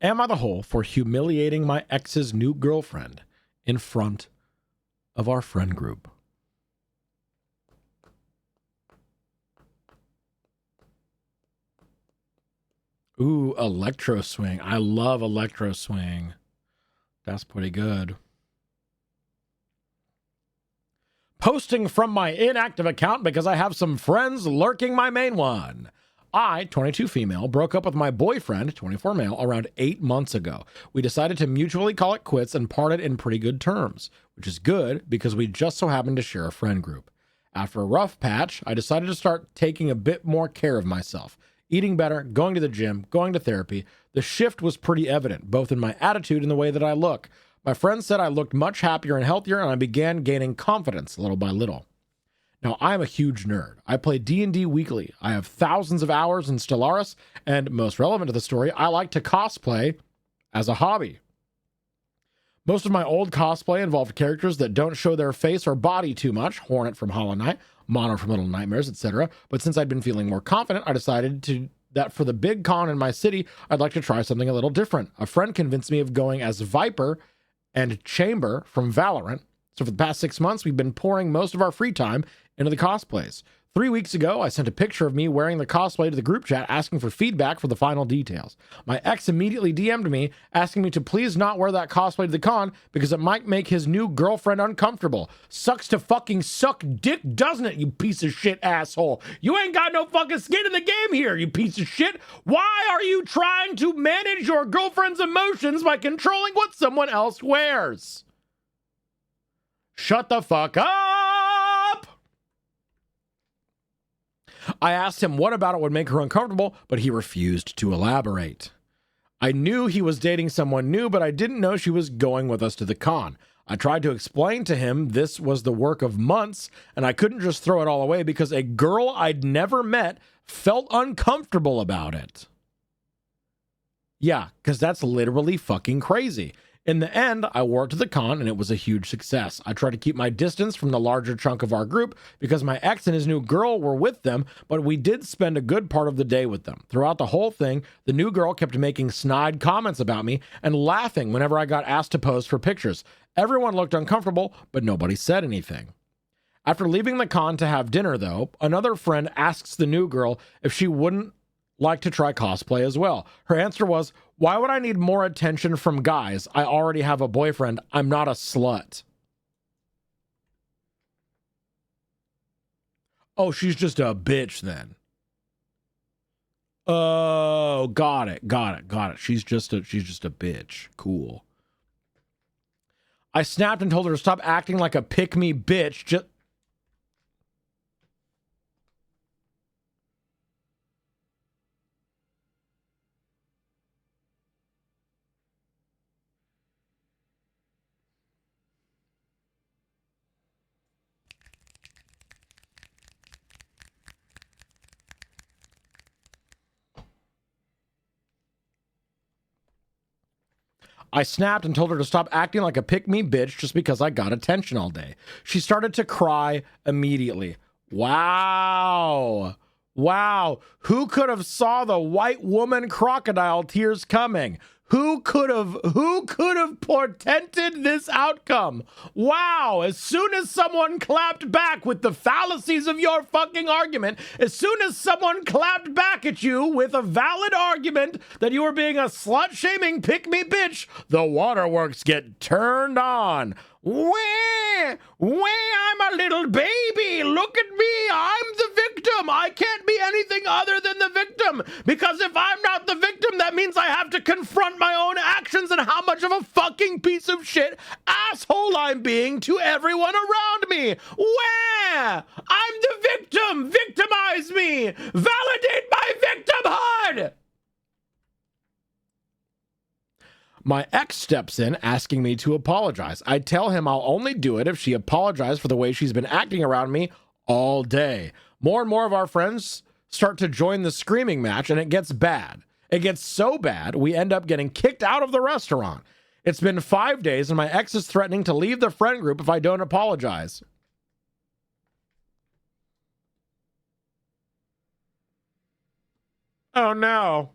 Am I the hole for humiliating my ex's new girlfriend in front of our friend group? Ooh, electro swing. I love electro swing. That's pretty good. Posting from my inactive account because I have some friends lurking my main one. I, 22 female, broke up with my boyfriend, 24 male, around 8 months ago. We decided to mutually call it quits and parted in pretty good terms, which is good because we just so happened to share a friend group. After a rough patch, I decided to start taking a bit more care of myself, eating better, going to the gym, going to therapy. The shift was pretty evident, both in my attitude and the way that I look. My friends said I looked much happier and healthier, and I began gaining confidence little by little. Now, I'm a huge nerd. I play D&D weekly. I have thousands of hours in Stellaris, and most relevant to the story, I like to cosplay as a hobby. Most of my old cosplay involved characters that don't show their face or body too much, Hornet from Hollow Knight, Mono from Little Nightmares, etc. But since I'd been feeling more confident, I decided that for the big con in my city, I'd like to try something a little different. A friend convinced me of going as Viper and Chamber from Valorant. So for the past 6 months, we've been pouring most of our free time into the cosplays. 3 weeks ago, I sent a picture of me wearing the cosplay to the group chat asking for feedback for the final details. My ex immediately DM'd me asking me to please not wear that cosplay to the con because it might make his new girlfriend uncomfortable. Sucks to fucking suck dick, doesn't it, you piece of shit asshole? You ain't got no fucking skin in the game here, you piece of shit. Why are you trying to manage your girlfriend's emotions by controlling what someone else wears? Shut the fuck up! I asked him what about it would make her uncomfortable, but he refused to elaborate. I knew he was dating someone new, but I didn't know she was going with us to the con. I tried to explain to him this was the work of months, and I couldn't just throw it all away because a girl I'd never met felt uncomfortable about it. Yeah, because that's literally fucking crazy. In the end, I wore it to the con and it was a huge success. I tried to keep my distance from the larger chunk of our group because my ex and his new girl were with them, but we did spend a good part of the day with them. Throughout the whole thing, the new girl kept making snide comments about me and laughing whenever I got asked to pose for pictures. Everyone looked uncomfortable, but nobody said anything. After leaving the con to have dinner, though, another friend asks the new girl if she wouldn't like to try cosplay as well. Her answer was, "Why would I need more attention from guys? I already have a boyfriend. I'm not a slut." Oh, she's just a bitch then. Oh, got it. She's just a bitch. Cool. I snapped and told her to stop acting like a pick-me bitch. I snapped and told her to stop acting like a pick-me bitch just because I got attention all day. She started to cry immediately. Wow. Who could have saw the white woman crocodile tears coming? Who could have portended this outcome? Wow, as soon as someone clapped back with the fallacies of your fucking argument, as soon as someone clapped back at you with a valid argument that you were being a slut-shaming pick-me bitch, the waterworks get turned on. Where I'm a little baby. Look at me. I'm the victim. I can't be anything other than the victim. Because if I'm not the victim, that means I have to confront my own actions and how much of a fucking piece of shit asshole I'm being to everyone around me. Where? I'm the victim. Victimize me. Validate my victimhood. My ex steps in asking me to apologize. I tell him I'll only do it if she apologizes for the way she's been acting around me all day. More and more of our friends start to join the screaming match, and it gets bad. It gets so bad, we end up getting kicked out of the restaurant. It's been 5 days, and my ex is threatening to leave the friend group if I don't apologize. Oh, no.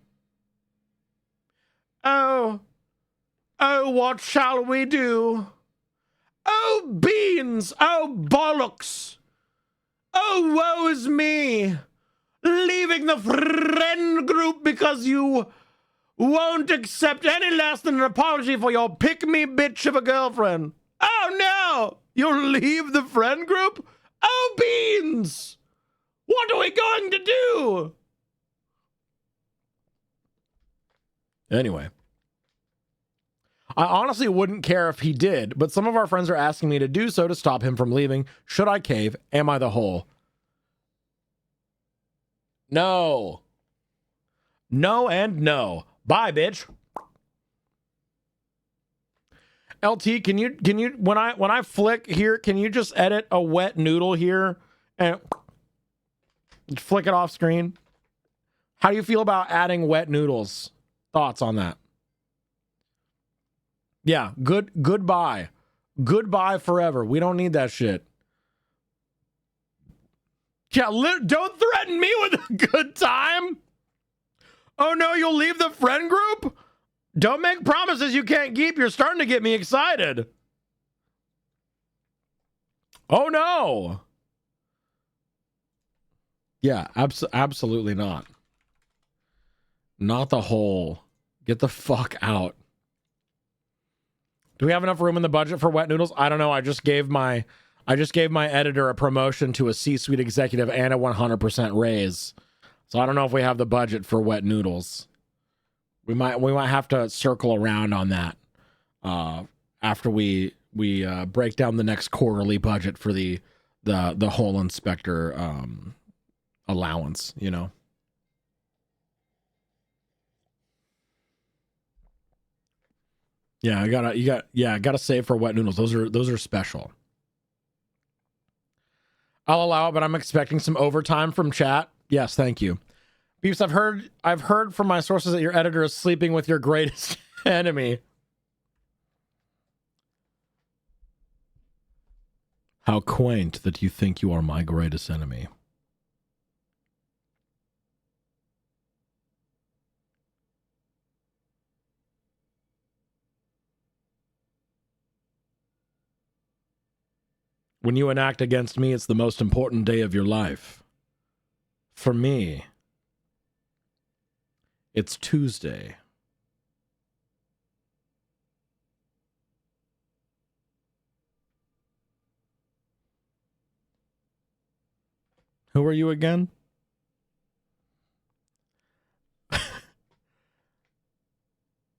Oh, what shall we do? Oh, beans! Oh, bollocks! Oh, woe is me! Leaving the friend group because you won't accept any less than an apology for your pick-me bitch of a girlfriend. Oh, no! You'll leave the friend group? Oh, beans! What are we going to do? Anyway. I honestly wouldn't care if he did, but some of our friends are asking me to do so to stop him from leaving. Should I cave? Am I the hole? No. No and no. Bye, bitch. LT, can you when I flick here, can you just edit a wet noodle here and flick it off screen? How do you feel about adding wet noodles? Thoughts on that? Yeah, goodbye. Goodbye forever. We don't need that shit. Yeah, don't threaten me with a good time. Oh no, you'll leave the friend group? Don't make promises you can't keep. You're starting to get me excited. Oh no. Yeah, absolutely not. Not the whole. Get the fuck out. Do we have enough room in the budget for wet noodles? I don't know. I just gave my editor a promotion to a C-suite executive and a 100% raise. So I don't know if we have the budget for wet noodles. We might have to circle around on that after we break down the next quarterly budget for the whole inspector allowance, you know. Yeah, I gotta save for wet noodles. Those are special. I'll allow it, but I'm expecting some overtime from chat. Yes, thank you. Beeps, I've heard from my sources that your editor is sleeping with your greatest enemy. How quaint that you think you are my greatest enemy. When you enact against me, it's the most important day of your life. For me, it's Tuesday. Who are you again?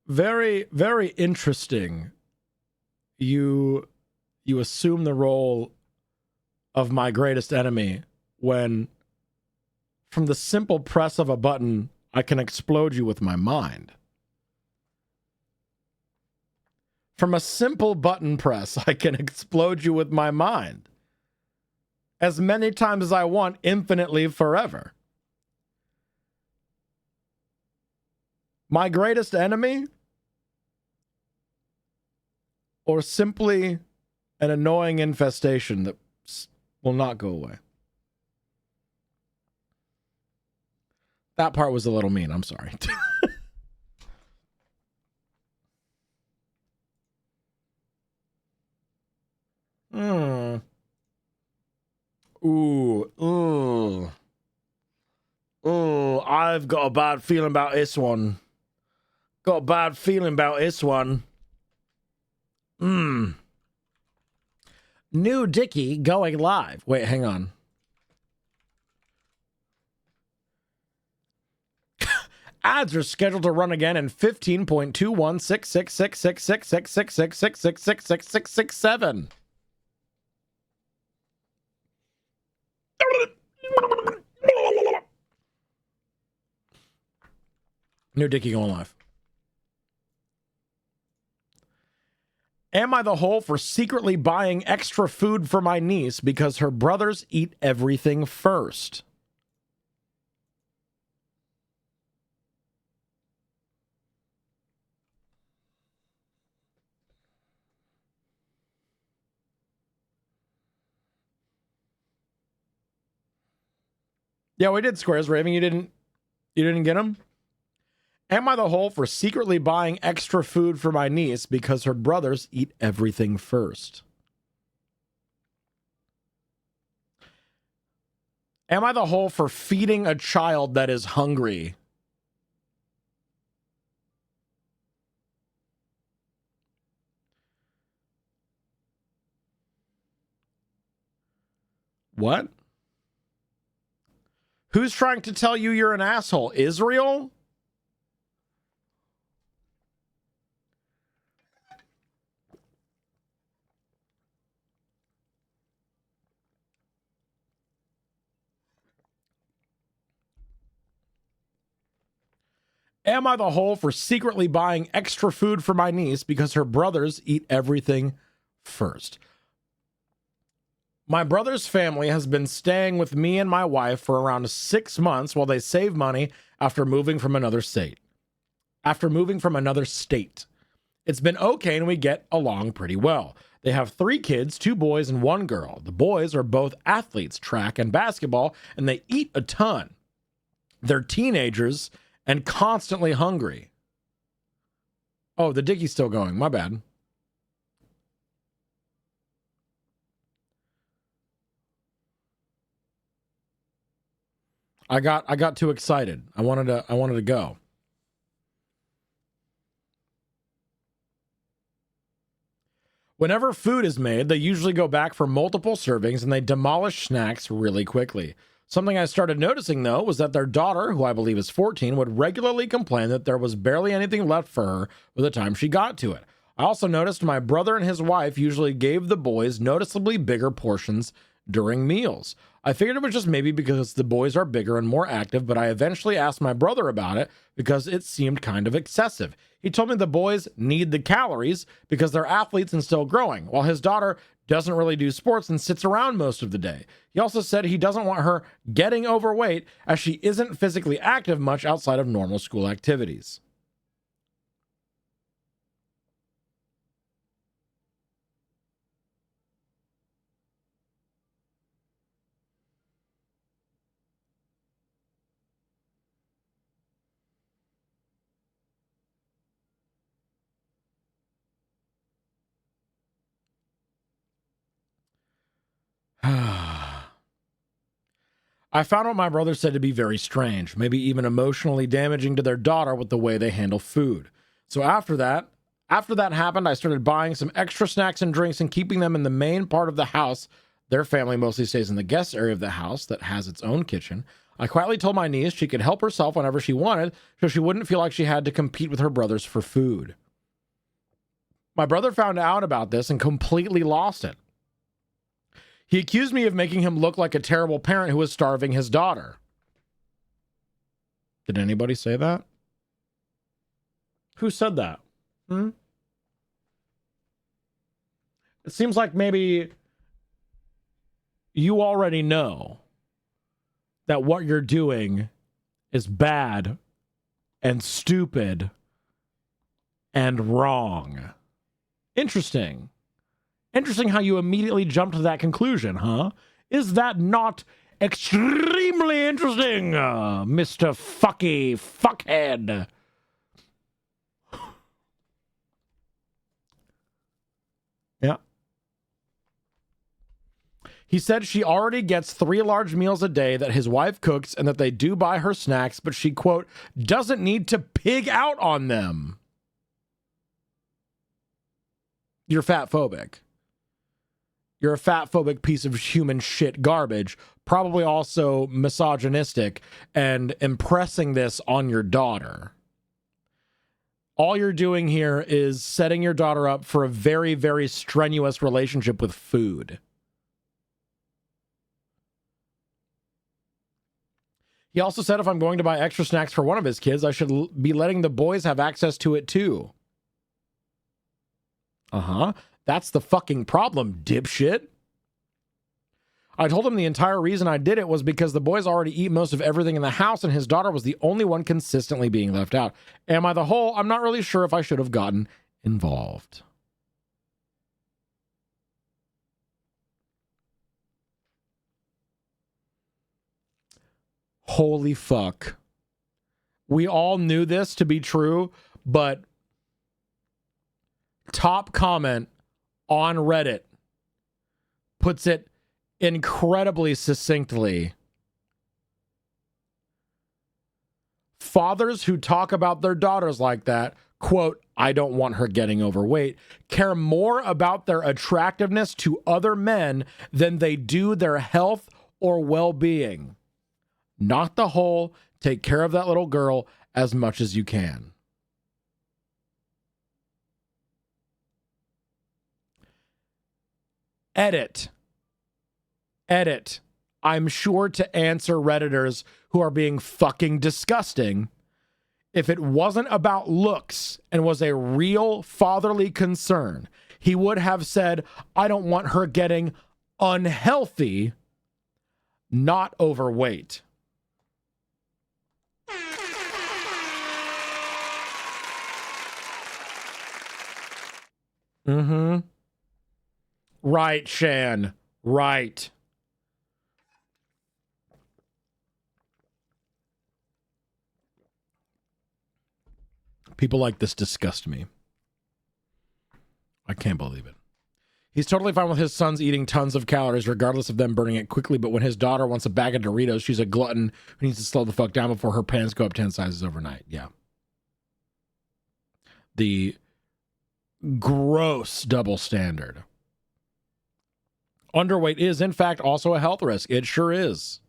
Very, very interesting. You assume the role of my greatest enemy when, from the simple press of a button, I can explode you with my mind. From a simple button press, I can explode you with my mind. As many times as I want, infinitely forever. My greatest enemy? Or simply an annoying infestation that will not go away? That part was a little mean. I'm sorry. Ooh. I've got a bad feeling about this one. Got a bad feeling about this one. New Dicky going live. Wait, hang on. Ads are scheduled to run again in 15.216666666666666667. New Dicky going live. Am I the hole for secretly buying extra food for my niece because her brothers eat everything first? Yeah, we did squares, Raven. You didn't get them? Am I the hole for secretly buying extra food for my niece because her brothers eat everything first? Am I the hole for feeding a child that is hungry? What? Who's trying to tell you you're an asshole? Israel? Am I the hole for secretly buying extra food for my niece because her brothers eat everything first? My brother's family has been staying with me and my wife for around 6 months while they save money after moving from another state. It's been okay and we get along pretty well. They have 3 kids, 2 boys and 1 girl. The boys are both athletes, track and basketball, and they eat a ton. They're teenagers and constantly hungry. Oh, the Dickie's still going. My bad. I got too excited. I wanted to go. Whenever food is made, they usually go back for multiple servings and they demolish snacks really quickly. Something I started noticing, though, was that their daughter, who I believe is 14, would regularly complain that there was barely anything left for her by the time she got to it. I also noticed my brother and his wife usually gave the boys noticeably bigger portions during meals. I figured it was just maybe because the boys are bigger and more active, but I eventually asked my brother about it because it seemed kind of excessive. He told me the boys need the calories because they're athletes and still growing, while his daughter doesn't really do sports and sits around most of the day. He also said he doesn't want her getting overweight as she isn't physically active much outside of normal school activities. I found what my brother said to be very strange, maybe even emotionally damaging to their daughter with the way they handle food. So after that happened, I started buying some extra snacks and drinks and keeping them in the main part of the house. Their family mostly stays in the guest area of the house that has its own kitchen. I quietly told my niece she could help herself whenever she wanted, so she wouldn't feel like she had to compete with her brothers for food. My brother found out about this and completely lost it. He accused me of making him look like a terrible parent who was starving his daughter. Did anybody say that? Who said that? It seems like maybe you already know that what you're doing is bad and stupid and wrong. Interesting. Interesting how you immediately jumped to that conclusion, huh? Is that not extremely interesting, Mr. Fucky Fuckhead? Yeah. He said she already gets 3 large meals a day that his wife cooks and that they do buy her snacks, but she, quote, doesn't need to pig out on them. You're fat phobic. You're a fat phobic piece of human shit garbage, probably also misogynistic, and impressing this on your daughter. All you're doing here is setting your daughter up for a very, very strenuous relationship with food. He also said if I'm going to buy extra snacks for one of his kids, I should be letting the boys have access to it too. That's the fucking problem, dipshit. I told him the entire reason I did it was because the boys already eat most of everything in the house and his daughter was the only one consistently being left out. Am I the whole? I'm not really sure if I should have gotten involved. Holy fuck. We all knew this to be true, but top comment on Reddit puts it incredibly succinctly. Fathers who talk about their daughters like that, quote, I don't want her getting overweight, care more about their attractiveness to other men than they do their health or well-being. Not the whole, take care of that little girl as much as you can. Edit. I'm sure to answer Redditors who are being fucking disgusting. If it wasn't about looks and was a real fatherly concern, he would have said, I don't want her getting unhealthy, not overweight. Right, Shan. Right. People like this disgust me. I can't believe it. He's totally fine with his sons eating tons of calories, regardless of them burning it quickly. But when his daughter wants a bag of Doritos, she's a glutton who needs to slow the fuck down before her pants go up 10 sizes overnight. Yeah. The gross double standard. Underweight is, in fact, also a health risk. It sure is.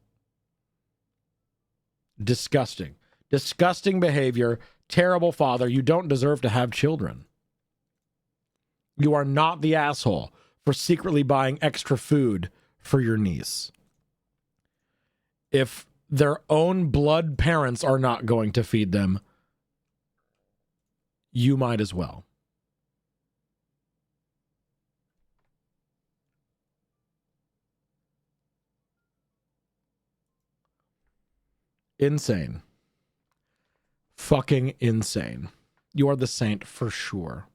Disgusting. Disgusting behavior. Terrible father. You don't deserve to have children. You are not the asshole for secretly buying extra food for your niece. If their own blood parents are not going to feed them, you might as well. Insane. Fucking insane. You are the saint for sure.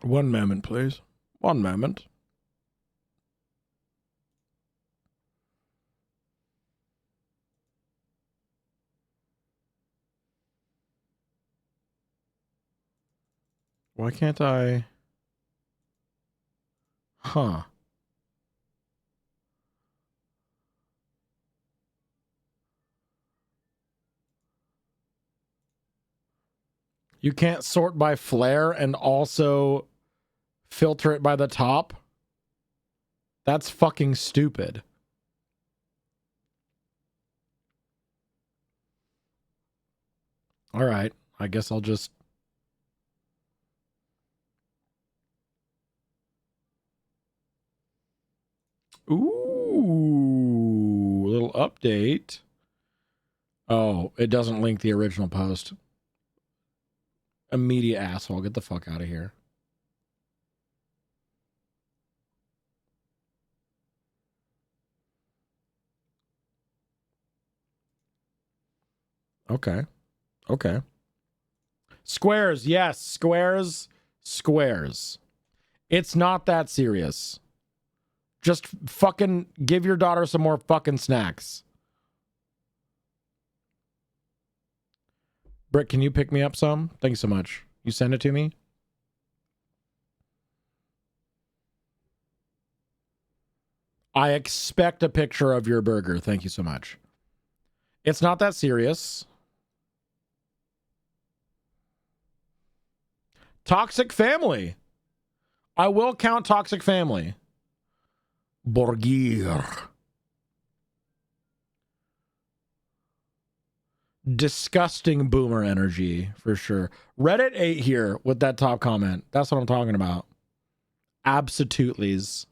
One moment, please. One moment. Why can't I? Huh. You can't sort by flare and also filter it by the top? That's fucking stupid. All right. I guess I'll just... Ooh, little update. Oh, it doesn't link the original post. Immediate asshole. Get the fuck out of here. Okay. Okay. Squares. Yes. Squares. Squares. It's not that serious. Just fucking give your daughter some more fucking snacks. Britt, can you pick me up some? Thanks so much. You send it to me? I expect a picture of your burger. Thank you so much. It's not that serious. Toxic family. I will count toxic family. Borgir. Disgusting boomer energy, for sure. Reddit 8 here with that top comment. That's what I'm talking about. Absolutely's.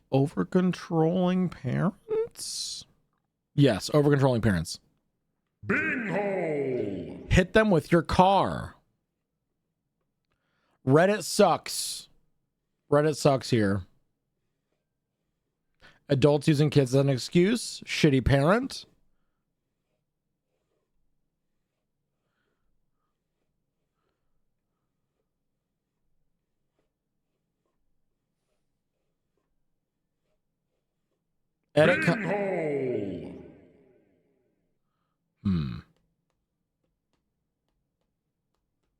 Over controlling parents? Yes, over controlling parents. Binghole! Hit them with your car. Reddit sucks. Reddit sucks here. Adults using kids as an excuse. Shitty parent. Edit. Binghole!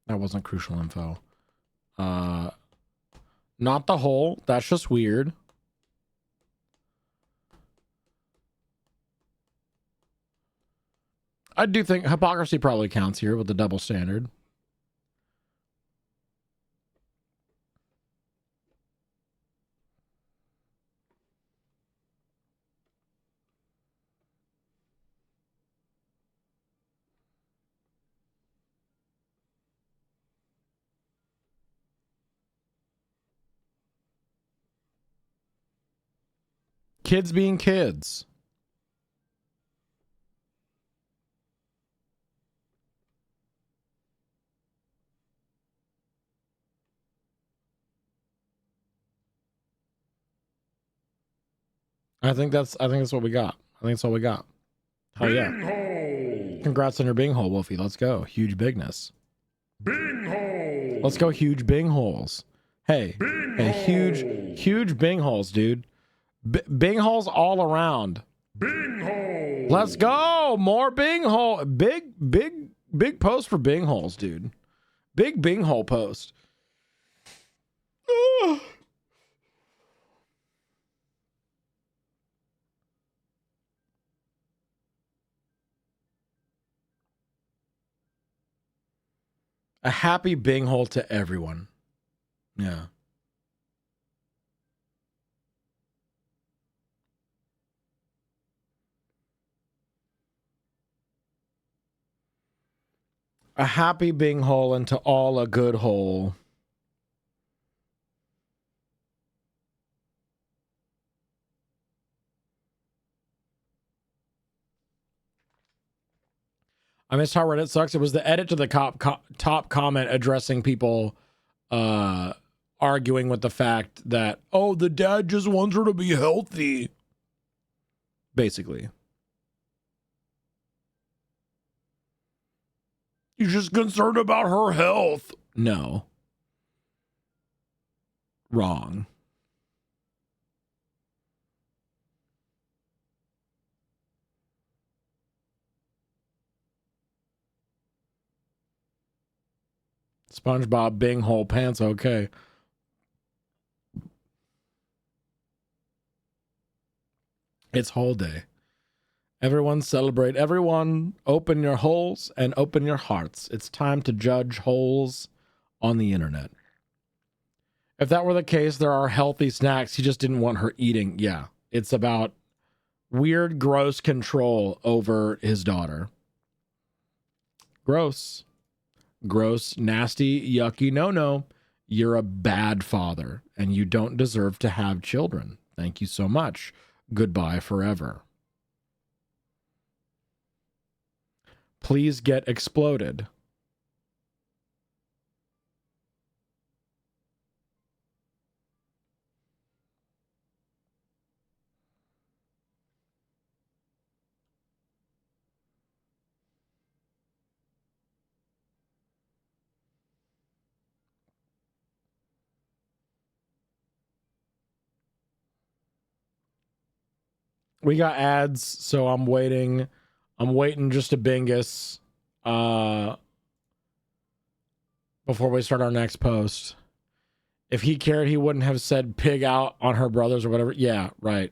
That wasn't crucial info. Not the whole. That's just weird. I do think hypocrisy probably counts here with the double standard. Kids being kids. I think that's what we got. I think that's all we got. Hell yeah. Binghole! Congrats on your bing hole, Wolfie. Let's go. Huge bigness. Binghole! Let's go huge bing holes. Hey, huge bing holes, dude. Bing holes all around. Binghole! Let's go. More bing hole. Big post for bing holes, dude. Big bing hole post. A happy bing hole to everyone. Yeah. A happy bing hole into all a good hole. I missed how Reddit sucks. It was the edit to the top comment addressing people arguing with the fact that, oh, the dad just wants her to be healthy. Basically. He's just concerned about her health. No. Wrong. SpongeBob Bing hole pants. Okay. It's hole day. Everyone celebrate. Everyone open your holes and open your hearts. It's time to judge holes on the internet. If that were the case, there are healthy snacks he just didn't want her eating. Yeah, it's about weird, gross control over his daughter. Gross. Gross, nasty, yucky. No. You're a bad father, and you don't deserve to have children. Thank you so much. Goodbye forever. Please get exploded. We got ads, so I'm waiting. I'm waiting just to bingus before we start our next post. If he cared, he wouldn't have said pig out on her brothers or whatever. Yeah, right.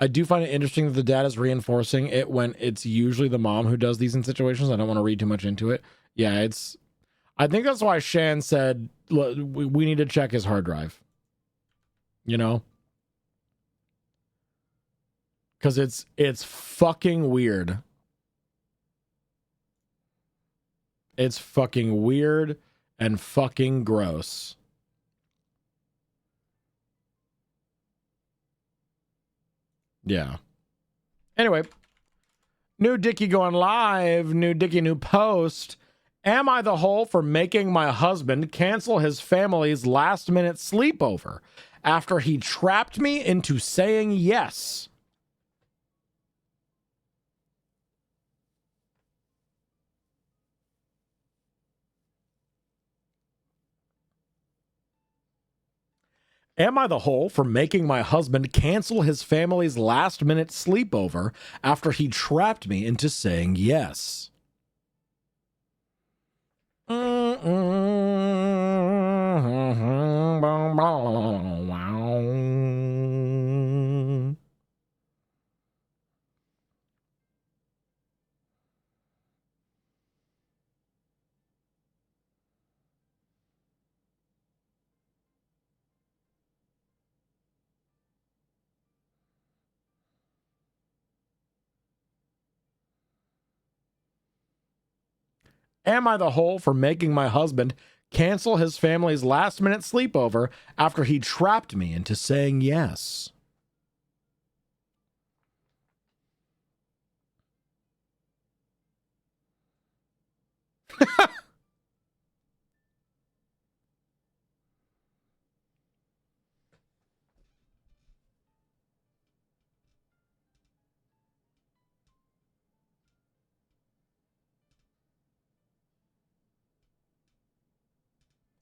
I do find it interesting that the dad is reinforcing it when it's usually the mom who does these in situations. I don't want to read too much into it. Yeah, I think that's why Shan said, look, we need to check his hard drive. You know? Because it's fucking weird. It's fucking weird and fucking gross. Yeah. Anyway, new Dickie going live. New Dickie, new post. Am I the hole for making my husband cancel his family's last minute sleepover after he trapped me into saying yes? Am I the hole for making my husband cancel his family's last minute sleepover after he trapped me into saying yes? Am I the hole for making my husband cancel his family's last minute sleepover after he trapped me into saying yes?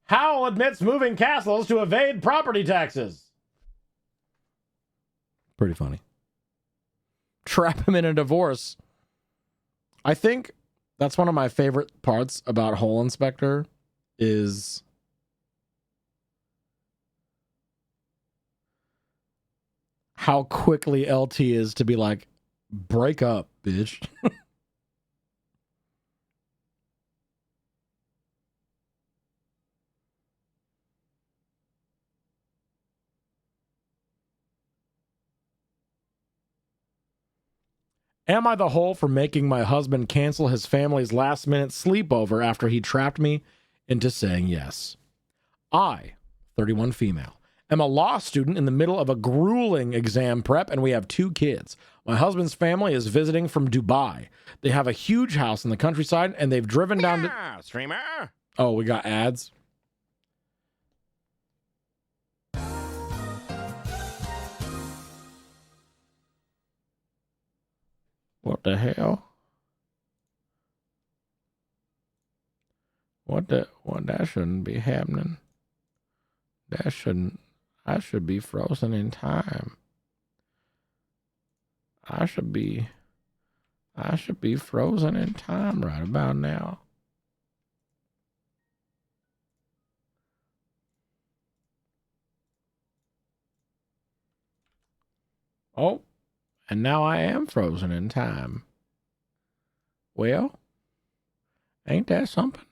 Howell admits moving castles to evade property taxes. Pretty funny. Trap him in a divorce. I think that's one of my favorite parts about Hole Inspector is how quickly LT is to be like, break up, bitch. Am I the hole for making my husband cancel his family's last minute sleepover after he trapped me into saying yes? I, 31 female, am a law student in the middle of a grueling exam prep, and we have 2 kids. My husband's family is visiting from Dubai. They have a huge house in the countryside, and they've driven down to... Streamer. Oh, we got ads? What the hell? What that shouldn't be happening. I should be frozen in time. I should be frozen in time right about now. Oh, and now I am frozen in time. Well, ain't that something?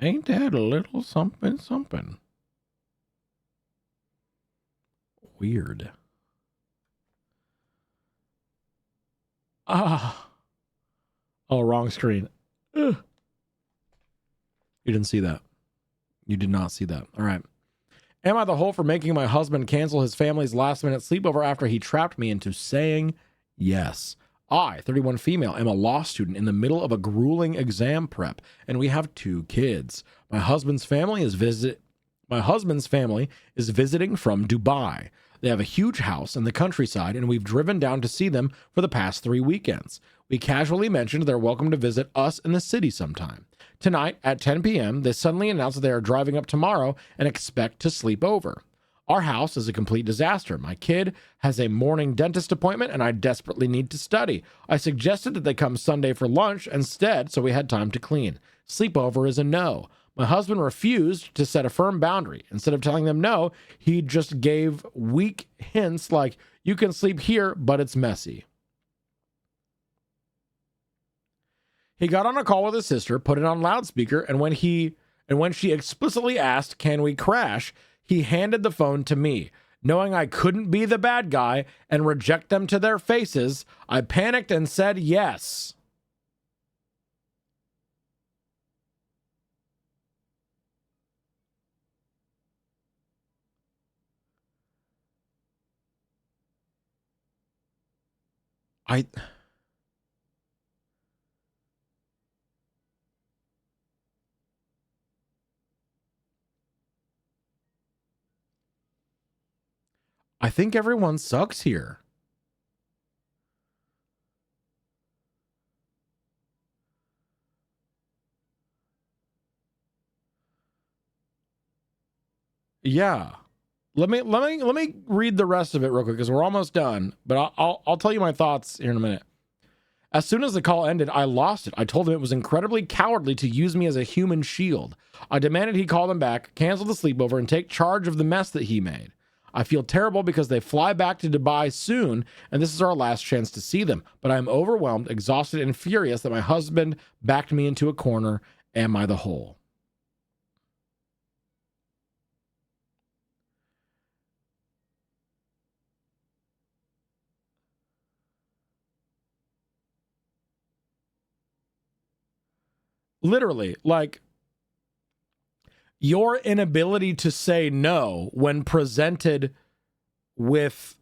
Ain't that a little something something? Weird. Ah. Oh, wrong screen. Ugh. You didn't see that. You did not see that. All right. Am I the hole for making my husband cancel his family's last minute sleepover after he trapped me into saying yes? I, 31 female, am a law student in the middle of a grueling exam prep, and we have 2 kids. My husband's family is visiting from Dubai. They have a huge house in the countryside, and we've driven down to see them for the past 3 weekends. We casually mentioned they're welcome to visit us in the city sometime. Tonight, at 10 p.m., they suddenly announce that they are driving up tomorrow and expect to sleep over. Our house is a complete disaster. My kid has a morning dentist appointment, and I desperately need to study. I suggested that they come Sunday for lunch instead, so we had time to clean. Sleepover is a no. My husband refused to set a firm boundary. Instead of telling them no, he just gave weak hints like, you can sleep here, but it's messy. He got on a call with his sister, put it on loudspeaker, and when she explicitly asked, can we crash, he handed the phone to me. Knowing I couldn't be the bad guy and reject them to their faces, I panicked and said yes. I think everyone sucks here. Yeah. Let me read the rest of it real quick because we're almost done. But I'll tell you my thoughts here in a minute. As soon as the call ended, I lost it. I told him it was incredibly cowardly to use me as a human shield. I demanded he call them back, cancel the sleepover, and take charge of the mess that he made. I feel terrible because they fly back to Dubai soon, and this is our last chance to see them. But I am overwhelmed, exhausted, and furious that my husband backed me into a corner. Am I the hole? Literally, like, your inability to say no when presented with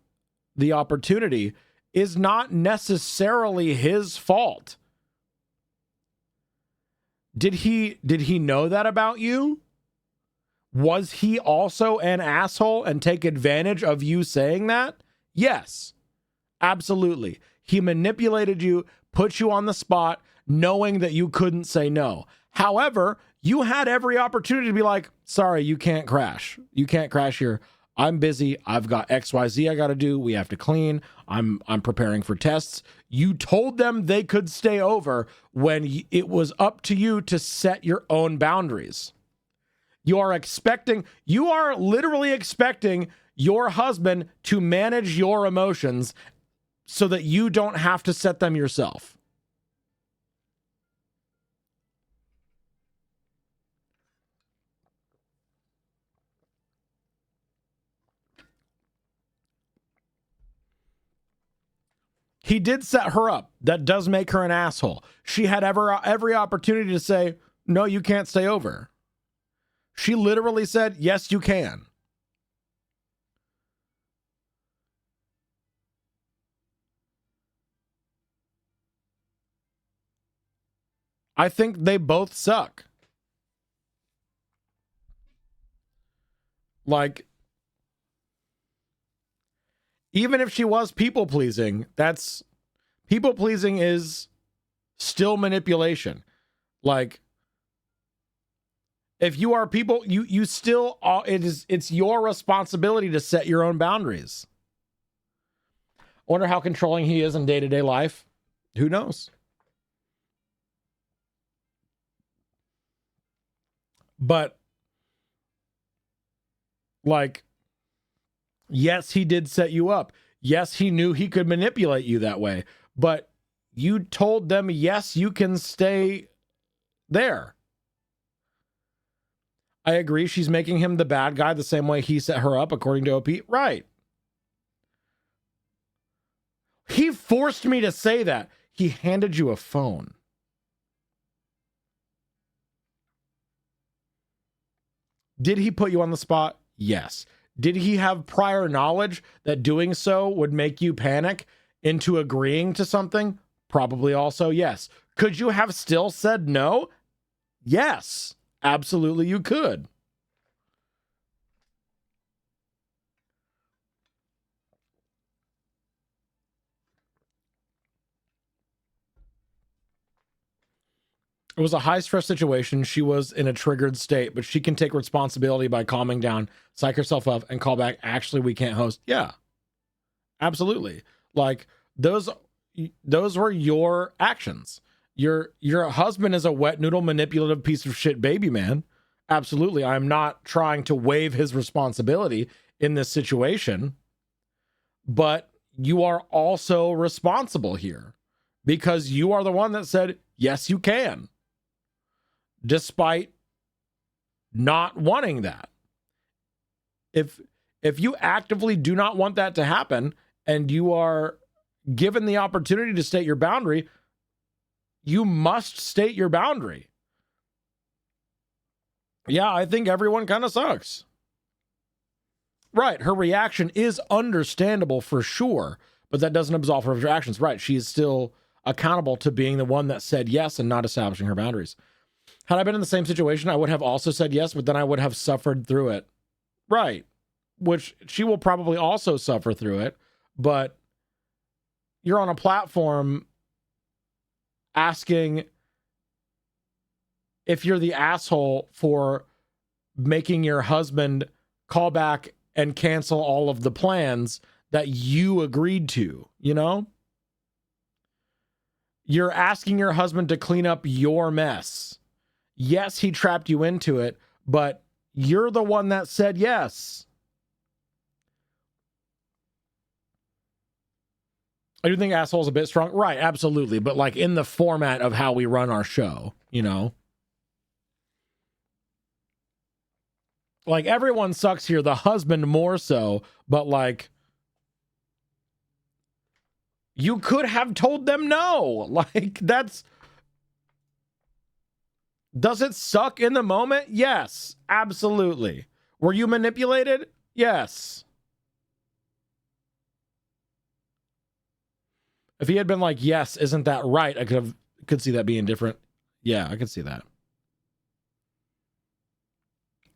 the opportunity is not necessarily his fault. Did he know that about you? Was he also an asshole and take advantage of you saying that? Yes, absolutely. He manipulated you, put you on the spot, knowing that you couldn't say no. However, you had every opportunity to be like, sorry, you can't crash. You can't crash here. I'm busy. I've got XYZ I got to do. We have to clean. I'm preparing for tests. You told them they could stay over when it was up to you to set your own boundaries. You are literally expecting your husband to manage your emotions so that you don't have to set them yourself. He did set her up. That does make her an asshole. She had every opportunity to say, no, you can't stay over. She literally said, yes, you can. I think they both suck. Like, even if she was people-pleasing, people-pleasing is still manipulation. Like, if you are people, you still are, it's your responsibility to set your own boundaries. I wonder how controlling he is in day-to-day life. Who knows? But, like, Yes, he did set you up. Yes, he knew he could manipulate you that way. But you told them, yes, you can stay there. I agree. She's making him the bad guy the same way he set her up, according to OP. Right. He forced me to say that. He handed you a phone. Did he put you on the spot? Yes. Did he have prior knowledge that doing so would make you panic into agreeing to something? Probably also yes. Could you have still said no? Yes. Absolutely, you could. It was a high-stress situation. She was in a triggered state, but she can take responsibility by calming down, psych herself up, and call back, actually, we can't host. Yeah, absolutely. Like, those were your actions. Your husband is a wet noodle, manipulative piece of shit baby man. Absolutely. I'm not trying to waive his responsibility in this situation, but you are also responsible here because you are the one that said, yes, you can, despite not wanting that. If you actively do not want that to happen and you are given the opportunity to state your boundary, you must state your boundary. Yeah, I think everyone kind of sucks. Right, her reaction is understandable for sure, but that doesn't absolve her of her actions. Right, she is still accountable to being the one that said yes and not establishing her boundaries. Had I been in the same situation, I would have also said yes, but then I would have suffered through it. Right, which she will probably also suffer through it, but you're on a platform asking if you're the asshole for making your husband call back and cancel all of the plans that you agreed to, you know? You're asking your husband to clean up your mess. Yes, he trapped you into it, but you're the one that said yes. I do think asshole's a bit strong. Right, absolutely. But like in the format of how we run our show, you know? Like everyone sucks here, the husband more so, but like you could have told them no. Like that's... Does it suck in the moment? Yes, absolutely. Were you manipulated? Yes. If he had been like, yes, isn't that right? I could see that being different. Yeah, I could see that.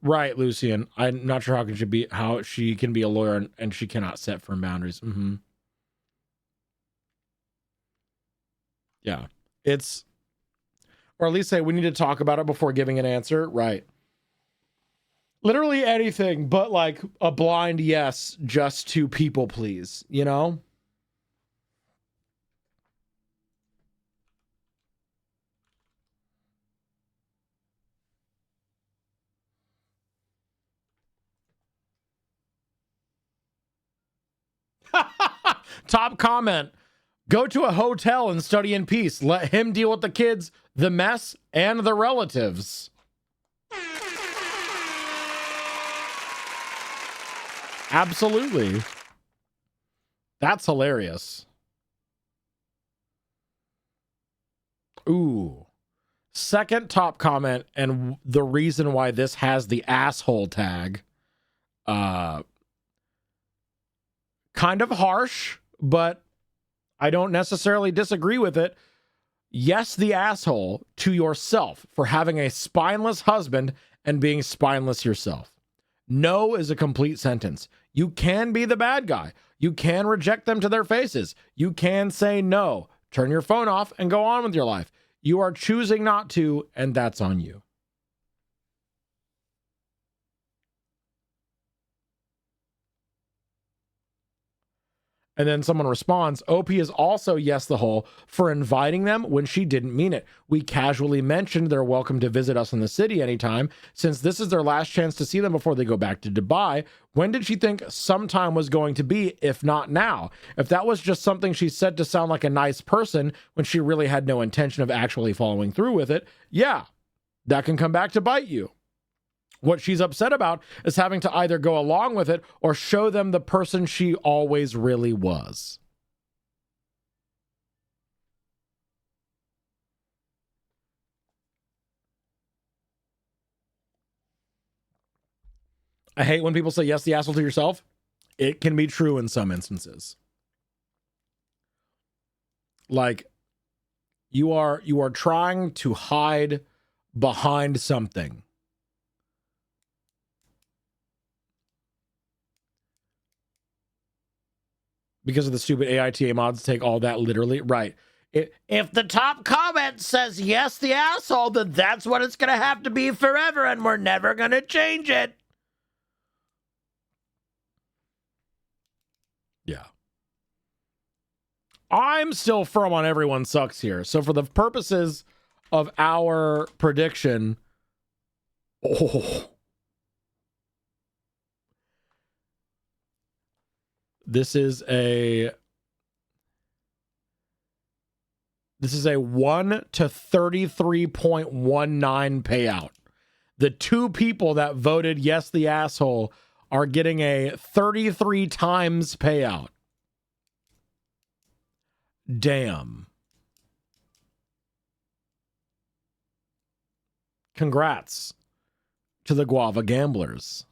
Right, Lucian. I'm not sure how she can be a lawyer and she cannot set firm boundaries. Mm-hmm. Yeah. It's, or at least say we need to talk about it before giving an answer. Right. Literally anything but like a blind yes just to people please, you know? Top comment. Go to a hotel and study in peace. Let him deal with the kids, the mess, and the relatives. Absolutely. That's hilarious. Ooh. Second top comment, and the reason why this has the asshole tag. Kind of harsh, but I don't necessarily disagree with it. Yes, the asshole to yourself for having a spineless husband and being spineless yourself. No is a complete sentence. You can be the bad guy. You can reject them to their faces. You can say no, turn your phone off, and go on with your life. You are choosing not to, and that's on you. And then someone responds, OP is also yes the hole for inviting them when she didn't mean it. We casually mentioned they're welcome to visit us in the city anytime, since this is their last chance to see them before they go back to Dubai. When did she think sometime was going to be, if not now? If that was just something she said to sound like a nice person when she really had no intention of actually following through with it, yeah, that can come back to bite you. What she's upset about is having to either go along with it or show them the person she always really was. I hate when people say yes, the asshole to yourself. It can be true in some instances. Like you are trying to hide behind something. Because of the stupid AITA mods take all that literally. Right. If the top comment says yes, the asshole, then that's what it's going to have to be forever, and we're never going to change it. Yeah. I'm still firm on everyone sucks here. So for the purposes of our prediction, this is a 1 to 33.19 payout. The two people that voted yes, the asshole, are getting a 33 times payout. Damn. Congrats to the Guava gamblers.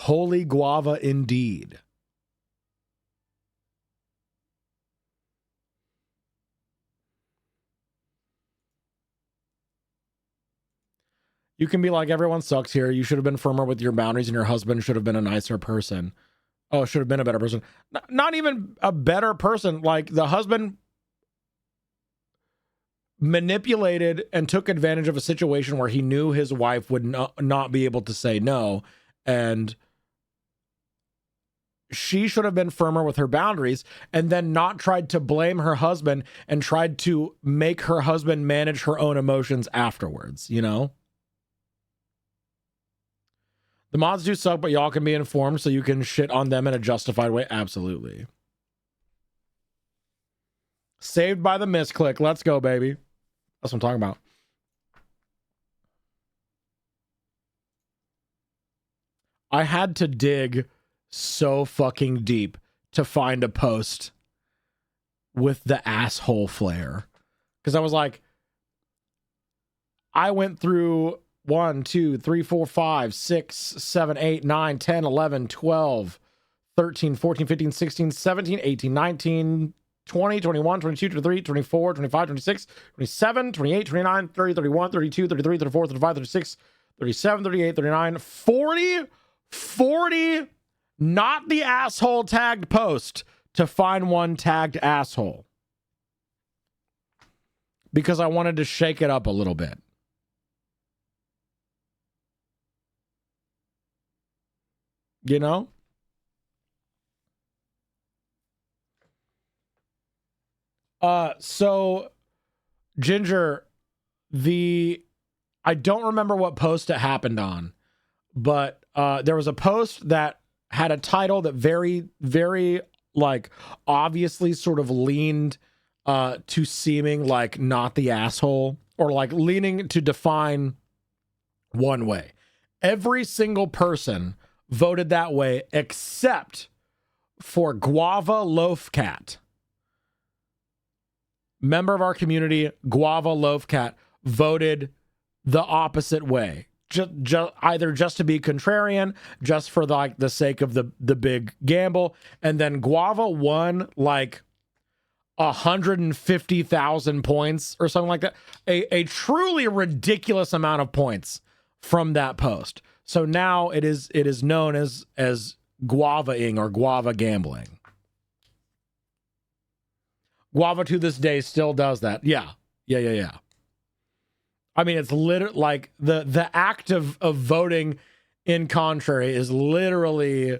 Holy guava indeed. You can be like, everyone sucks here. You should have been firmer with your boundaries, and your husband should have been a nicer person. Oh, should have been a better person. Not even a better person. Like, the husband manipulated and took advantage of a situation where he knew his wife would not be able to say no. And she should have been firmer with her boundaries and then not tried to blame her husband and tried to make her husband manage her own emotions afterwards, you know? The mods do suck, but y'all can be informed so you can shit on them in a justified way. Absolutely. Saved by the misclick. Let's go, baby. That's what I'm talking about. I had to dig so fucking deep to find a post with the asshole flare. Because I was like, I went through 1, 2, 3, 4, 5, 6, 7, 8, 9, 10, 11, 12, 13, 14, 15, 16, 17, 18, 19, 20, 21, 22, 23, 24, 25, 26, 27, 28, 29, 30, 31, 32, 33, 34, 35, 36, 37, 38, 39, 40, not the asshole tagged post to find one tagged asshole. Because I wanted to shake it up a little bit. You know? So Ginger, I don't remember what post it happened on, but there was a post that had a title that very, very like obviously sort of leaned to seeming like not the asshole, or like leaning to define one way. Every single person voted that way except for Guava Loaf Cat. Member of our community, Guava Loaf Cat, voted the opposite way. Either just to be contrarian, just for like the sake of the big gamble. And then Guava won like 150,000 points or something like that. A truly ridiculous amount of points from that post. So now it is known as guavaing or guava gambling. Guava to this day still does that. Yeah. I mean, it's literally like the act of voting in contrary is literally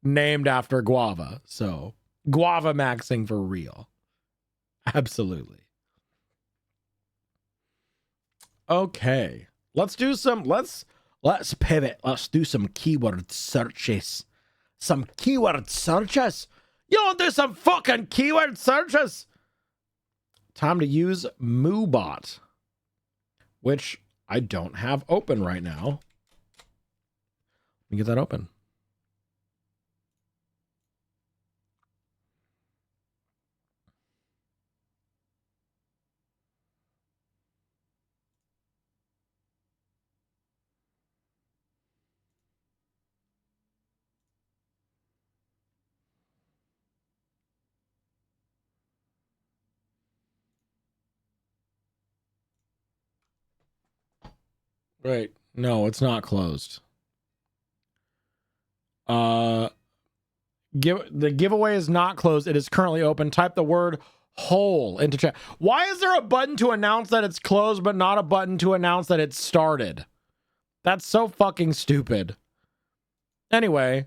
named after guava. So guava maxing for real. Absolutely. Okay. Let's pivot. Let's do some keyword searches. Some keyword searches. You want to do some fucking keyword searches? Time to use MooBot, which I don't have open right now. Let me get that open. Right. No, it's not closed. The giveaway is not closed. It is currently open. Type the word whole into chat. Why is there a button to announce that it's closed, but not a button to announce that it's started? That's so fucking stupid. Anyway,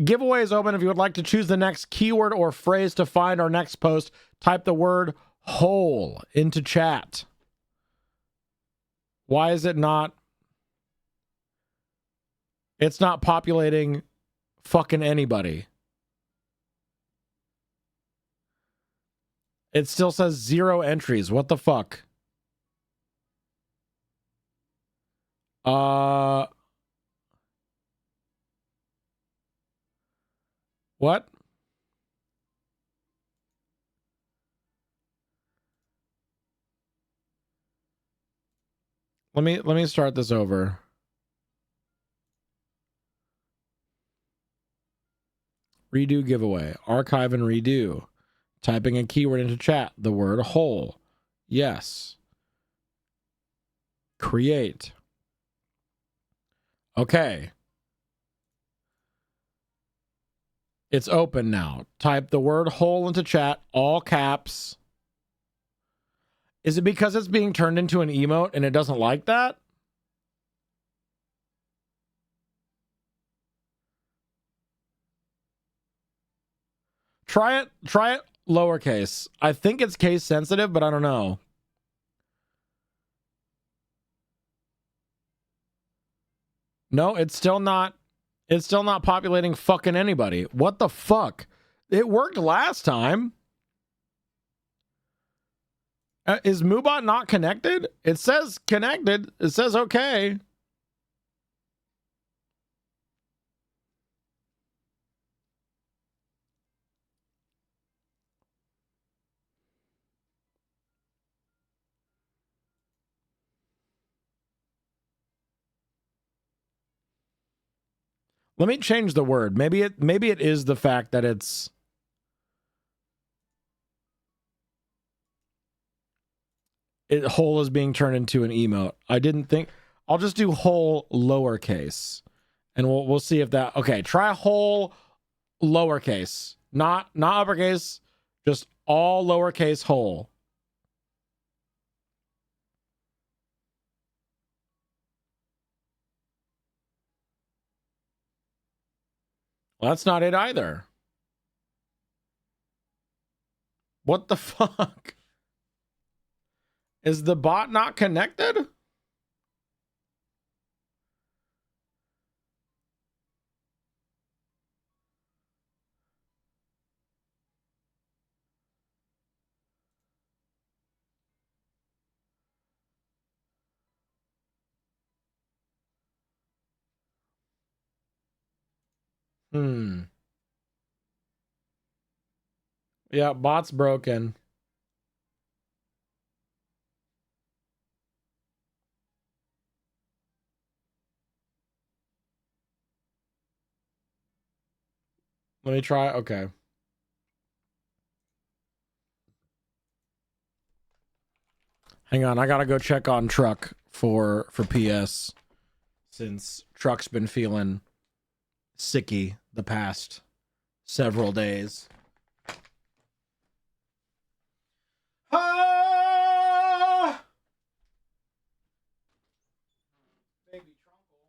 giveaway is open. If you would like to choose the next keyword or phrase to find our next post, type the word whole into chat. Why is it not? It's not populating fucking anybody. It still says 0 entries. What the fuck? What? Let me start this over. Redo giveaway. Archive and redo. Typing a keyword into chat. The word whole. Yes. Create. Okay. It's open now. Type the word whole into chat. All caps. Is it because it's being turned into an emote and it doesn't like that? Try it lowercase. I think it's case sensitive, but I don't know. No, it's still not populating fucking anybody. What the fuck? It worked last time. Is MooBot not connected? It says connected. It says okay. Let me change the word. Maybe it is the fact that whole is being turned into an emote. I didn't think. I'll just do whole lowercase, and we'll see if that. Okay, try whole lowercase, not uppercase, just all lowercase whole. Well, that's not it either. What the fuck? Is the bot not connected? Yeah, bot's broken. Let me try. Okay. Hang on, I gotta go check on Truck for PS, since Truck's been feeling sicky the past several days. Ah! Baby Trunkle.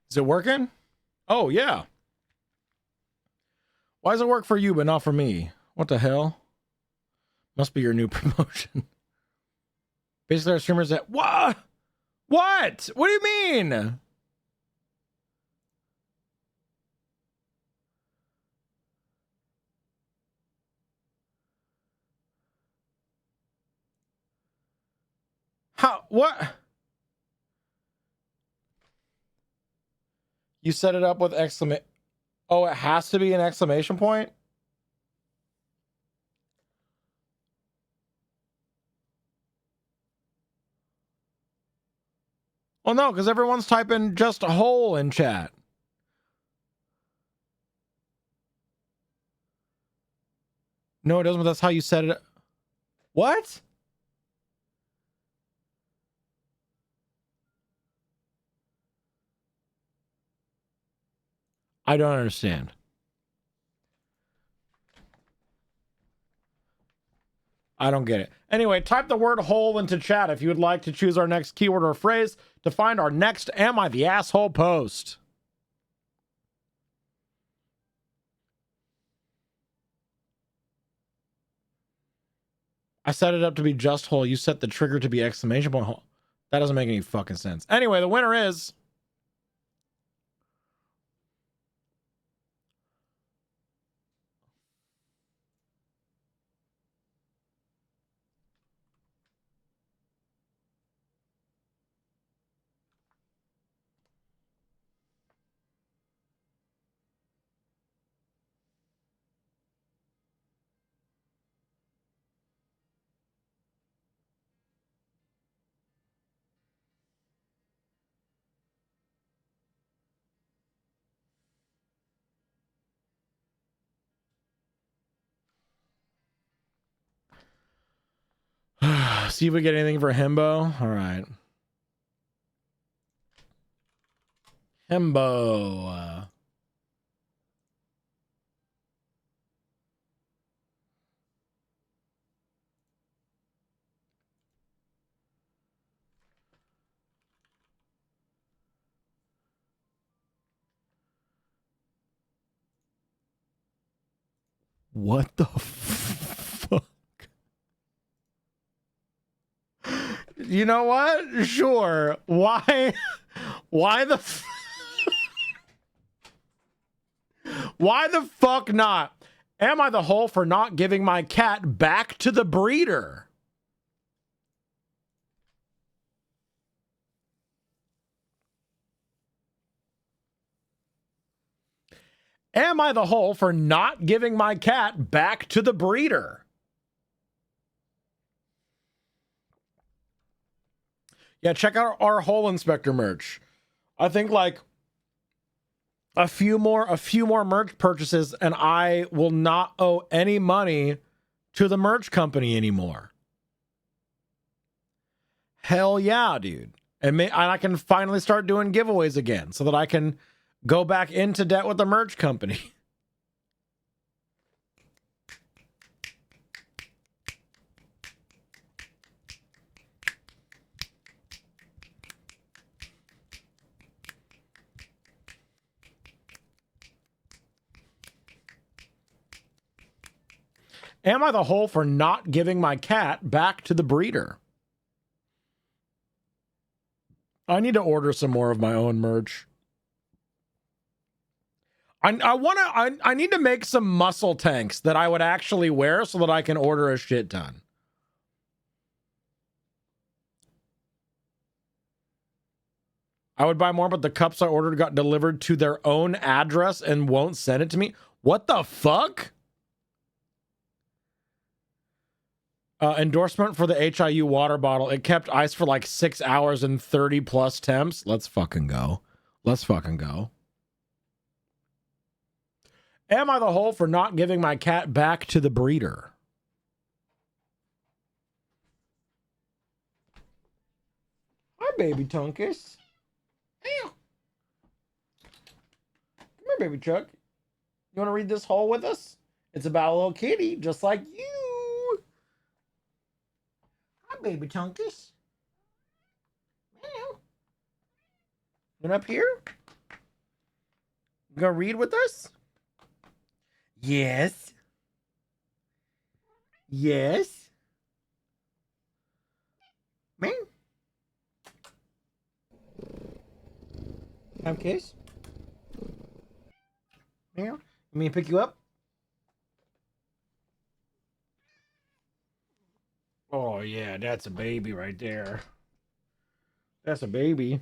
Is it working? Oh, yeah. Why does it work for you but not for me? What the hell? Must be your new promotion. Basically, our streamers that... What? What? What do you mean? How? What? You set it up with exclamation... Oh, it has to be an exclamation point? Well, no, because everyone's typing just a hole in chat. No, it doesn't, but that's how you set it. What? I don't understand. I don't get it. Anyway, type the word hole into chat if you would like to choose our next keyword or phrase to find our next Am I the Asshole post. I set it up to be just hole. You set the trigger to be exclamation point hole. That doesn't make any fucking sense. Anyway, the winner is... See if we get anything for Himbo. All right. Himbo. What the fuck? You know what? Sure. Why? Why the? Why the fuck not? Am I the hole for not giving my cat back to the breeder? Am I the hole for not giving my cat back to the breeder? Yeah, check out our hole inspector merch. I think like a few more merch purchases and I will not owe any money to the merch company anymore. Hell yeah, dude. And I can finally start doing giveaways again so that I can go back into debt with the merch company. Am I the hole for not giving my cat back to the breeder? I need to order some more of my own merch. I need to make some muscle tanks that I would actually wear so that I can order a shit ton. I would buy more, but the cups I ordered got delivered to their own address and won't send it to me. What the fuck? Endorsement for the HIU water bottle. It kept ice for like 6 hours and 30 plus temps. Let's fucking go. Let's fucking go. Am I the hole for not giving my cat back to the breeder? Hi, baby Tunkus. Come here, baby Chuck. You want to read this hole with us? It's about a little kitty just like you. Hi, baby Tunkus. Meow. Went up here? You gonna read with us? Yes. Yes. Man. Have a kiss? Yeah. You mean to pick you up? Oh, yeah, that's a baby right there. That's a baby.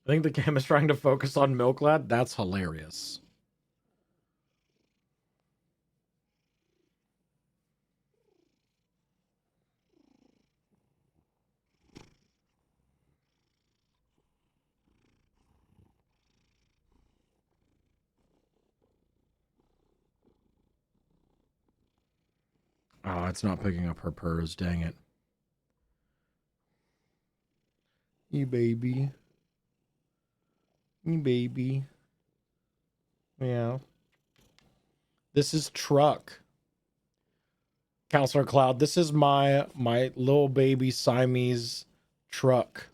I think the cam is trying to focus on Milk Lad. That's hilarious. Oh, it's not picking up her purrs. Dang it. You baby. You baby. Yeah. This is Truck. Counselor Cloud, this is my little baby Siamese Truck.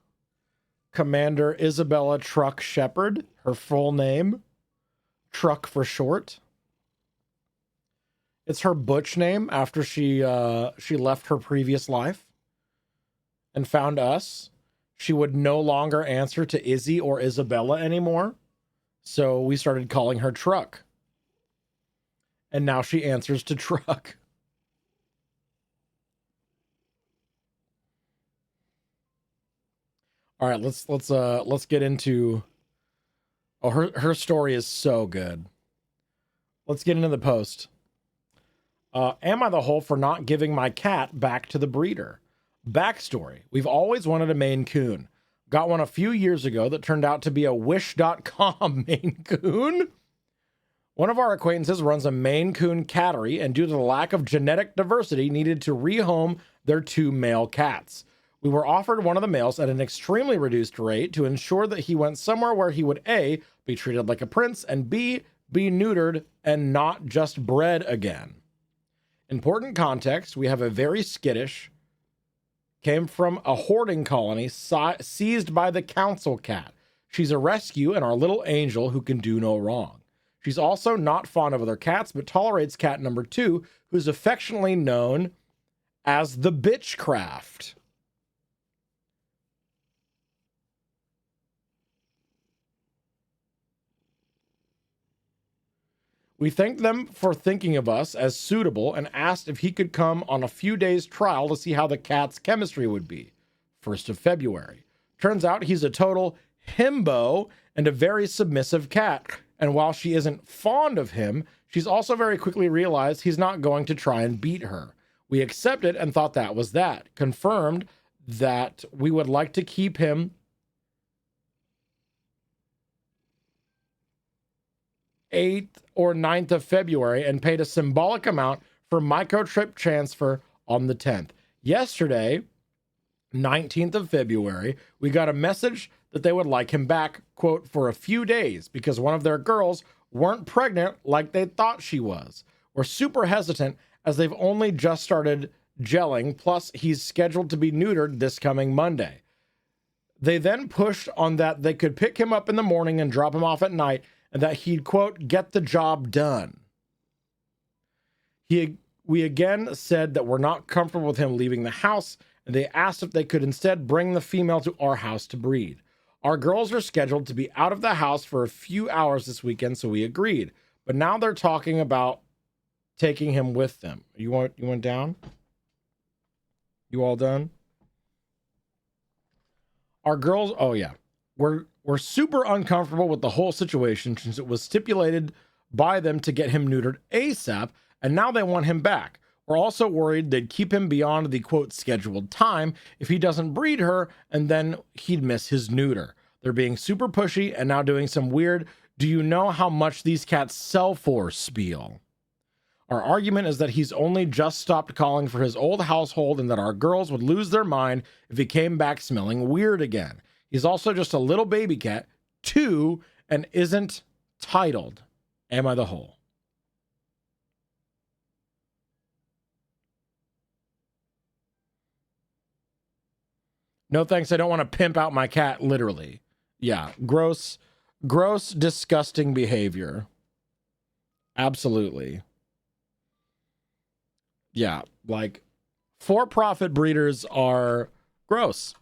Commander Isabella Truck Shepherd, her full name. Truck for short. It's her butch name after she left her previous life and found us. She would no longer answer to Izzy or Isabella anymore. So we started calling her Truck. And now she answers to Truck. All right, let's get into her story is so good. Let's get into the post. Am I the hole for not giving my cat back to the breeder? Backstory. We've always wanted a Maine Coon. Got one a few years ago that turned out to be a Wish.com Maine Coon. One of our acquaintances runs a Maine Coon cattery, and due to the lack of genetic diversity, needed to rehome their 2 male cats. We were offered one of the males at an extremely reduced rate to ensure that he went somewhere where he would A, be treated like a prince, and B, be neutered and not just bred again. Important context, we have a very skittish, came from a hoarding colony seized by the council cat. She's a rescue and our little angel who can do no wrong. She's also not fond of other cats, but tolerates cat number 2, who's affectionately known as the Bitchcraft. We thanked them for thinking of us as suitable and asked if he could come on a few days trial to see how the cat's chemistry would be. 1st of February. Turns out he's a total himbo and a very submissive cat. And while she isn't fond of him, she's also very quickly realized he's not going to try and beat her. We accepted and thought that was that. Confirmed that we would like to keep him 8th or 9th of February and paid a symbolic amount for microchip transfer on the 10th. Yesterday, 19th of February, we got a message that they would like him back, quote, for a few days because one of their girls weren't pregnant like they thought she was. We're super hesitant as they've only just started gelling, plus he's scheduled to be neutered this coming Monday. They then pushed on that they could pick him up in the morning and drop him off at night, and that he'd, quote, get the job done. We again said that we're not comfortable with him leaving the house, and they asked if they could instead bring the female to our house to breed. Our girls are scheduled to be out of the house for a few hours this weekend, so we agreed. But now they're talking about taking him with them. You went down? You all done? Our girls, oh yeah. We're super uncomfortable with the whole situation since it was stipulated by them to get him neutered ASAP, and now they want him back. We're also worried they'd keep him beyond the, quote, scheduled time if he doesn't breed her, and then he'd miss his neuter. They're being super pushy and now doing some weird, do you know how much these cats sell for spiel. Our argument is that he's only just stopped calling for his old household and that our girls would lose their mind if he came back smelling weird again. He's also just a little baby cat, 2, and isn't titled. Am I the hole? No thanks, I don't want to pimp out my cat, literally. Yeah, gross, disgusting behavior. Absolutely. Yeah, like for-profit breeders are gross.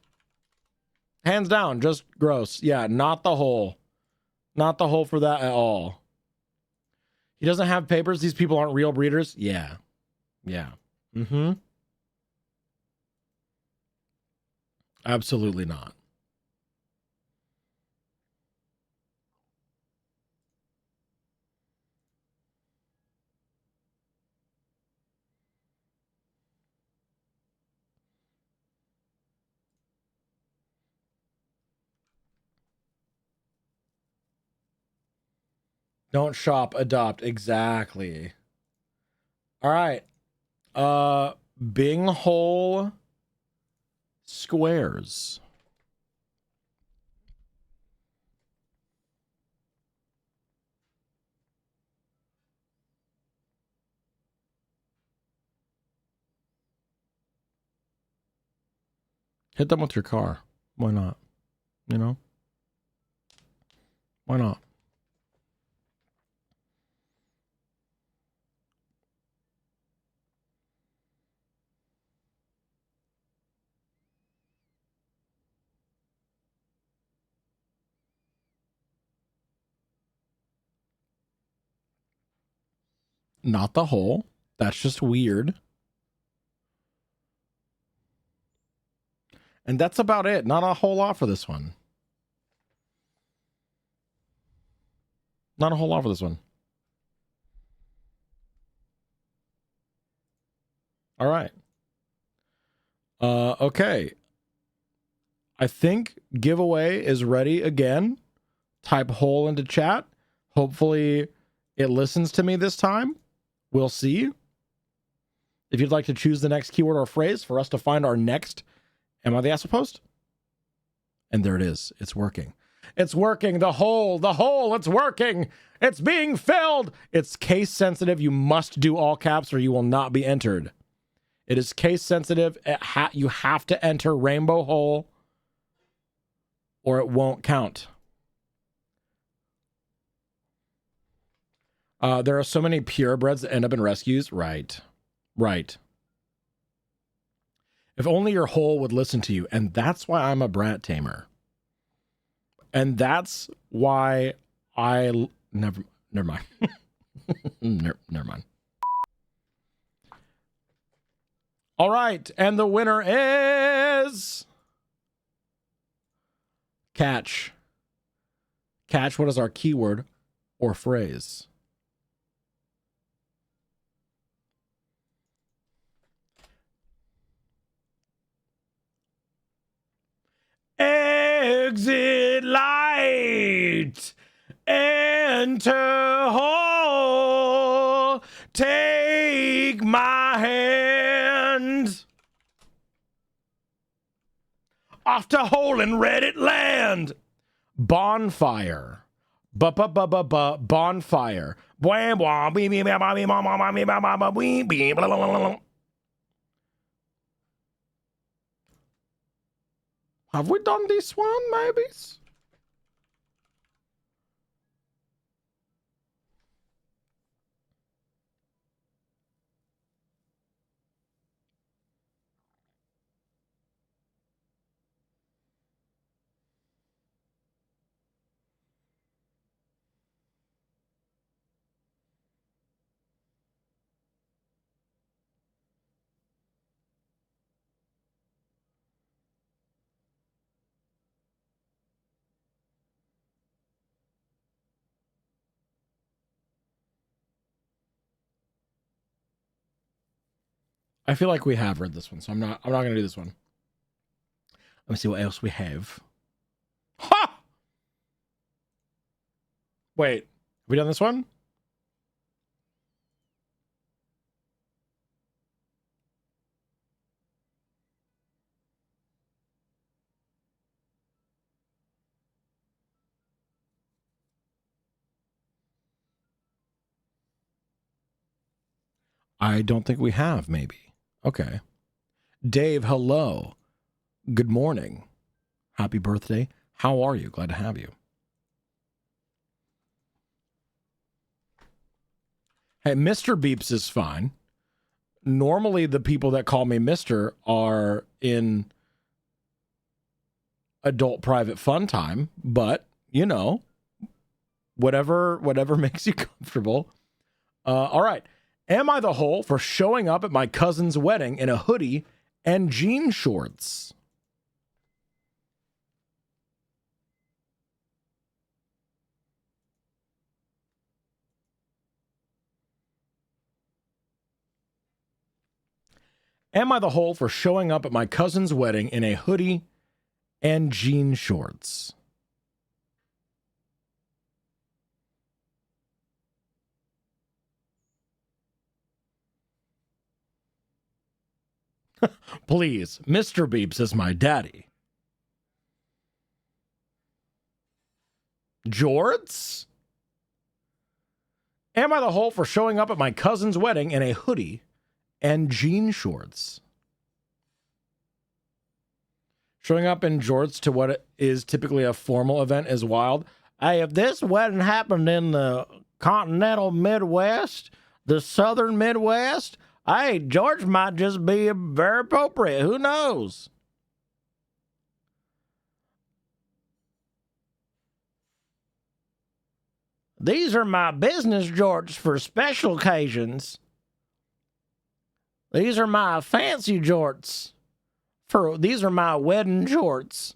Hands down, just gross. Yeah, not the hole. Not the hole for that at all. He doesn't have papers. These people aren't real breeders. Yeah. Yeah. Mm-hmm. Absolutely not. Don't shop, adopt. Exactly. All right. Bing hole squares. Hit them with your car. Why not? You know? Why not? Not the hole. That's just weird. And that's about it. Not a whole lot for this one. Not a whole lot for this one. All right. Okay. I think giveaway is ready again. Type hole into chat. Hopefully it listens to me this time. We'll see. If you'd like to choose the next keyword or phrase for us to find our next Am I the Asshole Post? And there it is. It's working. It's working. The hole, it's working. It's being filled. It's case sensitive. You must do all caps or you will not be entered. It is case sensitive. You have to enter rainbow hole or it won't count. There are so many purebreds that end up in rescues. Right. Right. If only your hole would listen to you. And that's why I'm a brat tamer. And that's why I... Never mind. Never mind. All right. And the winner is... Catch. Catch, what is our keyword or phrase? Exit light. Enter hole. Take my hand. Off to hole in Reddit land. Bonfire. Bonfire. Have we done this one, maybe? I feel like we have read this one, so I'm not gonna do this one. Let me see what else we have. Ha! Wait, have we done this one? I don't think we have, maybe. Okay. Dave, hello. Good morning. Happy birthday. How are you? Glad to have you. Hey, Mr. Beeps is fine. Normally, the people that call me Mr. are in adult private fun time, but, you know, whatever makes you comfortable. All right. Am I the hole for showing up at my cousin's wedding in a hoodie and jean shorts? Am I the hole for showing up at my cousin's wedding in a hoodie and jean shorts? Please, Mr. Beeps is my daddy. Jorts? Am I the hole for showing up at my cousin's wedding in a hoodie and jean shorts? Showing up in jorts to what is typically a formal event is wild. Hey, if this wedding happened in the continental Midwest, the southern Midwest, hey, George might just be very appropriate. Who knows? These are my business jorts for special occasions. These are my fancy jorts. These are my wedding jorts.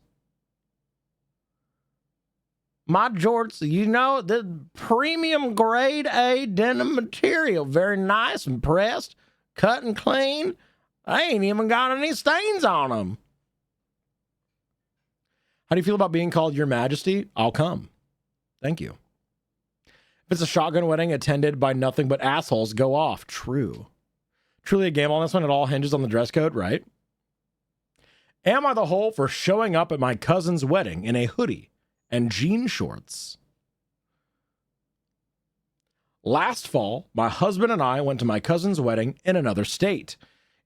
My jorts, you know, the premium grade A denim material. Very nice and pressed, cut and clean. I ain't even got any stains on them. How do you feel about being called Your Majesty? I'll come. Thank you. If it's a shotgun wedding attended by nothing but assholes, go off. True. Truly a game on this one. It all hinges on the dress code, right? Am I the hole for showing up at my cousin's wedding in a hoodie and jean shorts? Last fall, my husband and I went to my cousin's wedding in another state.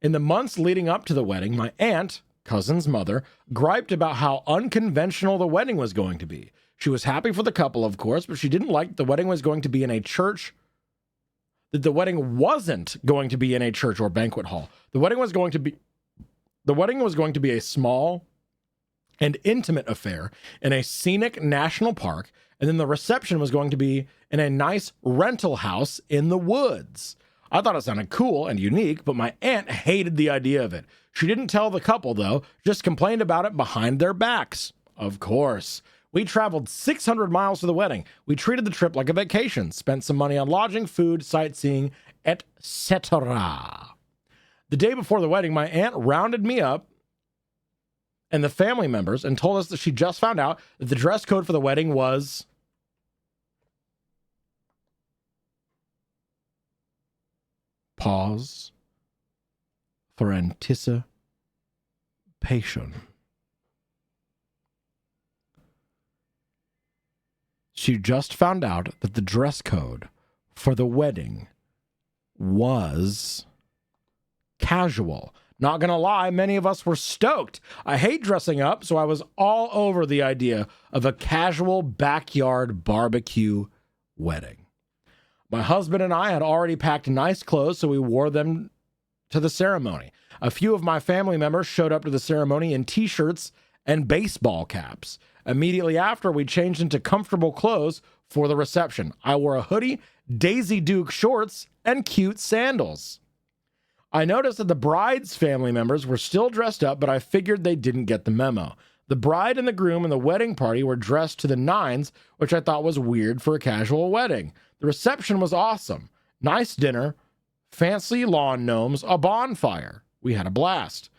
In the months leading up to the wedding, my aunt, cousin's mother, griped about how unconventional the wedding was going to be. She was happy for the couple, of course, but she didn't like the wedding was going to be in a church. That the wedding wasn't going to be in a church or banquet hall. The wedding was going to be a small and intimate affair in a scenic national park, and then the reception was going to be in a nice rental house in the woods. I thought it sounded cool and unique, but my aunt hated the idea of it. She didn't tell the couple, though, just complained about it behind their backs. Of course. We traveled 600 miles to the wedding. We treated the trip like a vacation, spent some money on lodging, food, sightseeing, etc. The day before the wedding, my aunt rounded me up and the family members and told us that she just found out that the dress code for the wedding was pause for anticipation. She just found out that the dress code for the wedding was casual. Not gonna lie, many of us were stoked. I hate dressing up, so I was all over the idea of a casual backyard barbecue wedding. My husband and I had already packed nice clothes, so we wore them to the ceremony. A few of my family members showed up to the ceremony in t-shirts and baseball caps. Immediately after, we changed into comfortable clothes for the reception. I wore a hoodie, Daisy Duke shorts, and cute sandals. I noticed that the bride's family members were still dressed up, but I figured they didn't get the memo. The bride and the groom and the wedding party were dressed to the nines, which I thought was weird for a casual wedding. The reception was awesome. Nice dinner, fancy lawn gnomes, a bonfire. We had a blast.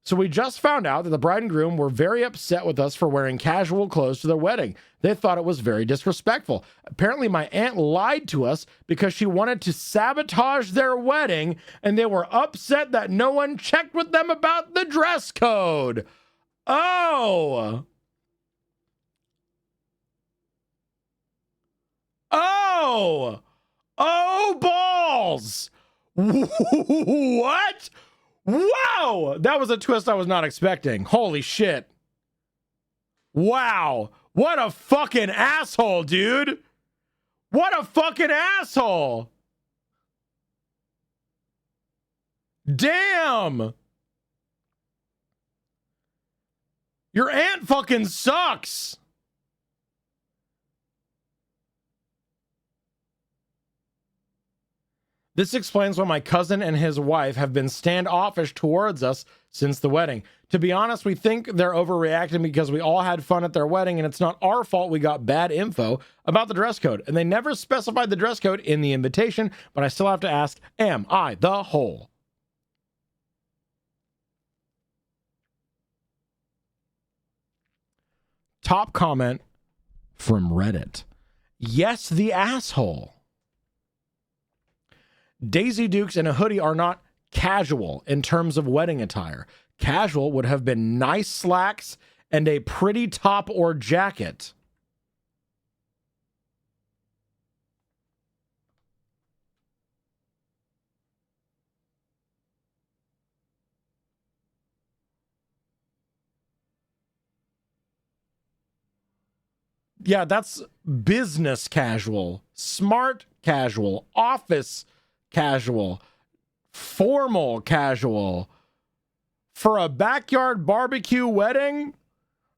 So we just found out that the bride and groom were very upset with us for wearing casual clothes to their wedding. They thought it was very disrespectful. Apparently my aunt lied to us because she wanted to sabotage their wedding, and they were upset that no one checked with them about the dress code. Oh! Oh! Oh, balls! What? Wow! That was a twist I was not expecting. Holy shit. Wow. What a fucking asshole, dude. What a fucking asshole. Damn. Your aunt fucking sucks. This explains why my cousin and his wife have been standoffish towards us since the wedding. To be honest, we think they're overreacting because we all had fun at their wedding and it's not our fault we got bad info about the dress code. And they never specified the dress code in the invitation, but I still have to ask, am I the whole? Top comment from Reddit. Yes, the asshole. Daisy Dukes and a hoodie are not casual in terms of wedding attire. Casual would have been nice slacks and a pretty top or jacket. Yeah, that's business casual, smart casual, office casual, formal casual. For a backyard barbecue wedding,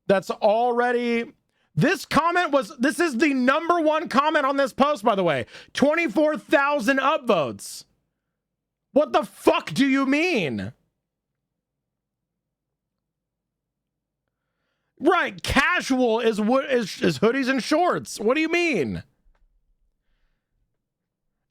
that's already... This is the number one comment on this post, by the way. 24,000 upvotes. What the fuck do you mean? Right, casual is hoodies and shorts. What do you mean?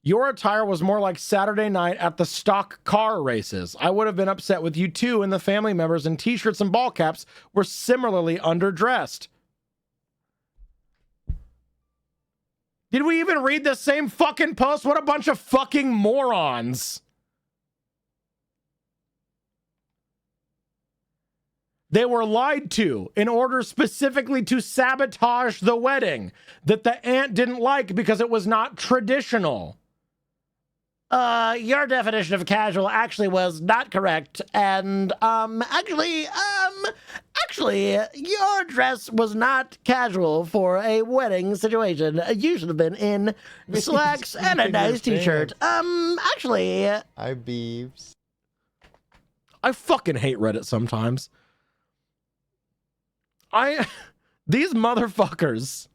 Your attire was more like Saturday night at the stock car races. I would have been upset with you too, and the family members in t-shirts and ball caps were similarly underdressed. Did we even read the same fucking post? What a bunch of fucking morons. They were lied to in order specifically to sabotage the wedding that the aunt didn't like because it was not traditional. Your definition of casual actually was not correct. And, actually, your dress was not casual for a wedding situation. You should have been in slacks and a nice t-shirt. Actually... I beeps. I fucking hate Reddit sometimes. These motherfuckers.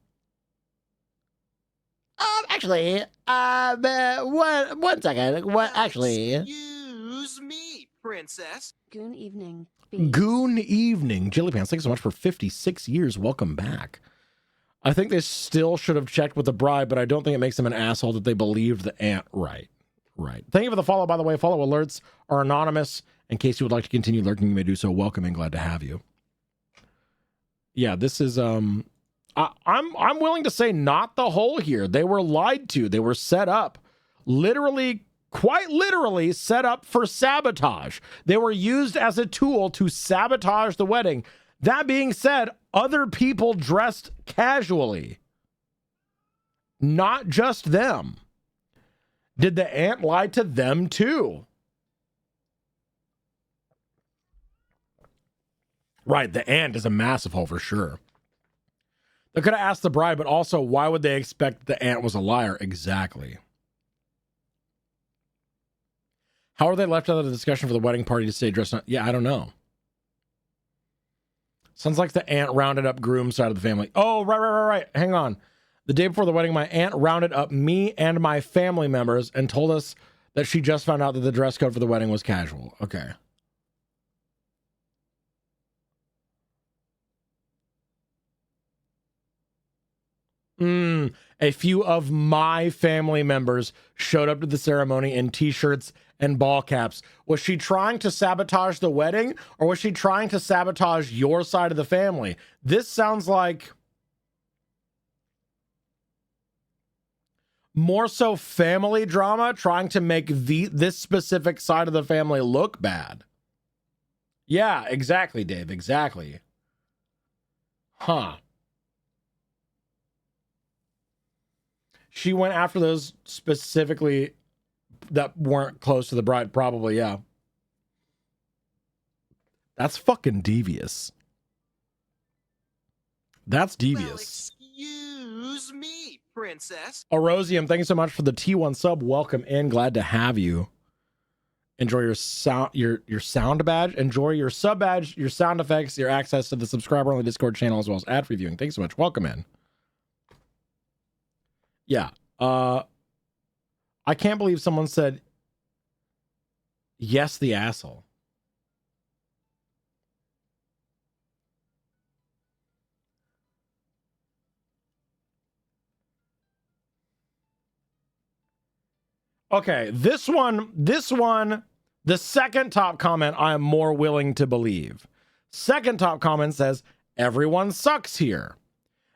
Actually, one second. What, actually? Excuse me, princess. Goon evening. Goon evening. Jillypants, thank you so much for 56 years. Welcome back. I think they still should have checked with the bride, but I don't think it makes them an asshole that they believed the aunt right. Right. Thank you for the follow, by the way. Follow alerts are anonymous. In case you would like to continue lurking, you may do so. Welcome and glad to have you. Yeah, this is I'm willing to say not the whole here. They were lied to. They were set up. Literally, quite literally set up for sabotage. They were used as a tool to sabotage the wedding. That being said, other people dressed casually. Not just them. Did the aunt lie to them too? Right, the aunt is a massive hole for sure. They could have asked the bride, but also, why would they expect the aunt was a liar? Exactly. How are they left out of the discussion for the wedding party to stay dressed up? Yeah, I don't know. Sounds like the aunt rounded up groom's side of the family. Oh, right. Hang on. The day before the wedding, my aunt rounded up me and my family members and told us that she just found out that the dress code for the wedding was casual. Okay. A few of my family members showed up to the ceremony in t-shirts and ball caps. Was she trying to sabotage the wedding, or was she trying to sabotage your side of the family? This sounds like more so family drama, trying to make this specific side of the family look bad. Yeah, exactly, Dave. Exactly. Huh. She went after those specifically that weren't close to the bride, probably, yeah. That's fucking devious. That's Well, devious. excuse me, princess. Erosium, thank you so much for the T1 sub. Welcome in. Glad to have you. Enjoy your sound, your sound badge. Enjoy your sub badge, your sound effects, your access to the subscriber on the Discord channel, as well as ad free viewing. Thanks so much. Welcome in. Yeah. I can't believe someone said yes, the asshole. Okay, this one, the second top comment I am more willing to believe. Second top comment says, everyone sucks here.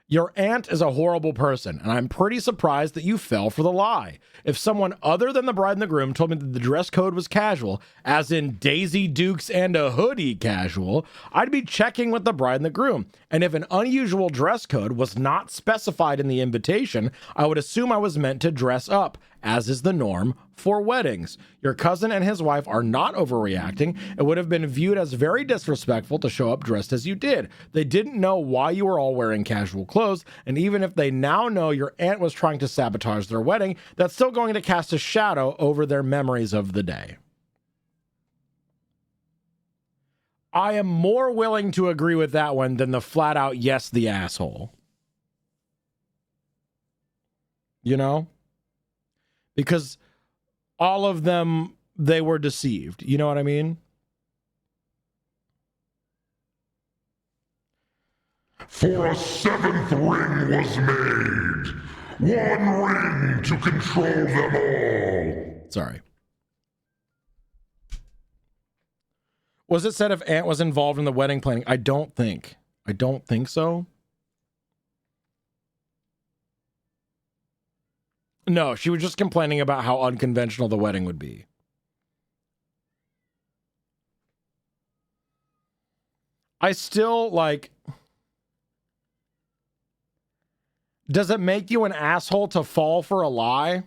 Your aunt is a horrible person, and I'm pretty surprised that you fell for the lie. If someone other than the bride and the groom told me that the dress code was casual, as in Daisy Dukes and a hoodie casual, I'd be checking with the bride and the groom. And if an unusual dress code was not specified in the invitation, I would assume I was meant to dress up, as is the norm for weddings. Your cousin and his wife are not overreacting. It would have been viewed as very disrespectful to show up dressed as you did. They didn't know why you were all wearing casual clothes, and even if they now know your aunt was trying to sabotage their wedding, that's still going to cast a shadow over their memories of the day. I am more willing to agree with that one than the flat out yes, the asshole. You know? Because all of them, they were deceived. You know what I mean? For a seventh ring was made. One ring to control them all. Sorry. Was it said if Aunt was involved in the wedding planning? I don't think so. No, she was just complaining about how unconventional the wedding would be. I still, like... Does it make you an asshole to fall for a lie?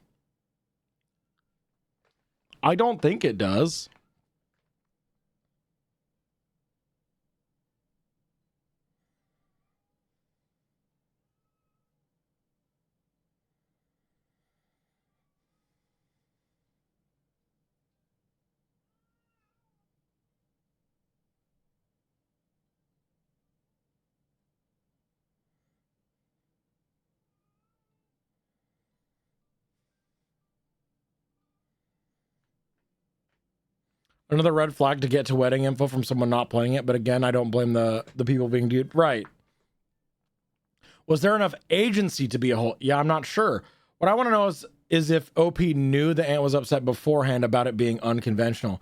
I don't think it does. Another red flag to get to wedding info from someone not playing it, but again, I don't blame the people being duped. Right. Was there enough agency to be a whole? Yeah, I'm not sure. What I want to know is if OP knew the aunt was upset beforehand about it being unconventional.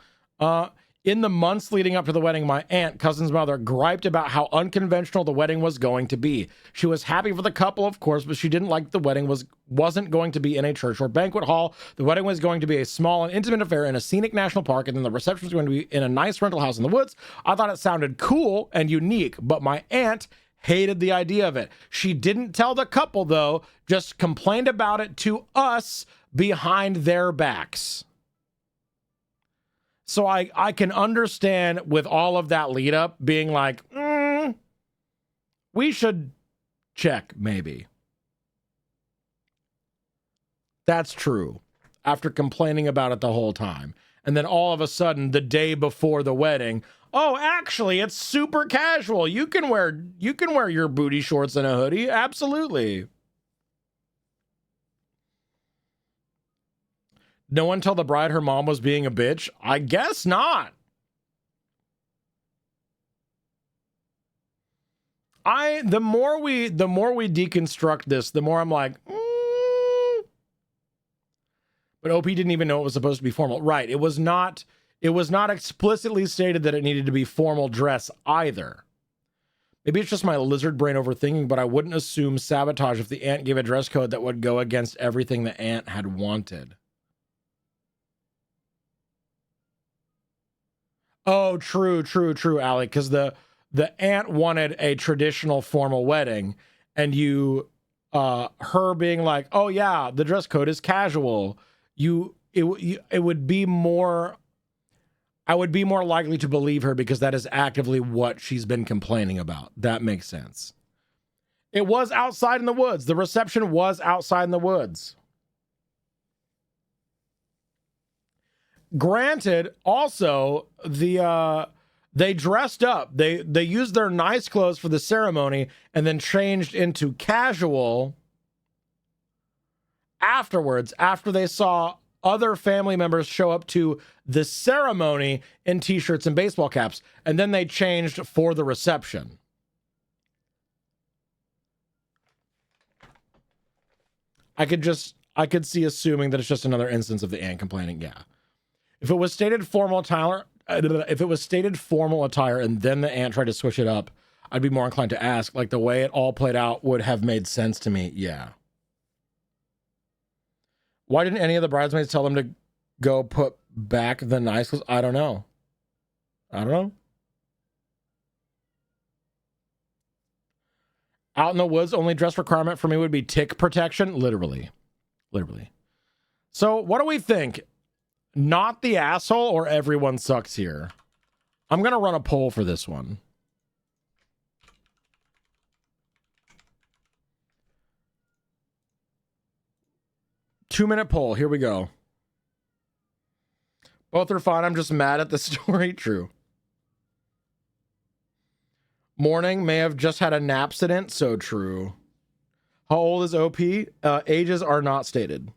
In the months leading up to the wedding, my aunt, cousin's mother, griped about how unconventional the wedding was going to be. She was happy for the couple, of course, but she didn't like the wedding wasn't going to be in a church or banquet hall. The wedding was going to be a small and intimate affair in a scenic national park, and then the reception was going to be in a nice rental house in the woods. I thought it sounded cool and unique, but my aunt hated the idea of it. She didn't tell the couple, though, just complained about it to us behind their backs. So I can understand with all of that lead up being like, we should check, maybe. That's true. After complaining about it the whole time. And then all of a sudden, the day before the wedding, oh, actually, it's super casual. You can wear your booty shorts and a hoodie. Absolutely. No one tell the bride her mom was being a bitch? I guess not. The more we deconstruct this, the more I'm like, But OP didn't even know it was supposed to be formal. Right. It was not explicitly stated that it needed to be formal dress either. Maybe it's just my lizard brain overthinking, but I wouldn't assume sabotage if the aunt gave a dress code that would go against everything the aunt had wanted. Oh, true, Alec, because the aunt wanted a traditional formal wedding, and her being like, oh yeah, the dress code is casual. It would be more, I would be more likely to believe her because that is actively what she's been complaining about. That makes sense. It was outside in the woods. The reception was outside in the woods. Granted, also they dressed up. They used their nice clothes for the ceremony and then changed into casual afterwards, after they saw other family members show up to the ceremony in t-shirts and baseball caps, and then they changed for the reception. I could see assuming that it's just another instance of the aunt complaining. Yeah. If it was stated formal attire, and then the aunt tried to switch it up, I'd be more inclined to ask. Like, the way it all played out would have made sense to me. Yeah. Why didn't any of the bridesmaids tell them to go put back the nice clothes? I don't know. Out in the woods, only dress requirement for me would be tick protection. Literally. So what do we think? Not the asshole or everyone sucks here? I'm going to run a poll for this one. Two-minute poll. Here we go. Both are fine. I'm just mad at the story. True. Morning may have just had a napsident. So true. How old is OP? Ages are not stated.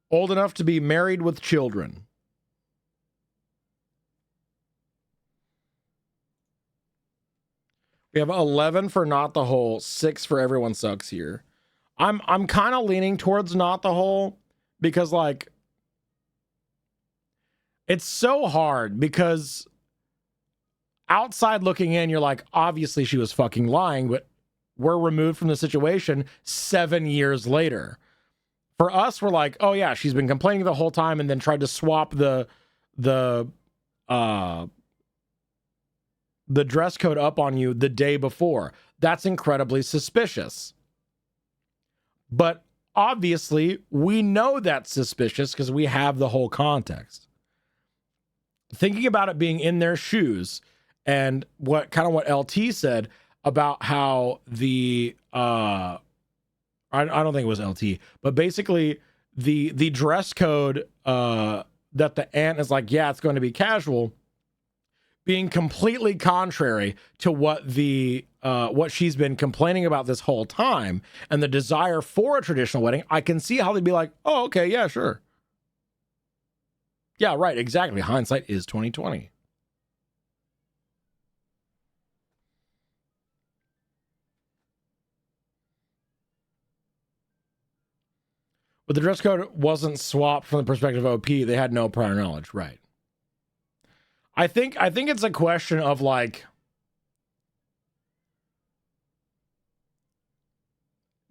Old enough to be married with children. We have 11 for not the whole, 6 for everyone sucks here. I'm kind of leaning towards not the whole, because like it's so hard, because outside looking in, you're like, obviously she was fucking lying, but we're removed from the situation 7 years later. For us, we're like, oh yeah, she's been complaining the whole time and then tried to swap the dress code up on you the day before. That's incredibly suspicious. But obviously, we know that's suspicious because we have the whole context. Thinking about it being in their shoes, and what LT said about how the I don't think it was LT, but basically the dress code that the aunt is like, yeah, it's going to be casual, being completely contrary to what what she's been complaining about this whole time, and the desire for a traditional wedding. I can see how they'd be like, oh, okay, yeah, sure. Yeah, right, exactly. Hindsight is 2020. But the dress code wasn't swapped from the perspective of OP. They had no prior knowledge, right? I think it's a question of like,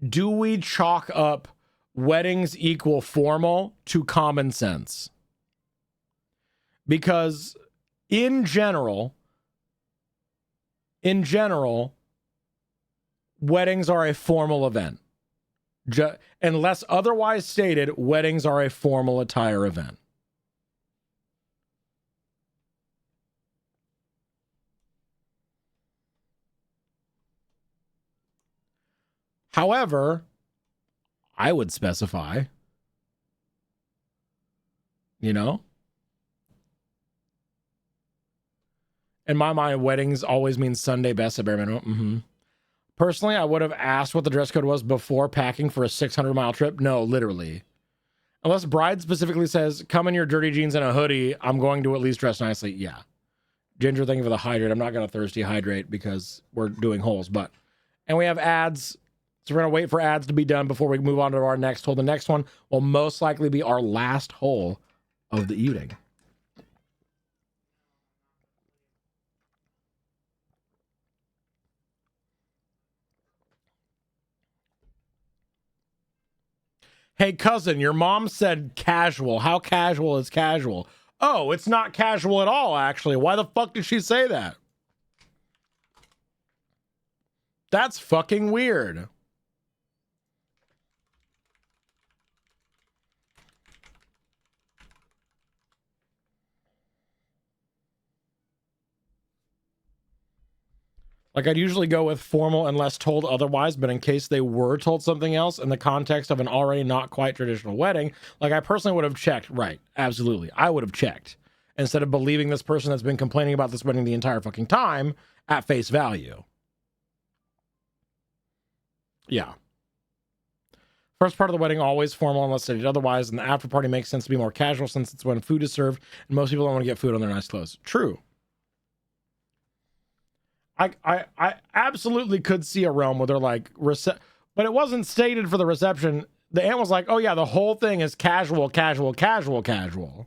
do we chalk up weddings equal formal to common sense? Because in general, weddings are a formal event. Unless otherwise stated, weddings are a formal attire event. However, I would specify, in my mind, weddings always mean Sunday best at bare minimum. Mm-hmm. Personally, I would have asked what the dress code was before packing for a 600-mile trip. No, literally. Unless bride specifically says, come in your dirty jeans and a hoodie, I'm going to at least dress nicely. Yeah. Ginger, thank you for the hydrate. I'm not going to thirsty hydrate because we're doing holes. And we have ads. So we're going to wait for ads to be done before we move on to our next hole. The next one will most likely be our last hole of the evening. Hey, cousin, your mom said casual. How casual is casual? Oh, it's not casual at all, actually. Why the fuck did she say that? That's fucking weird. Like, I'd usually go with formal unless told otherwise, but in case they were told something else in the context of an already not quite traditional wedding, like, I personally would have checked. Right, absolutely. I would have checked instead of believing this person that's been complaining about this wedding the entire fucking time at face value. Yeah. First part of the wedding, always formal unless stated otherwise, and the after party makes sense to be more casual since it's when food is served, and most people don't want to get food on their nice clothes. True. I absolutely could see a realm where they're like, but it wasn't stated for the reception. The aunt was like, oh yeah, the whole thing is casual, casual, casual, casual.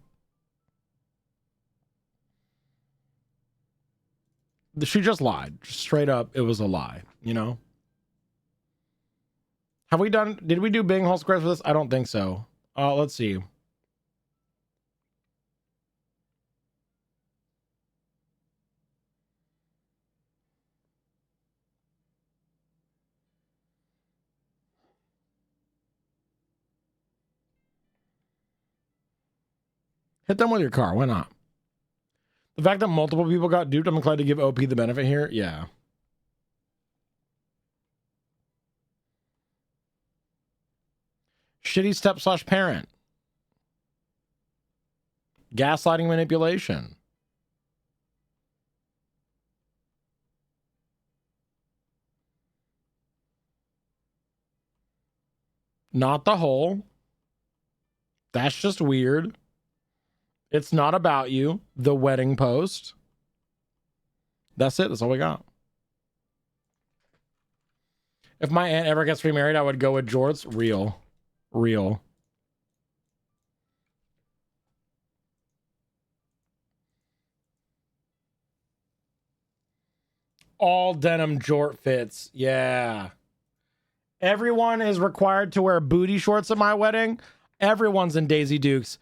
She just lied. Straight up, it was a lie, you know? Did we do Bing Hole Squares for this? I don't think so. Let's see. Hit them with your car. Why not? The fact that multiple people got duped, I'm inclined to give OP the benefit here. Yeah. Shitty step/parent. Gaslighting, manipulation. Not the whole. That's just weird. It's not about you. The wedding post. That's it. That's all we got. If my aunt ever gets remarried, I would go with Jorts. Real. Real. All denim jort fits. Yeah. Everyone is required to wear booty shorts at my wedding. Everyone's in Daisy Dukes.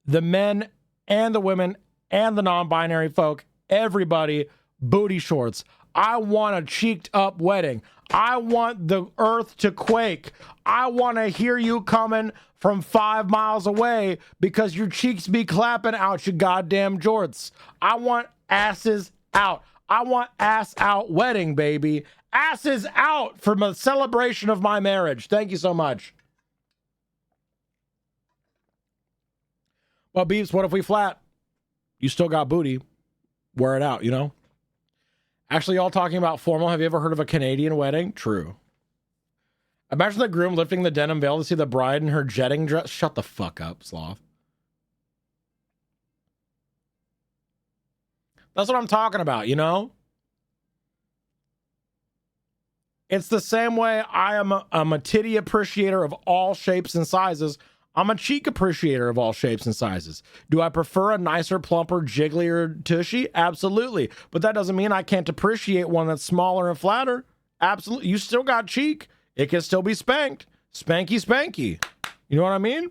The men and the women and the non-binary folk, everybody, booty shorts. I want a cheeked up wedding. I want the earth to quake. I want to hear you coming from 5 miles away because your cheeks be clapping out, you goddamn jorts. I want asses out. I want ass out wedding, baby. Asses out for the celebration of my marriage. Thank you so much. Well, Beeps, what if we flat? You still got booty. Wear it out, you know? Actually, y'all talking about formal. Have you ever heard of a Canadian wedding? True. Imagine the groom lifting the denim veil to see the bride in her jetting dress. Shut the fuck up, sloth. That's what I'm talking about, you know? It's the same way I am a titty appreciator of all shapes and sizes. I'm a cheek appreciator of all shapes and sizes. Do I prefer a nicer, plumper, jigglier tushy? Absolutely. But that doesn't mean I can't appreciate one that's smaller and flatter. Absolutely. You still got cheek. It can still be spanked. Spanky, spanky. You know what I mean?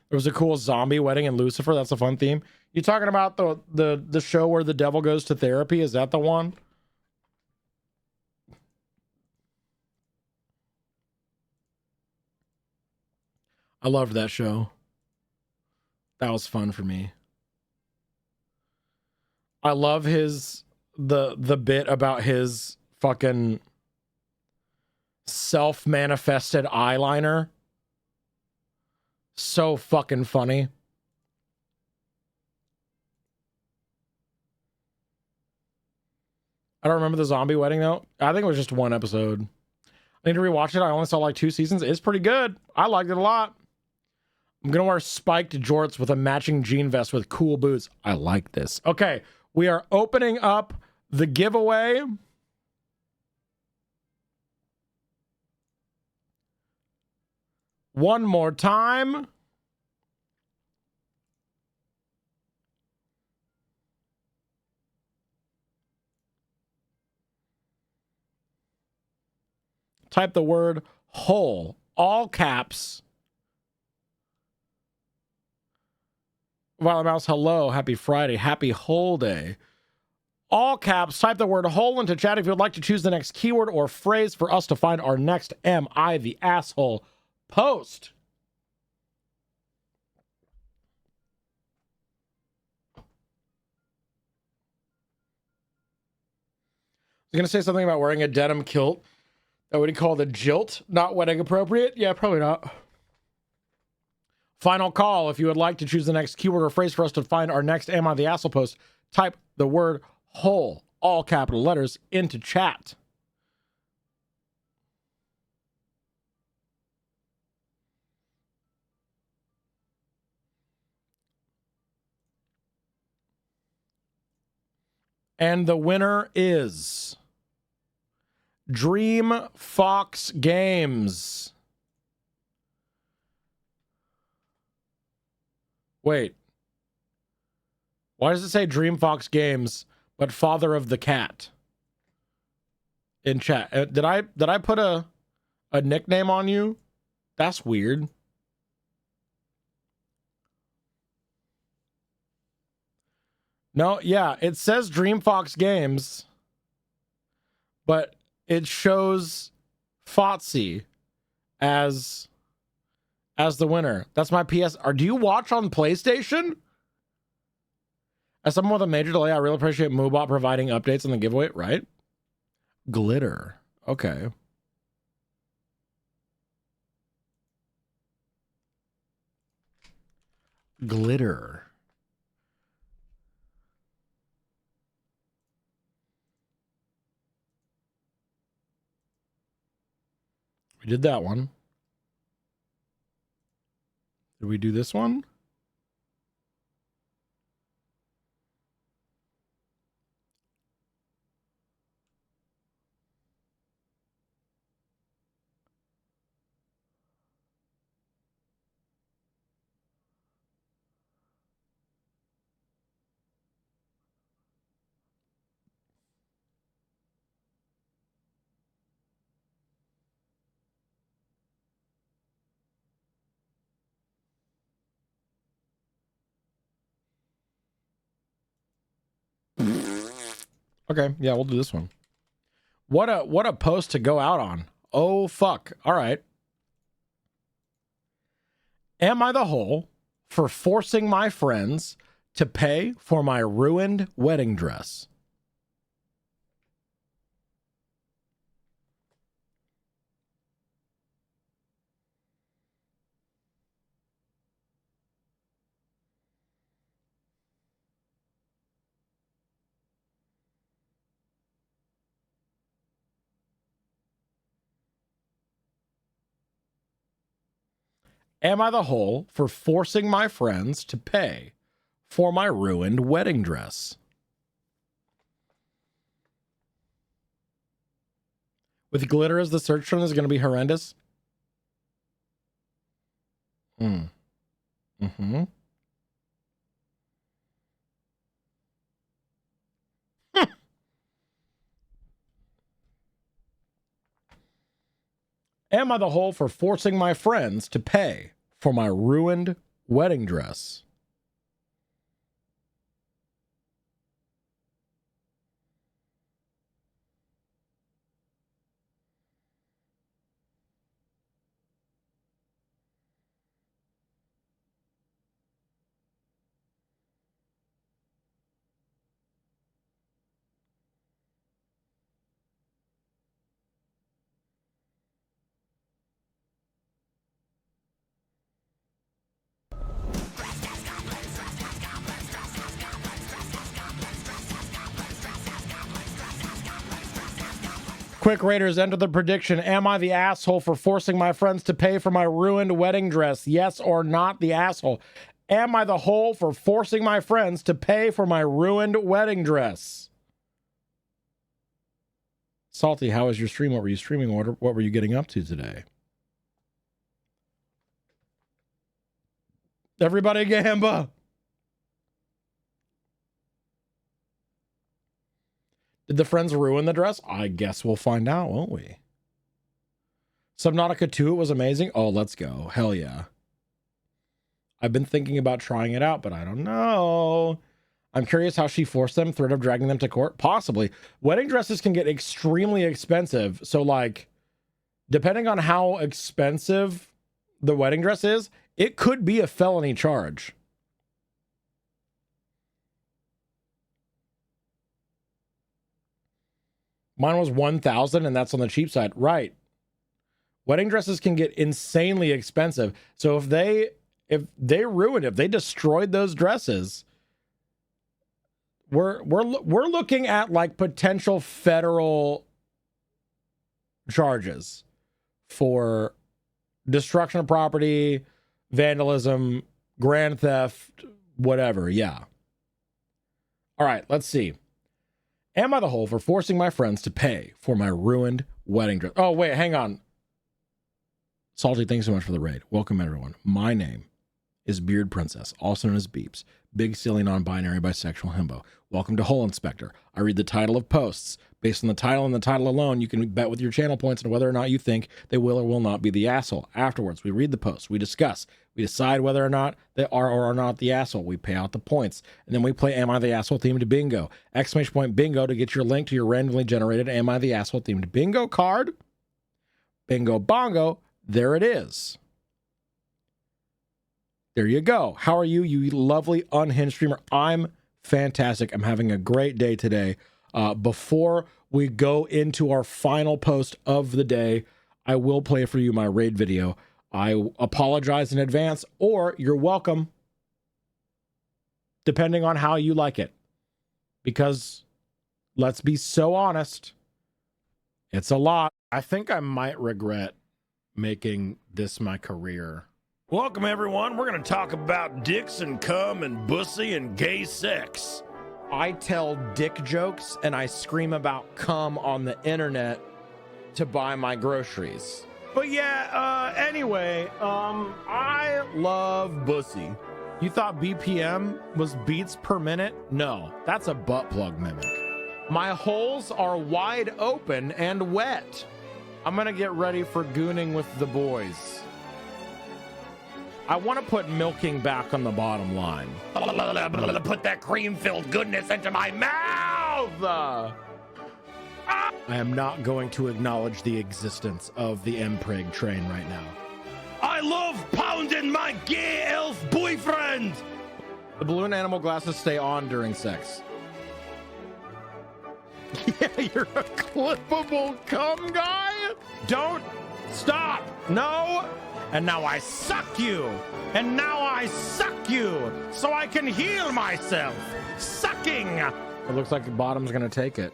There was a cool zombie wedding in Lucifer. That's a fun theme. You talking about the show where the devil goes to therapy? Is that the one? I loved that show. That was fun for me. I love the bit about his fucking self-manifested eyeliner. So fucking funny. I don't remember the zombie wedding though. I think it was just one episode. I need to rewatch it. I only saw like 2 seasons. It's pretty good. I liked it a lot. I'm gonna wear spiked jorts with a matching jean vest with cool boots. I like this. Okay, we are opening up the giveaway. One more time. Type the word whole, all caps. Violet Mouse, hello, happy Friday, happy whole day. all caps. Type the word hole into chat if you would like to choose the next keyword or phrase for us to find our next Am I the Asshole post. I was going to say something about wearing a denim kilt. That would he call the jilt, not wedding appropriate? Yeah, probably not. Final call. If you would like to choose the next keyword or phrase for us to find our next Am I the Asshole post, type the word hole, all capital letters, into chat. And the winner is Dream Fox Games. Wait. Why does it say Dream Fox Games, but Father of the Cat in chat? Did I put a nickname on you? That's weird. No, yeah, it says Dream Fox Games, but it shows Fotsy as the winner. That's my PS. Do you watch on PlayStation? As someone with a major delay, I really appreciate Moobot providing updates on the giveaway, right? Glitter. Okay. Glitter. We did that one. Did we do this one? Okay, yeah, we'll do this one. What a post to go out on. Oh fuck. All right. Am I the hole for forcing my friends to pay for my ruined wedding dress? Am I the hole for forcing my friends to pay for my ruined wedding dress? With glitter as the search term is going to be horrendous. Mm-hmm. Am I the hole for forcing my friends to pay for my ruined wedding dress? Quick Raiders, enter the prediction. Am I the asshole for forcing my friends to pay for my ruined wedding dress? Yes or not the asshole? Am I the hole for forcing my friends to pay for my ruined wedding dress? Salty, how was your stream? What were you streaming? What were you getting up to today? Everybody gamba. Did the friends ruin the dress? I guess we'll find out, won't we? Subnautica 2, it was amazing. Oh, let's go. Hell yeah. I've been thinking about trying it out, but I don't know. I'm curious how she forced them, threat of dragging them to court. Possibly. Wedding dresses can get extremely expensive. So, like, depending on how expensive the wedding dress is, it could be a felony charge. Mine was $1,000, and that's on the cheap side. Right. Wedding dresses can get insanely expensive. So if they ruined it, if they destroyed those dresses, we're looking at like potential federal charges for destruction of property, vandalism, grand theft, whatever. Yeah. All right, let's see. Am I the hole for forcing my friends to pay for my ruined wedding dress? Oh, wait, hang on. Salty, thanks so much for the raid. Welcome, everyone. My name is Beard Princess, also known as Beeps, big, silly, non-binary, bisexual himbo. Welcome to Hole Inspector. I read the title of posts. Based on the title and the title alone, you can bet with your channel points on whether or not you think they will or will not be the asshole. Afterwards, we read the posts, we discuss, we decide whether or not they are or are not the asshole. We pay out the points, and then we play Am I the Asshole themed bingo. Exclamation point bingo to get your link to your randomly generated Am I the Asshole themed bingo card. Bingo bongo. There it is. There you go. How are you, you lovely unhinged streamer? I'm fantastic. I'm having a great day today. Before we go into our final post of the day, I will play for you my raid video. I apologize in advance, or you're welcome, depending on how you like it. Because let's be so honest, it's a lot. I think I might regret making this my career. Welcome, everyone. We're going to talk about dicks and cum and bussy and gay sex. I tell dick jokes and I scream about cum on the internet to buy my groceries. But yeah, anyway, I love bussy. You thought BPM was beats per minute? No, that's a butt plug mimic. My holes are wide open and wet. I'm gonna get ready for gooning with the boys. I want to put milking back on the bottom line. Put that cream-filled goodness into my mouth! I am not going to acknowledge the existence of the Mpreg train right now. I love pounding my gay elf boyfriend! The balloon animal glasses stay on during sex. Yeah, you're a clippable cum guy? Don't stop. No. And now I suck you. And now I suck you so I can heal myself. Sucking. It looks like the bottom's going to take it.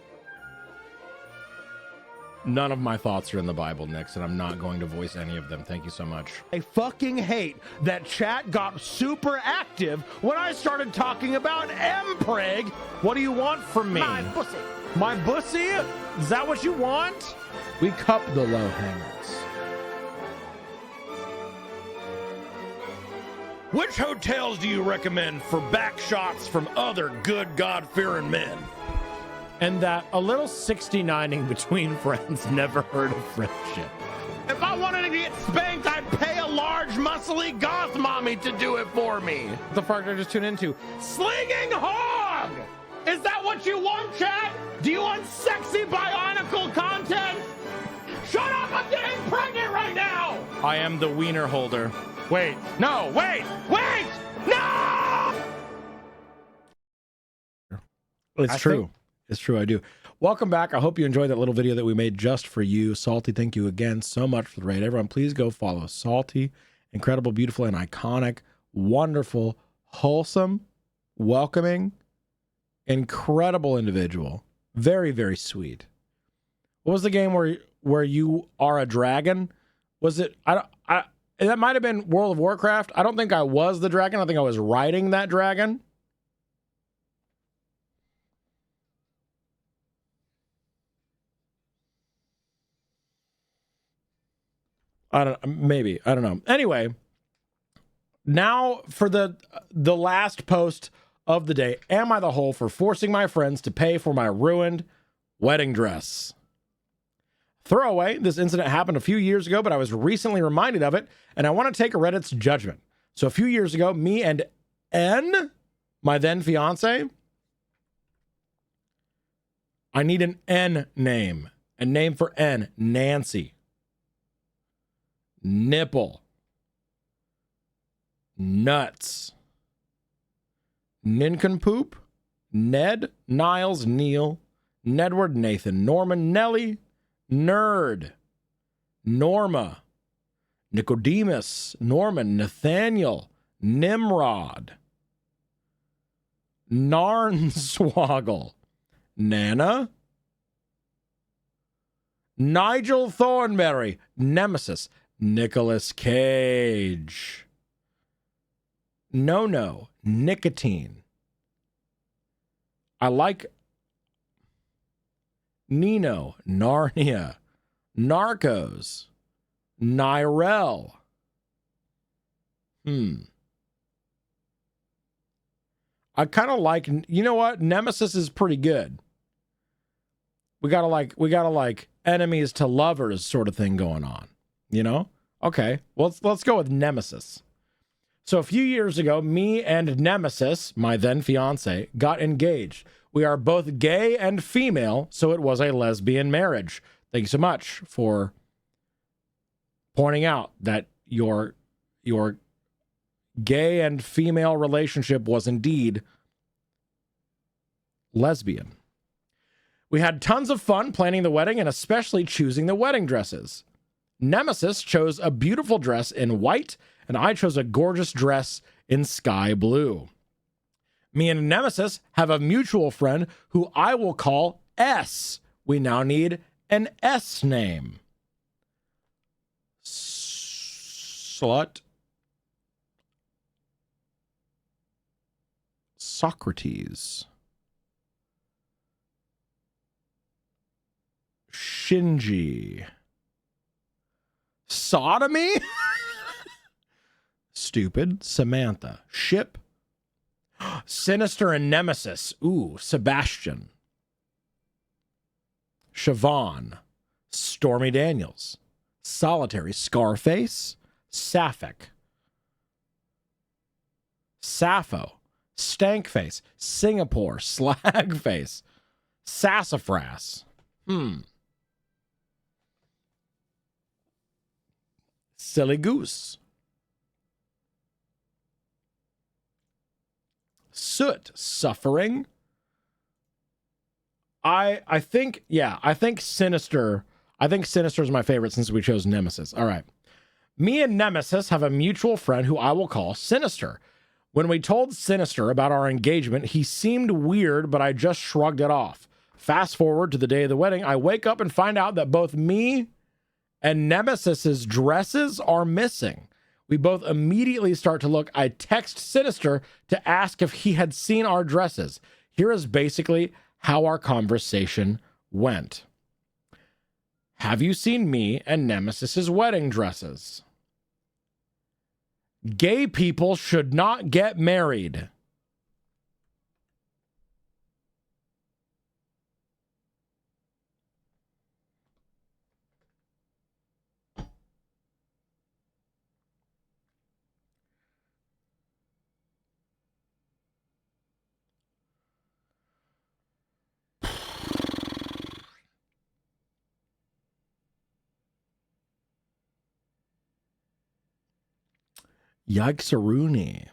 None of my thoughts are in the Bible, Nix, and I'm not going to voice any of them. Thank you so much. I fucking hate that chat got super active when I started talking about Mpreg. What do you want from me? My pussy. My bussy? Is that what you want? We cup the low hangers. Which hotels do you recommend for back shots from other good God-fearing men? And that a little 69ing between friends never hurt a friendship. If I wanted to get spanked, I'd pay a large, muscly goth mommy to do it for me. What the fuck did I just tune into? Slinging hog! Is that what you want, chat? Do you want sexy bionicle content? Shut up, I'm getting pregnant right now! I am the wiener holder. Wait, no, wait, no! It's true. It's true, I do. Welcome back. I hope you enjoyed that little video that we made just for you. Salty, thank you again so much for the raid. Everyone, please go follow Salty. Incredible, beautiful, and iconic, wonderful, wholesome, welcoming, incredible individual. Very, very sweet. What was the game where you are a dragon? Was it... that might have been World of Warcraft. I don't think I was the dragon. I think I was riding that dragon. I don't know. Anyway, now for the last post of the day. Am I the hole for forcing my friends to pay for my ruined wedding dress? Throwaway, this incident happened a few years ago, but I was recently reminded of it, and I want to take a Reddit's judgment. So a few years ago, me and N, my then fiance, I need an N name. A name for N. Nancy. Nipple. Nuts. Nincompoop. Ned. Niles. Neil. Nedward. Nathan. Norman. Nellie. Nerd. Norma. Nicodemus. Norman. Nathaniel. Nimrod. Narnswoggle. Nana. Nigel Thornberry. Nemesis. Nicolas Cage. No. Nicotine. I like Nino. Narnia. Narcos. Nirel. I kind of like, you know what? Nemesis is pretty good. We got like enemies to lovers sort of thing going on, you know? Okay, well, let's go with Nemesis. So a few years ago, me and Nemesis, my then fiance, got engaged. We are both gay and female, so it was a lesbian marriage. Thank you so much for pointing out that your gay and female relationship was indeed lesbian. We had tons of fun planning the wedding and especially choosing the wedding dresses. Nemesis chose a beautiful dress in white, and I chose a gorgeous dress in sky blue. Me and Nemesis have a mutual friend who I will call S. We now need an S name. Slut. Socrates. Shinji. Sodomy? Stupid. Samantha. Ship. Sinister and Nemesis. Ooh, Sebastian. Siobhan. Stormy Daniels. Solitary. Scarface. Sapphic. Sappho. Stankface. Singapore. Slagface. Sassafras. Silly Goose. Soot. Suffering. I think Sinister. I think Sinister is my favorite since we chose Nemesis. All right. Me and Nemesis have a mutual friend who I will call Sinister. When we told Sinister about our engagement, he seemed weird, but I just shrugged it off. Fast forward to the day of the wedding, I wake up and find out that both me and Nemesis's dresses are missing. We both immediately start to look. I text Sinister to ask if he had seen our dresses. Here is basically how our conversation went. Have you seen me and Nemesis's wedding dresses? Gay people should not get married. Yikes-a-rooney.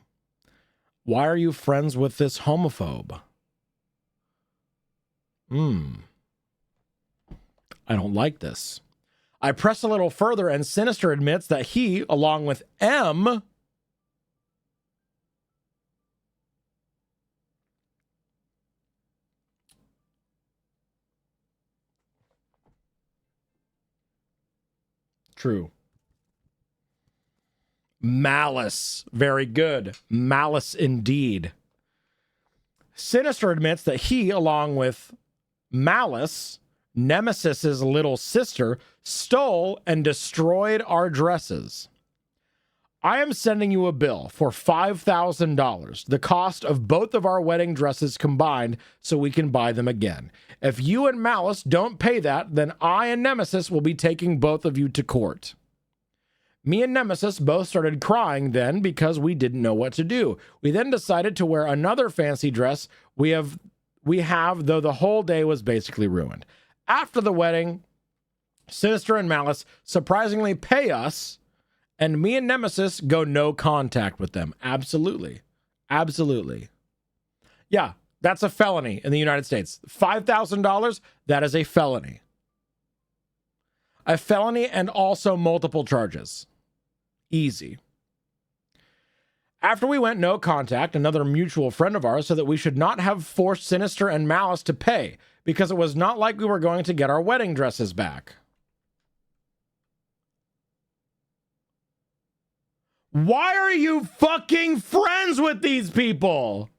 Why are you friends with this homophobe? I don't like this. I press a little further and Sinister admits that he, along with M, true. Malice. Very good. Malice indeed. Sinister admits that he, along with Malice, Nemesis's little sister, stole and destroyed our dresses. I am sending you a bill for $5,000, the cost of both of our wedding dresses combined, so we can buy them again. If you and Malice don't pay that, then I and Nemesis will be taking both of you to court. Me and Nemesis both started crying then because we didn't know what to do. We then decided to wear another fancy dress we we have, though the whole day was basically ruined. After the wedding, Sinister and Malice surprisingly pay us, and me and Nemesis go no contact with them. Absolutely. Absolutely. Yeah, that's a felony in the United States. $5,000, that is a felony. A felony and also multiple charges. Easy. After we went no contact, another mutual friend of ours said that we should not have forced Sinister and Malice to pay because it was not like we were going to get our wedding dresses back. Why are you fucking friends with these people?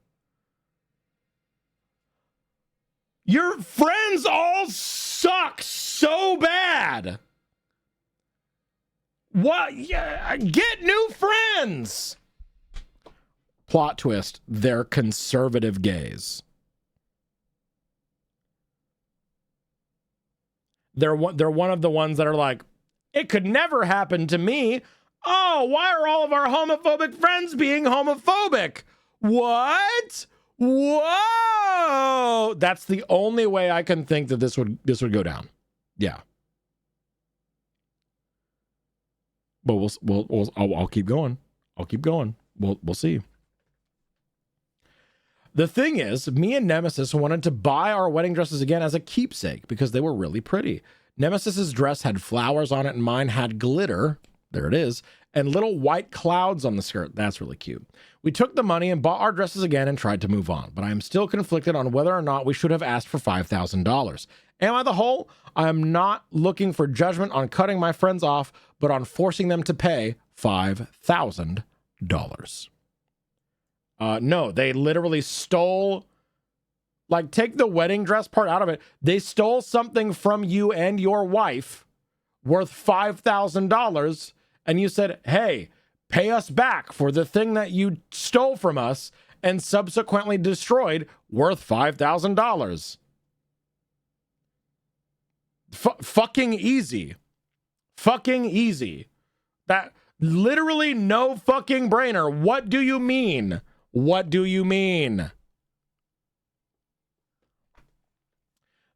Your friends all suck so bad. What? Yeah, get new friends. Plot twist, they're conservative gays. They're one of the ones that are like, it could never happen to me. Oh, why are all of our homophobic friends being homophobic? What? Whoa! That's the only way I can think that this would go down. Yeah. But I'll keep going. I'll keep going. We'll see. The thing is, me and Nemesis wanted to buy our wedding dresses again as a keepsake because they were really pretty. Nemesis's dress had flowers on it and mine had glitter. There it is. And little white clouds on the skirt. That's really cute. We took the money and bought our dresses again and tried to move on. But I am still conflicted on whether or not we should have asked for $5,000. Am I the whole? I am not looking for judgment on cutting my friends off, but on forcing them to pay $5,000. No, they literally stole, like, take the wedding dress part out of it. They stole something from you and your wife worth $5,000, and you said, hey, pay us back for the thing that you stole from us and subsequently destroyed worth $5,000. Fucking easy. Fucking easy. That literally no fucking brainer. What do you mean? What do you mean?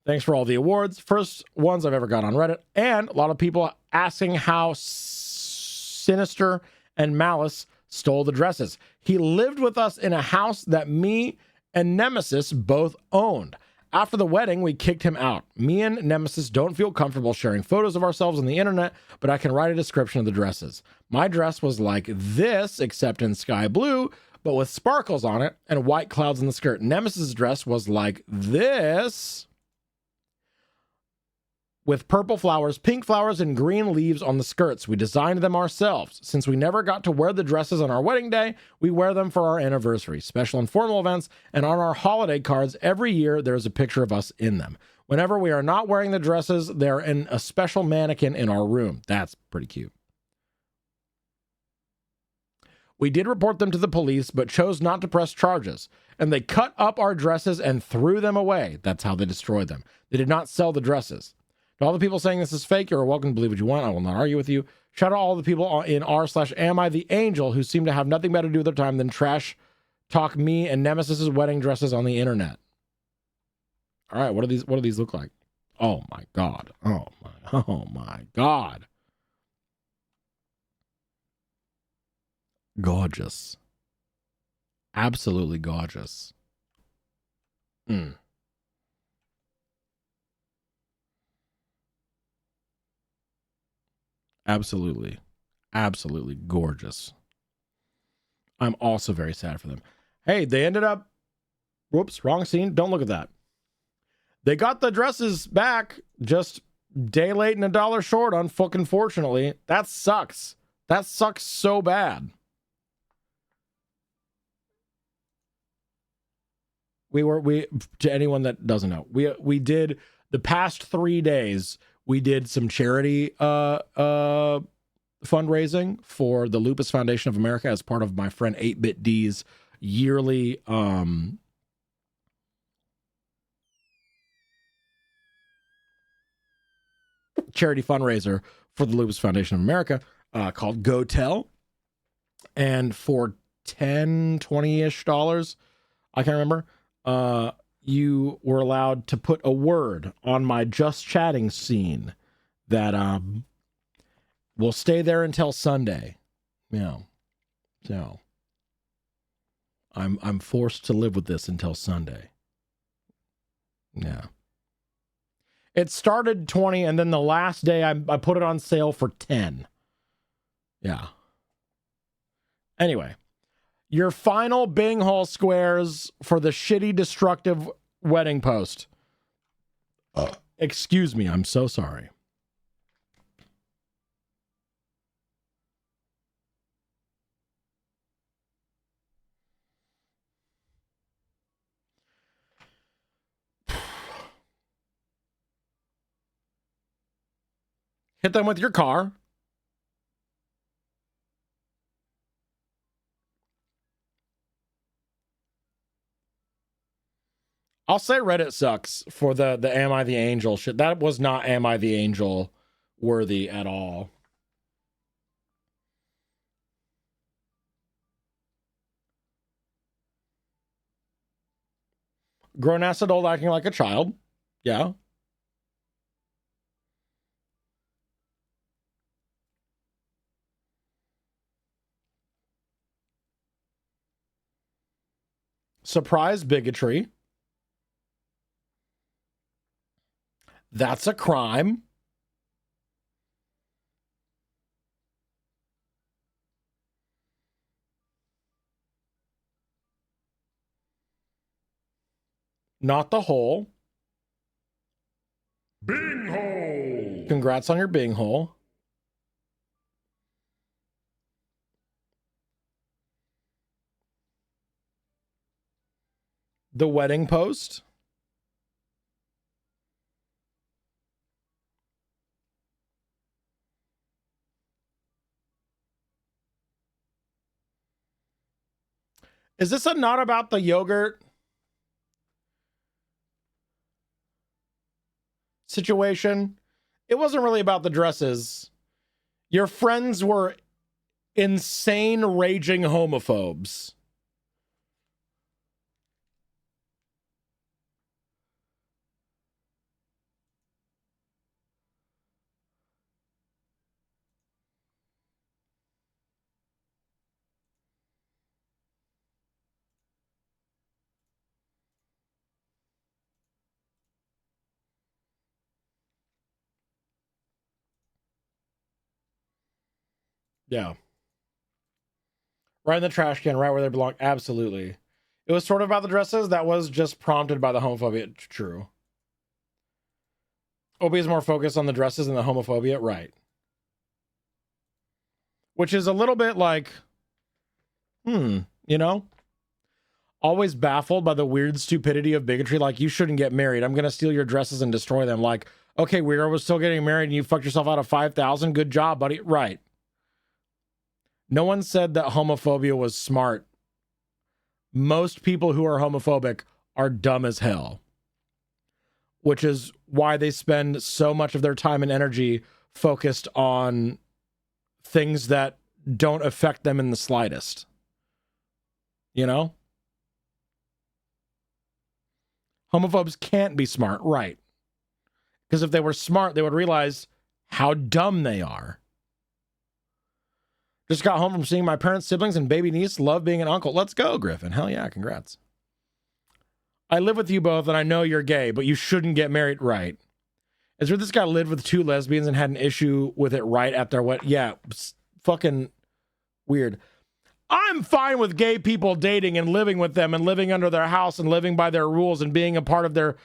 Thanks for all the awards. First ones I've ever got on Reddit. And a lot of people asking how Sinister and Malice stole the dresses. He lived with us in a house that me and Nemesis both owned. After the wedding, we kicked him out. Me and Nemesis don't feel comfortable sharing photos of ourselves on the internet, but I can write a description of the dresses. My dress was like this, except in sky blue, but with sparkles on it and white clouds in the skirt. Nemesis' dress was like this, with purple flowers, pink flowers, and green leaves on the skirts. We designed them ourselves. Since we never got to wear the dresses on our wedding day, we wear them for our anniversary, special and formal events, and on our holiday cards every year, there's a picture of us in them. Whenever we are not wearing the dresses, they're in a special mannequin in our room. That's pretty cute. We did report them to the police, but chose not to press charges. And they cut up our dresses and threw them away. That's how they destroyed them. They did not sell the dresses. To all the people saying this is fake, you're welcome to believe what you want. I will not argue with you. Shout out all the people in r/am I the angel who seem to have nothing better to do with their time than trash talk me and Nemesis's wedding dresses on the internet. All right, what do these look like? Oh my god. Oh my god. Gorgeous. Absolutely gorgeous. Absolutely. Absolutely gorgeous. I'm also very sad for them. Hey, they ended up... Whoops, wrong scene. Don't look at that. They got the dresses back, just day late and $1 short, unfortunately. That sucks. That sucks so bad. To anyone that doesn't know, we did the past 3 days, we did some charity fundraising for the Lupus Foundation of America as part of my friend 8-Bit D's yearly charity fundraiser for the Lupus Foundation of America called Go Tell. And for $10, $20-ish, I can't remember, you were allowed to put a word on my just chatting scene that will stay there until Sunday. Yeah. So I'm forced to live with this until Sunday. Yeah. It started 20 and then the last day I put it on sale for 10. Yeah. Anyway, your final Bing hole squares for the shitty destructive wedding post. Excuse me, I'm so sorry. Hit them with your car. I'll say Reddit sucks for the Am I the Angel shit. That was not Am I the Angel worthy at all. Grown ass adult acting like a child. Yeah. Surprise bigotry. That's a crime. Not the hole. Bing hole. Congrats on your Bing hole. The wedding post. Is this a not about the yogurt situation? It wasn't really about the dresses. Your friends were insane, raging homophobes. Yeah. Right in the trash can, right where they belong. Absolutely. It was sort of about the dresses. That was just prompted by the homophobia. True. Obi is more focused on the dresses and the homophobia. Right. Which is a little bit like, you know? Always baffled by the weird stupidity of bigotry. Like, you shouldn't get married. I'm going to steal your dresses and destroy them. Like, okay, Weirdo was still getting married and you fucked yourself out of 5,000. Good job, buddy. Right. No one said that homophobia was smart. Most people who are homophobic are dumb as hell, which is why they spend so much of their time and energy focused on things that don't affect them in the slightest. You know? Homophobes can't be smart, right? Because if they were smart, they would realize how dumb they are. Just got home from seeing my parents, siblings, and baby niece. Love being an uncle. Let's go, Griffin. Hell yeah, congrats. I live with you both, and I know you're gay, but you shouldn't get married, right? Is there this guy lived with 2 lesbians and had an issue with it right at their wedding? Yeah, fucking weird. I'm fine with gay people dating and living with them and living under their house and living by their rules and being a part of their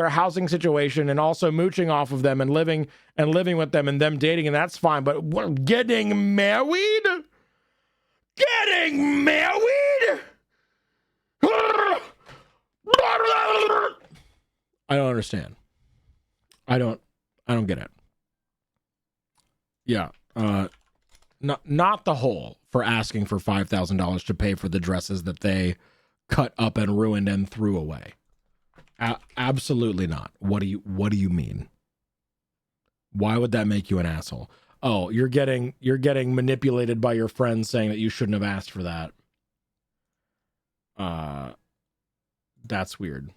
housing situation and also mooching off of them and living with them and them dating, and that's fine. But getting married? Getting married? I don't understand. I don't get it. Yeah. Not the whole for asking for $5,000 to pay for the dresses that they cut up and ruined and threw away. Absolutely not. What do you mean? Why would that make you an asshole? Oh, you're getting manipulated by your friends saying that you shouldn't have asked for that. That's weird.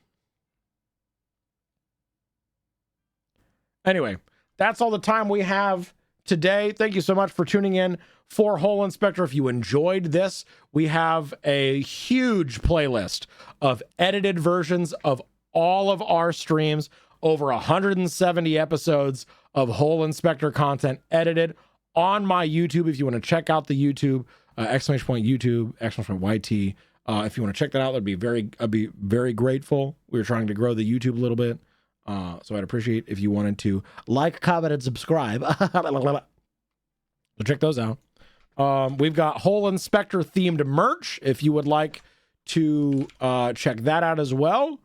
Anyway, that's all the time we have today. Thank you so much for tuning in for Hole Inspector. If you enjoyed this, we have a huge playlist of edited versions of all of our streams, over 170 episodes of Hole Inspector content edited on my YouTube. If you want to check out the YouTube, !YouTube, !YT. If you want to check that out, I'd be very grateful. We're trying to grow the YouTube a little bit. So I'd appreciate if you wanted to like, comment, and subscribe. So check those out. We've got Hole Inspector themed merch if you would like to check that out as well.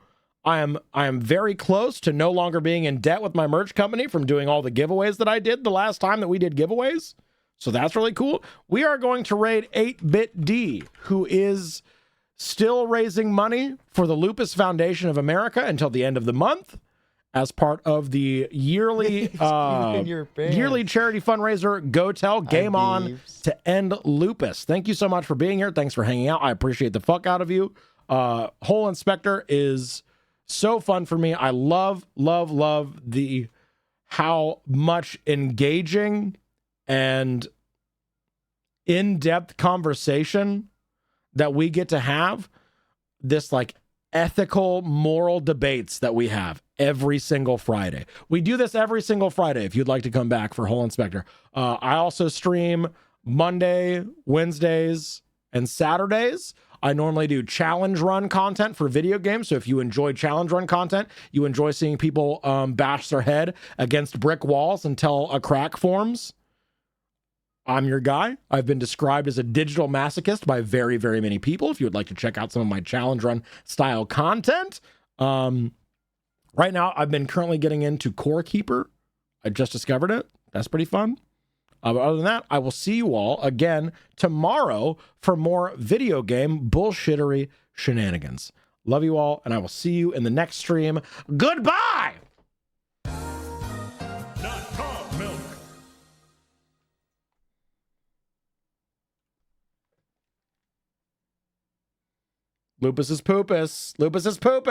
I am very close to no longer being in debt with my merch company from doing all the giveaways that I did the last time that we did giveaways. So that's really cool. We are going to raid 8-Bit D, who is still raising money for the Lupus Foundation of America until the end of the month as part of the yearly yearly charity fundraiser Go Tell Game On to End Lupus. Thank you so much for being here. Thanks for hanging out. I appreciate the fuck out of you. Hole Inspector is so fun for me. I love the how much engaging and in-depth conversation that we get to have, this like ethical, moral debates that we have every single Friday. We do this every single Friday if you'd like to come back for Hole Inspector. I also stream Monday, Wednesdays, and Saturdays. I normally do challenge run content for video games. So if you enjoy challenge run content, you enjoy seeing people bash their head against brick walls until a crack forms, I'm your guy. I've been described as a digital masochist by very, very many people. If you would like to check out some of my challenge run style content. Right now, I've been currently getting into Core Keeper. I just discovered it. That's pretty fun. But other than that, I will see you all again tomorrow for more video game bullshittery shenanigans. Love you all, and I will see you in the next stream. Goodbye! Not cod milk. Lupus is poopus. Lupus is poopus.